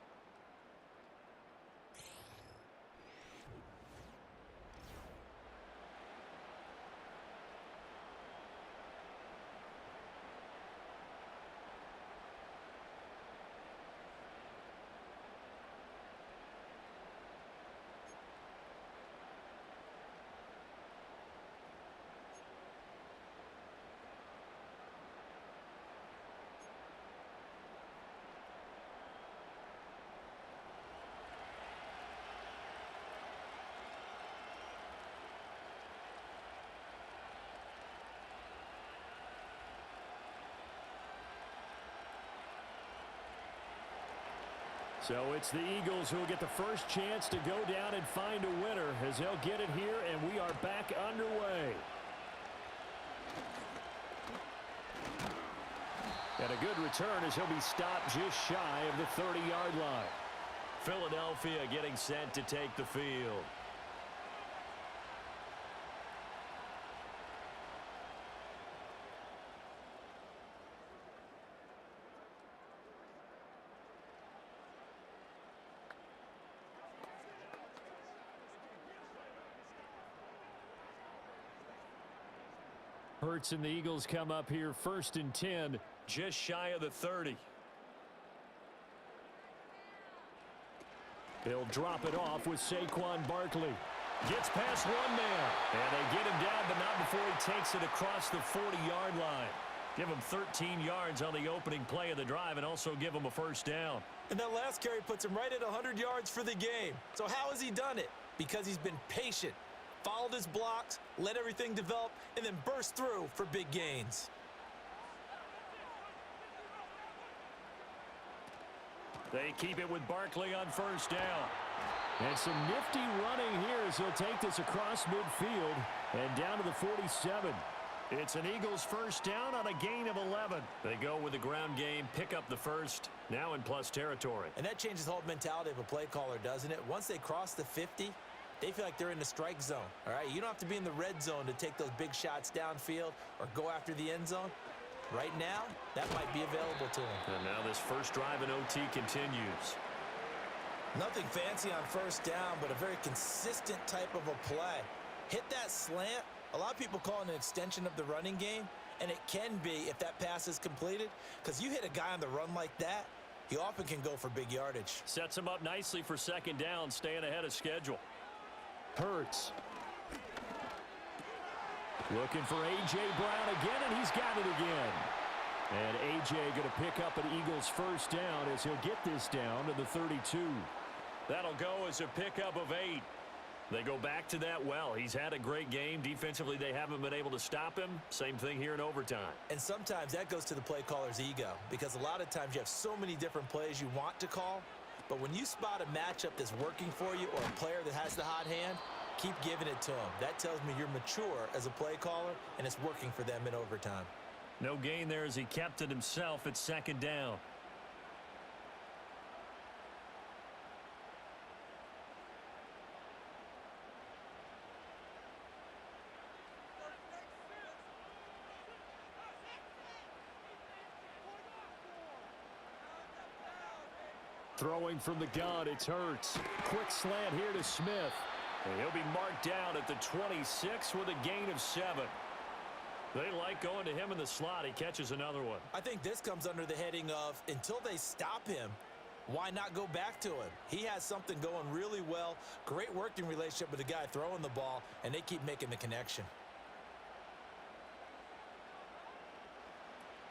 So it's the Eagles who will get the first chance to go down and find a winner as they'll get it here, and we are back underway. And a good return as he'll be stopped just shy of the 30-yard line. Philadelphia getting set to take the field. Hurts and the Eagles come up here 1st and 10. Just shy of the 30. They'll drop it off with Saquon Barkley. Gets past one man. And they get him down, but not before he takes it across the 40-yard line. Give him 13 yards on the opening play of the drive and also give him a first down. And that last carry puts him right at 100 yards for the game. So how has he done it? Because he's been patient, followed his blocks, let everything develop, and then burst through for big gains. They keep it with Barkley on first down. And some nifty running here as he'll take this across midfield and down to the 47. It's an Eagles first down on a gain of 11. They go with the ground game, pick up the first, now in plus territory. And that changes the whole mentality of a play caller, doesn't it? Once they cross the 50, they feel like they're in the strike zone, all right? You don't have to be in the red zone to take those big shots downfield or go after the end zone. Right now, that might be available to them. And now this first drive in OT continues. Nothing fancy on first down, but a very consistent type of a play. Hit that slant. A lot of people call it an extension of the running game, and it can be if that pass is completed, because you hit a guy on the run like that, he often can go for big yardage. Sets him up nicely for second down, staying ahead of schedule. Hurts. Looking for A.J. Brown again, and he's got it again. And A.J. going to pick up an Eagles first down as he'll get this down to the 32. That'll go as a pickup of 8. They go back to that well. He's had a great game. Defensively, they haven't been able to stop him. Same thing here in overtime. And sometimes that goes to the play caller's ego, because a lot of times you have so many different plays you want to call, but when you spot a matchup that's working for you or a player that has the hot hand, keep giving it to him. That tells me you're mature as a play caller, and it's working for them in overtime. No gain there as he kept it himself at second down. Throwing from the gun, it's Hurts. Quick slant here to Smith. And he'll be marked down at the 26 with a gain of 7. They like going to him in the slot. He catches another one. I think this comes under the heading of, until they stop him, why not go back to him? He has something going really well. Great working relationship with the guy throwing the ball, and they keep making the connection.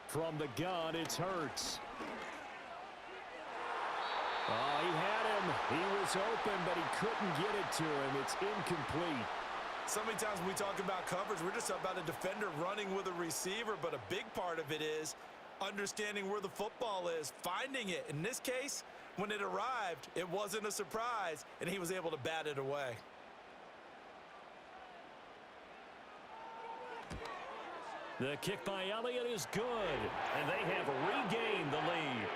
From the gun, it's Hurts. Oh, he had him. He was open, but he couldn't get it to him. It's incomplete. So many times when we talk about coverage, we're just about a defender running with a receiver, but a big part of it is understanding where the football is, finding it. In this case, when it arrived, it wasn't a surprise, and he was able to bat it away. The kick by Elliott is good, and they have regained the lead.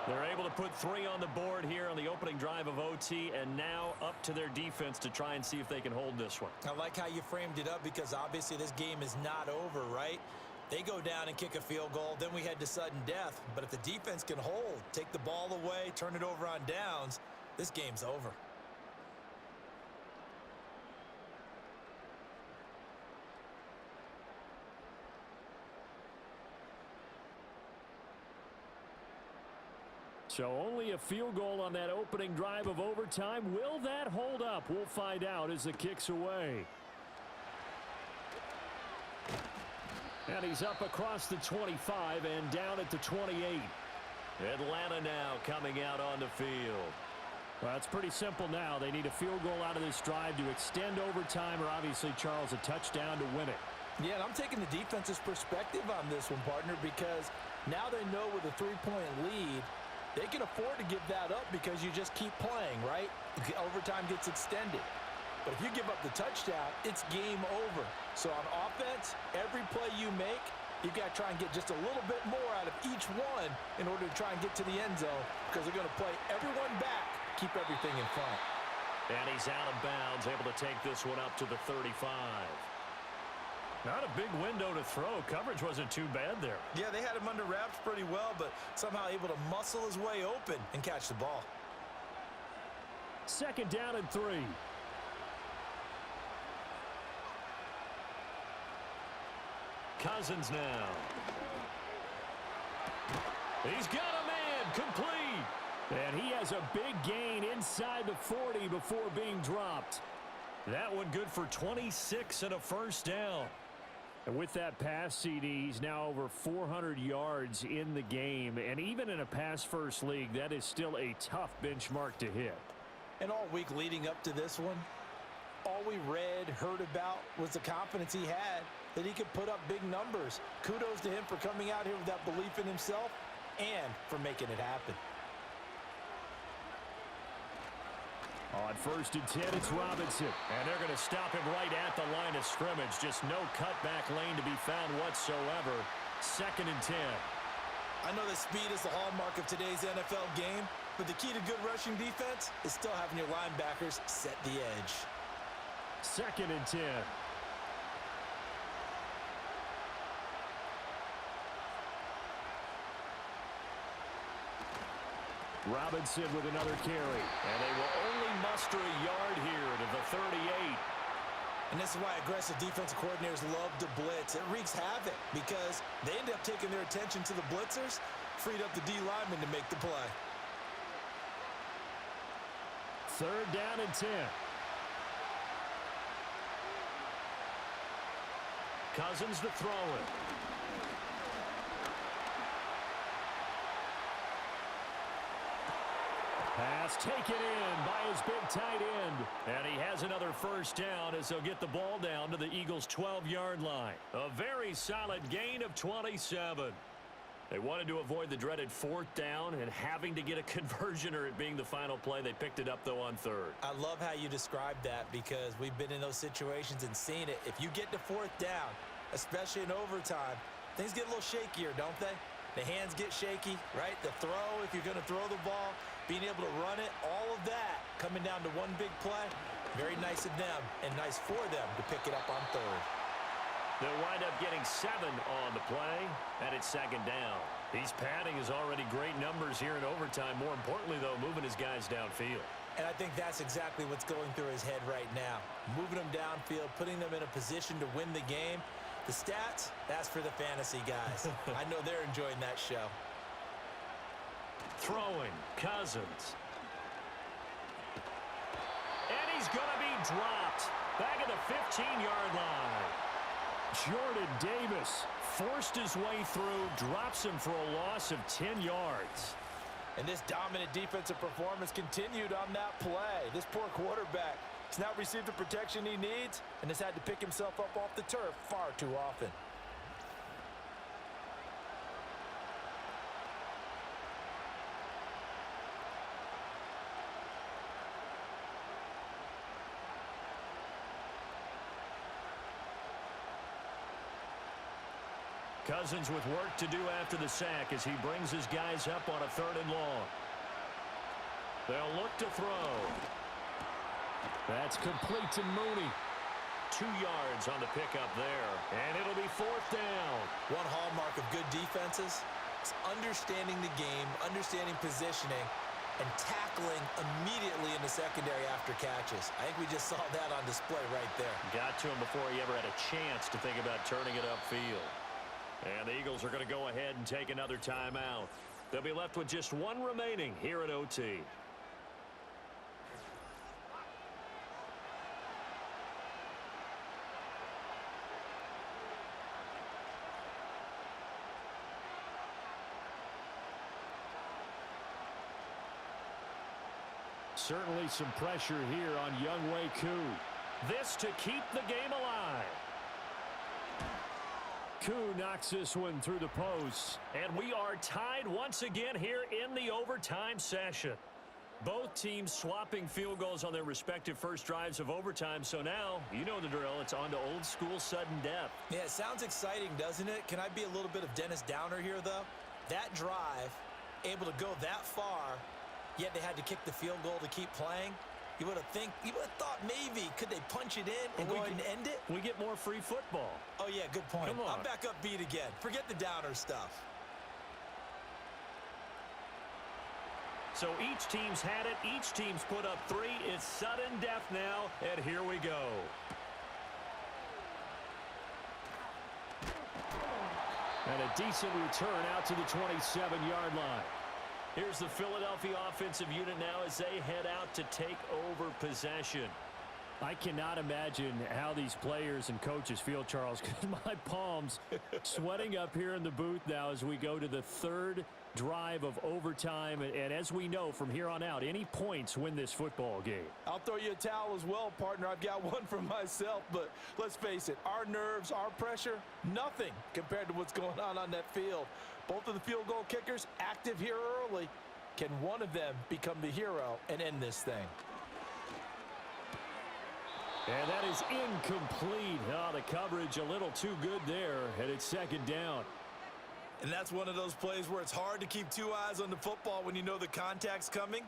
They're able to put 3 on the board here on the opening drive of OT, and now up to their defense to try and see if they can hold this one. I like how you framed it up, because obviously this game is not over, right? They go down and kick a field goal, then we head to sudden death. But if the defense can hold, take the ball away, turn it over on downs, this game's over. So only a field goal on that opening drive of overtime. Will that hold up? We'll find out as the kick's away. And he's up across the 25 and down at the 28. Atlanta now coming out on the field. Well, it's pretty simple now. They need a field goal out of this drive to extend overtime, or obviously, Charles, a touchdown to win it. Yeah, and I'm taking the defense's perspective on this one, partner, because now they know with a 3-point lead, they can afford to give that up because you just keep playing, right? Overtime gets extended. But if you give up the touchdown, it's game over. So on offense, every play you make, you've got to try and get just a little bit more out of each one in order to try and get to the end zone, because they're going to play everyone back, keep everything in front. And he's out of bounds, able to take this one up to the 35. Not a big window to throw. Coverage wasn't too bad there. Yeah, they had him under wraps pretty well, but somehow able to muscle his way open and catch the ball. Second down and 3. Cousins now. He's got a man, complete. And he has a big gain inside the 40 before being dropped. That one good for 26 and a first down. And with that pass, CD, he's now over 400 yards in the game. And even in a pass-first league, that is still a tough benchmark to hit. And all week leading up to this one, all we read, heard about was the confidence he had that he could put up big numbers. Kudos to him for coming out here with that belief in himself and for making it happen. On 1st and 10, it's Robinson. And they're going to stop him right at the line of scrimmage. Just no cutback lane to be found whatsoever. 2nd and 10. I know that speed is the hallmark of today's NFL game, but the key to good rushing defense is still having your linebackers set the edge. 2nd and 10. Robinson with another carry. And they will only muster a yard here to the 38. And this is why aggressive defensive coordinators love to blitz. It wreaks havoc because they end up taking their attention to the blitzers, freed up the D lineman to make the play. 3rd down and 10. Cousins to throw it. Pass taken in by his big tight end. And he has another first down as they'll get the ball down to the Eagles' 12-yard line. A very solid gain of 27. They wanted to avoid the dreaded 4th down and having to get a conversion or it being the final play. They picked it up, though, on 3rd. I love how you described that because we've been in those situations and seen it. If you get to 4th down, especially in overtime, things get a little shakier, don't they? The hands get shaky, right? The throw, if you're going to throw the ball, being able to run it, all of that coming down to one big play. Very nice of them and nice for them to pick it up on 3rd. They'll wind up getting 7 on the play, and it's 2nd down. He's padding his already great numbers here in overtime. More importantly, though, moving his guys downfield. And I think that's exactly what's going through his head right now. Moving them downfield, putting them in a position to win the game. The stats, that's for the fantasy guys. I know they're enjoying that show. Throwing, Cousins. And he's going to be dropped back at the 15-yard line. Jordan Davis forced his way through, drops him for a loss of 10 yards. And this dominant defensive performance continued on that play. This poor quarterback has not received the protection he needs and has had to pick himself up off the turf far too often. Cousins with work to do after the sack as he brings his guys up on a 3rd and long. They'll look to throw. That's complete to Mooney. 2 yards on the pickup there, and it'll be 4th down. One hallmark of good defenses is understanding the game, understanding positioning, and tackling immediately in the secondary after catches. I think we just saw that on display right there. Got to him before he ever had a chance to think about turning it upfield. And the Eagles are going to go ahead and take another timeout. They'll be left with just 1 remaining here at OT. Certainly some pressure here on Younghoe Koo. This to keep the game alive. Koo knocks this one through the post. And we are tied once again here in the overtime session. Both teams swapping field goals on their respective first drives of overtime. So now, you know the drill. It's on to old school sudden death. Yeah, it sounds exciting, doesn't it? Can I be a little bit of Dennis Downer here, though? That drive, able to go that far, yet they had to kick the field goal to keep playing. You would have thought maybe could they punch it in and go ahead and end it? We get more free football. Oh, yeah, good point. Come on. I'm back upbeat again. Forget the Downer stuff. So each team's had it. Each team's put up 3. It's sudden death now, and here we go. And a decent return out to the 27-yard line. Here's the Philadelphia offensive unit now as they head out to take over possession. I cannot imagine how these players and coaches feel, Charles. My palms sweating up here in the booth now as we go to the 3rd drive of overtime. And as we know from here on out, any points win this football game. I'll throw you a towel as well, partner. I've got one for myself, but let's face it, our nerves, our pressure, nothing compared to what's going on that field. Both of the field goal kickers active here early. Can one of them become the hero and end this thing? And that is incomplete. Oh, the coverage a little too good there, and it's 2nd down. And that's one of those plays where it's hard to keep 2 eyes on the football when you know the contact's coming.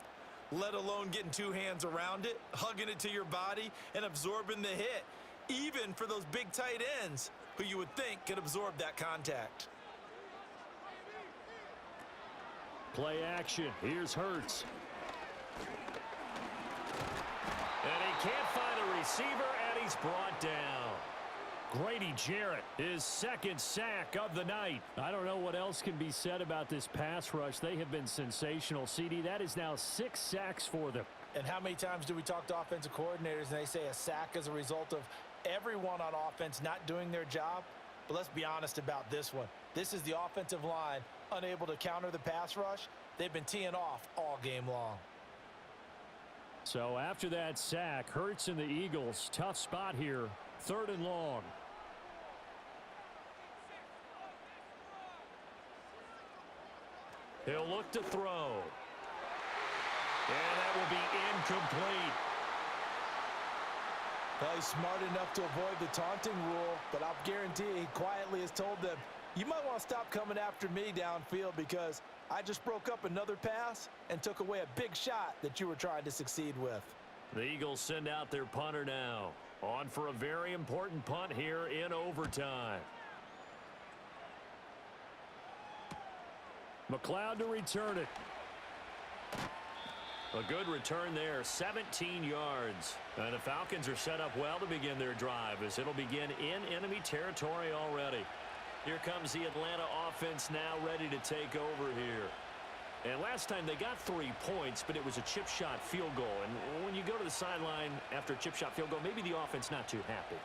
let alone getting two hands around it, hugging it to your body, and absorbing the hit, even for those big tight ends who you would think could absorb that contact. Play action. Here's Hurts. And he can't find a receiver, and he's brought down. Grady Jarrett, his second sack of the night. I don't know what else can be said about this pass rush. They have been sensational. CD, that is now 6 sacks for them. And how many times do we talk to offensive coordinators and they say a sack is a result of everyone on offense not doing their job? But let's be honest about this one. This is the offensive line unable to counter the pass rush. They've been teeing off all game long. So after that sack, Hurts and the Eagles, tough spot here, 3rd and long. He'll look to throw. And that will be incomplete. Well, he's smart enough to avoid the taunting rule, but I'll guarantee he quietly has told them, you might want to stop coming after me downfield because I just broke up another pass and took away a big shot that you were trying to succeed with. The Eagles send out their punter now. On for a very important punt here in overtime. McLeod to return it. A good return there, 17 yards. And the Falcons are set up well to begin their drive as it'll begin in enemy territory already. Here comes the Atlanta offense now ready to take over here. And last time they got 3 points, but it was a chip shot field goal. And when you go to the sideline after a chip shot field goal, maybe the offense not too happy.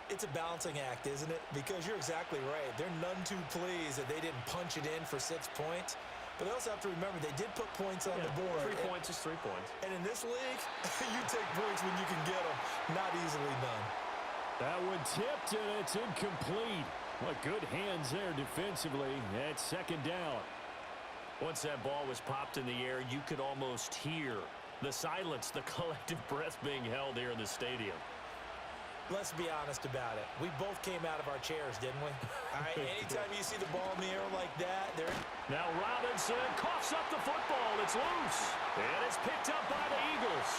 It's a balancing act, isn't it? Because you're exactly right. They're none too pleased that they didn't punch it in for 6 points. But they also have to remember they did put points on the board. 3 points is 3 points. And in this league, you take points when you can get them. Not easily done. That one tipped, and it's incomplete. What good hands there defensively at 2nd down. Once that ball was popped in the air, you could almost hear the silence, the collective breath being held here in the stadium. Let's be honest about it. We both came out of our chairs, didn't we? All right, anytime you see the ball in the air like that, Now Robinson coughs up the football. It's loose. And it's picked up by the Eagles.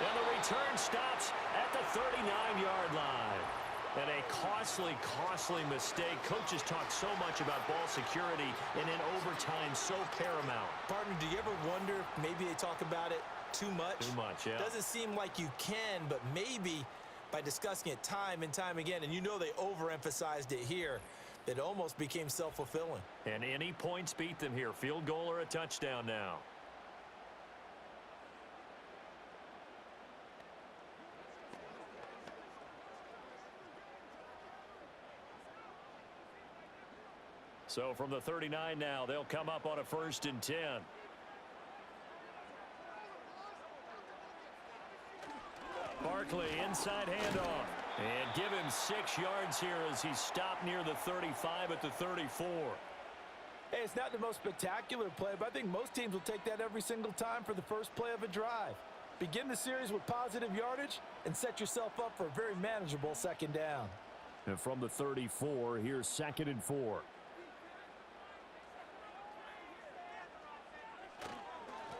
And the return stops at the 39-yard line. And a costly, costly mistake. Coaches talk so much about ball security, and in overtime, so paramount. Partner, do you ever wonder if maybe they talk about it too much? Too much, yeah. Doesn't seem like you can, but maybe by discussing it time and time again, and you know they overemphasized it here, it almost became self-fulfilling. And any points beat them here. Field goal or a touchdown now. So from the 39 now, they'll come up on a 1st and 10. Barkley, inside handoff. And give him 6 yards here as he's stopped near the 35 at the 34. Hey, it's not the most spectacular play, but I think most teams will take that every single time for the first play of a drive. Begin the series with positive yardage and set yourself up for a very manageable 2nd down. And from the 34, here's 2nd and 4.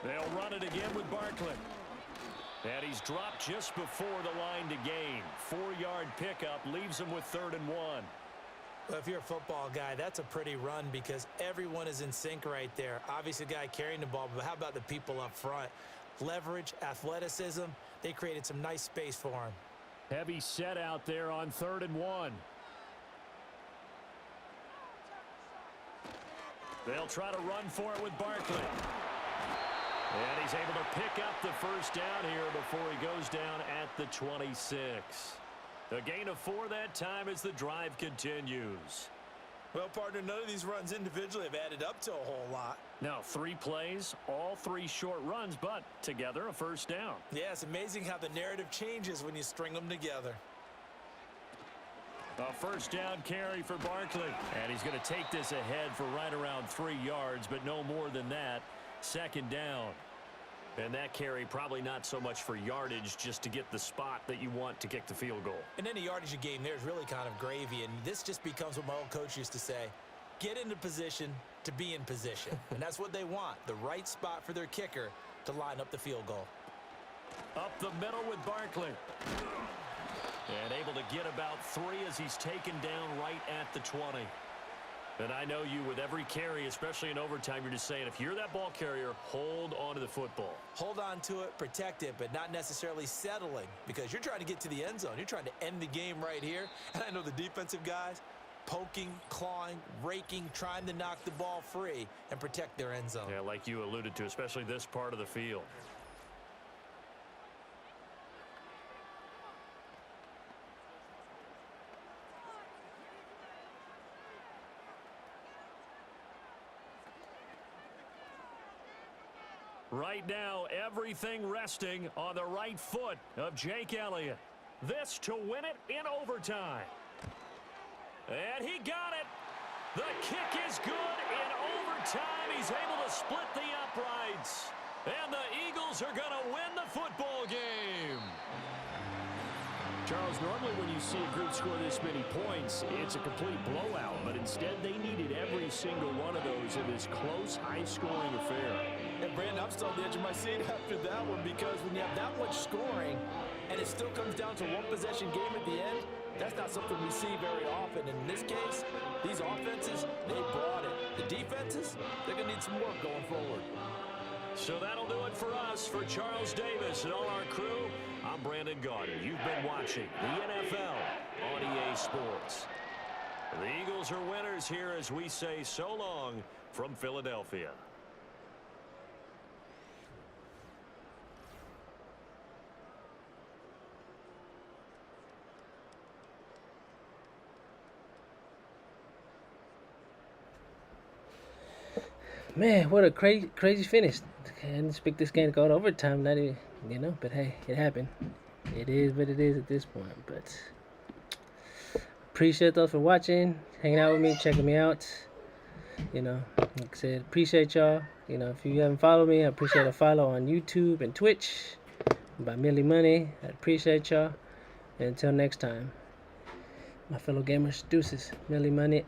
They'll run it again with Barkley. And he's dropped just before the line to gain. 4-yard pickup leaves him with 3rd and 1. Well, if you're a football guy, that's a pretty run because everyone is in sync right there. Obviously, the guy carrying the ball, but how about the people up front? Leverage, athleticism, they created some nice space for him. Heavy set out there on 3rd and 1. They'll try to run for it with Barkley. And he's able to pick up the 1st down here before he goes down at the 26. A gain of 4 that time as the drive continues. Well, partner, none of these runs individually have added up to a whole lot. Now 3 plays, all 3 short runs, but together a 1st down. Yeah, it's amazing how the narrative changes when you string them together. A 1st down carry for Barkley. And he's going to take this ahead for right around 3 yards, but no more than that. 2nd down. And that carry probably not so much for yardage, just to get the spot that you want to kick the field goal. And any yardage you gain there is really kind of gravy, and this just becomes what my old coach used to say, get into position to be in position. And that's what they want, the right spot for their kicker to line up the field goal. Up the middle with Barkley. And able to get about 3 as he's taken down right at the 20. And I know you, with every carry, especially in overtime, you're just saying, if you're that ball carrier, hold on to the football. Hold on to it, protect it, but not necessarily settling, because you're trying to get to the end zone. You're trying to end the game right here. And I know the defensive guys poking, clawing, raking, trying to knock the ball free and protect their end zone. Yeah, like you alluded to, especially this part of the field. Right now, everything resting on the right foot of Jake Elliott. This to win it in overtime. And he got it. The kick is good in overtime. He's able to split the uprights. And the Eagles are going to win the football game. Charles, normally when you see a group score this many points, it's a complete blowout. But instead, they needed every single one of those in this close, high-scoring affair. And Brandon, I'm still on the edge of my seat after that one, because when you have that much scoring and it still comes down to one possession game at the end, that's not something we see very often. In this case, these offenses, they brought it. The defenses, they're going to need some work going forward. So that'll do it for us. For Charles Davis and all our crew, I'm Brandon Gardner. You've been watching the NFL on EA Sports. The Eagles are winners here as we say so long from Philadelphia. Man, what a crazy finish. I didn't expect this game to go to overtime. Not even, but hey, it happened. It is what it is at this point. But appreciate those for watching, hanging out with me, checking me out. Like I said, appreciate y'all. If you haven't followed me, I appreciate a follow on YouTube and Twitch by Millie Money. I appreciate y'all. And until next time, my fellow gamers, deuces. Millie Money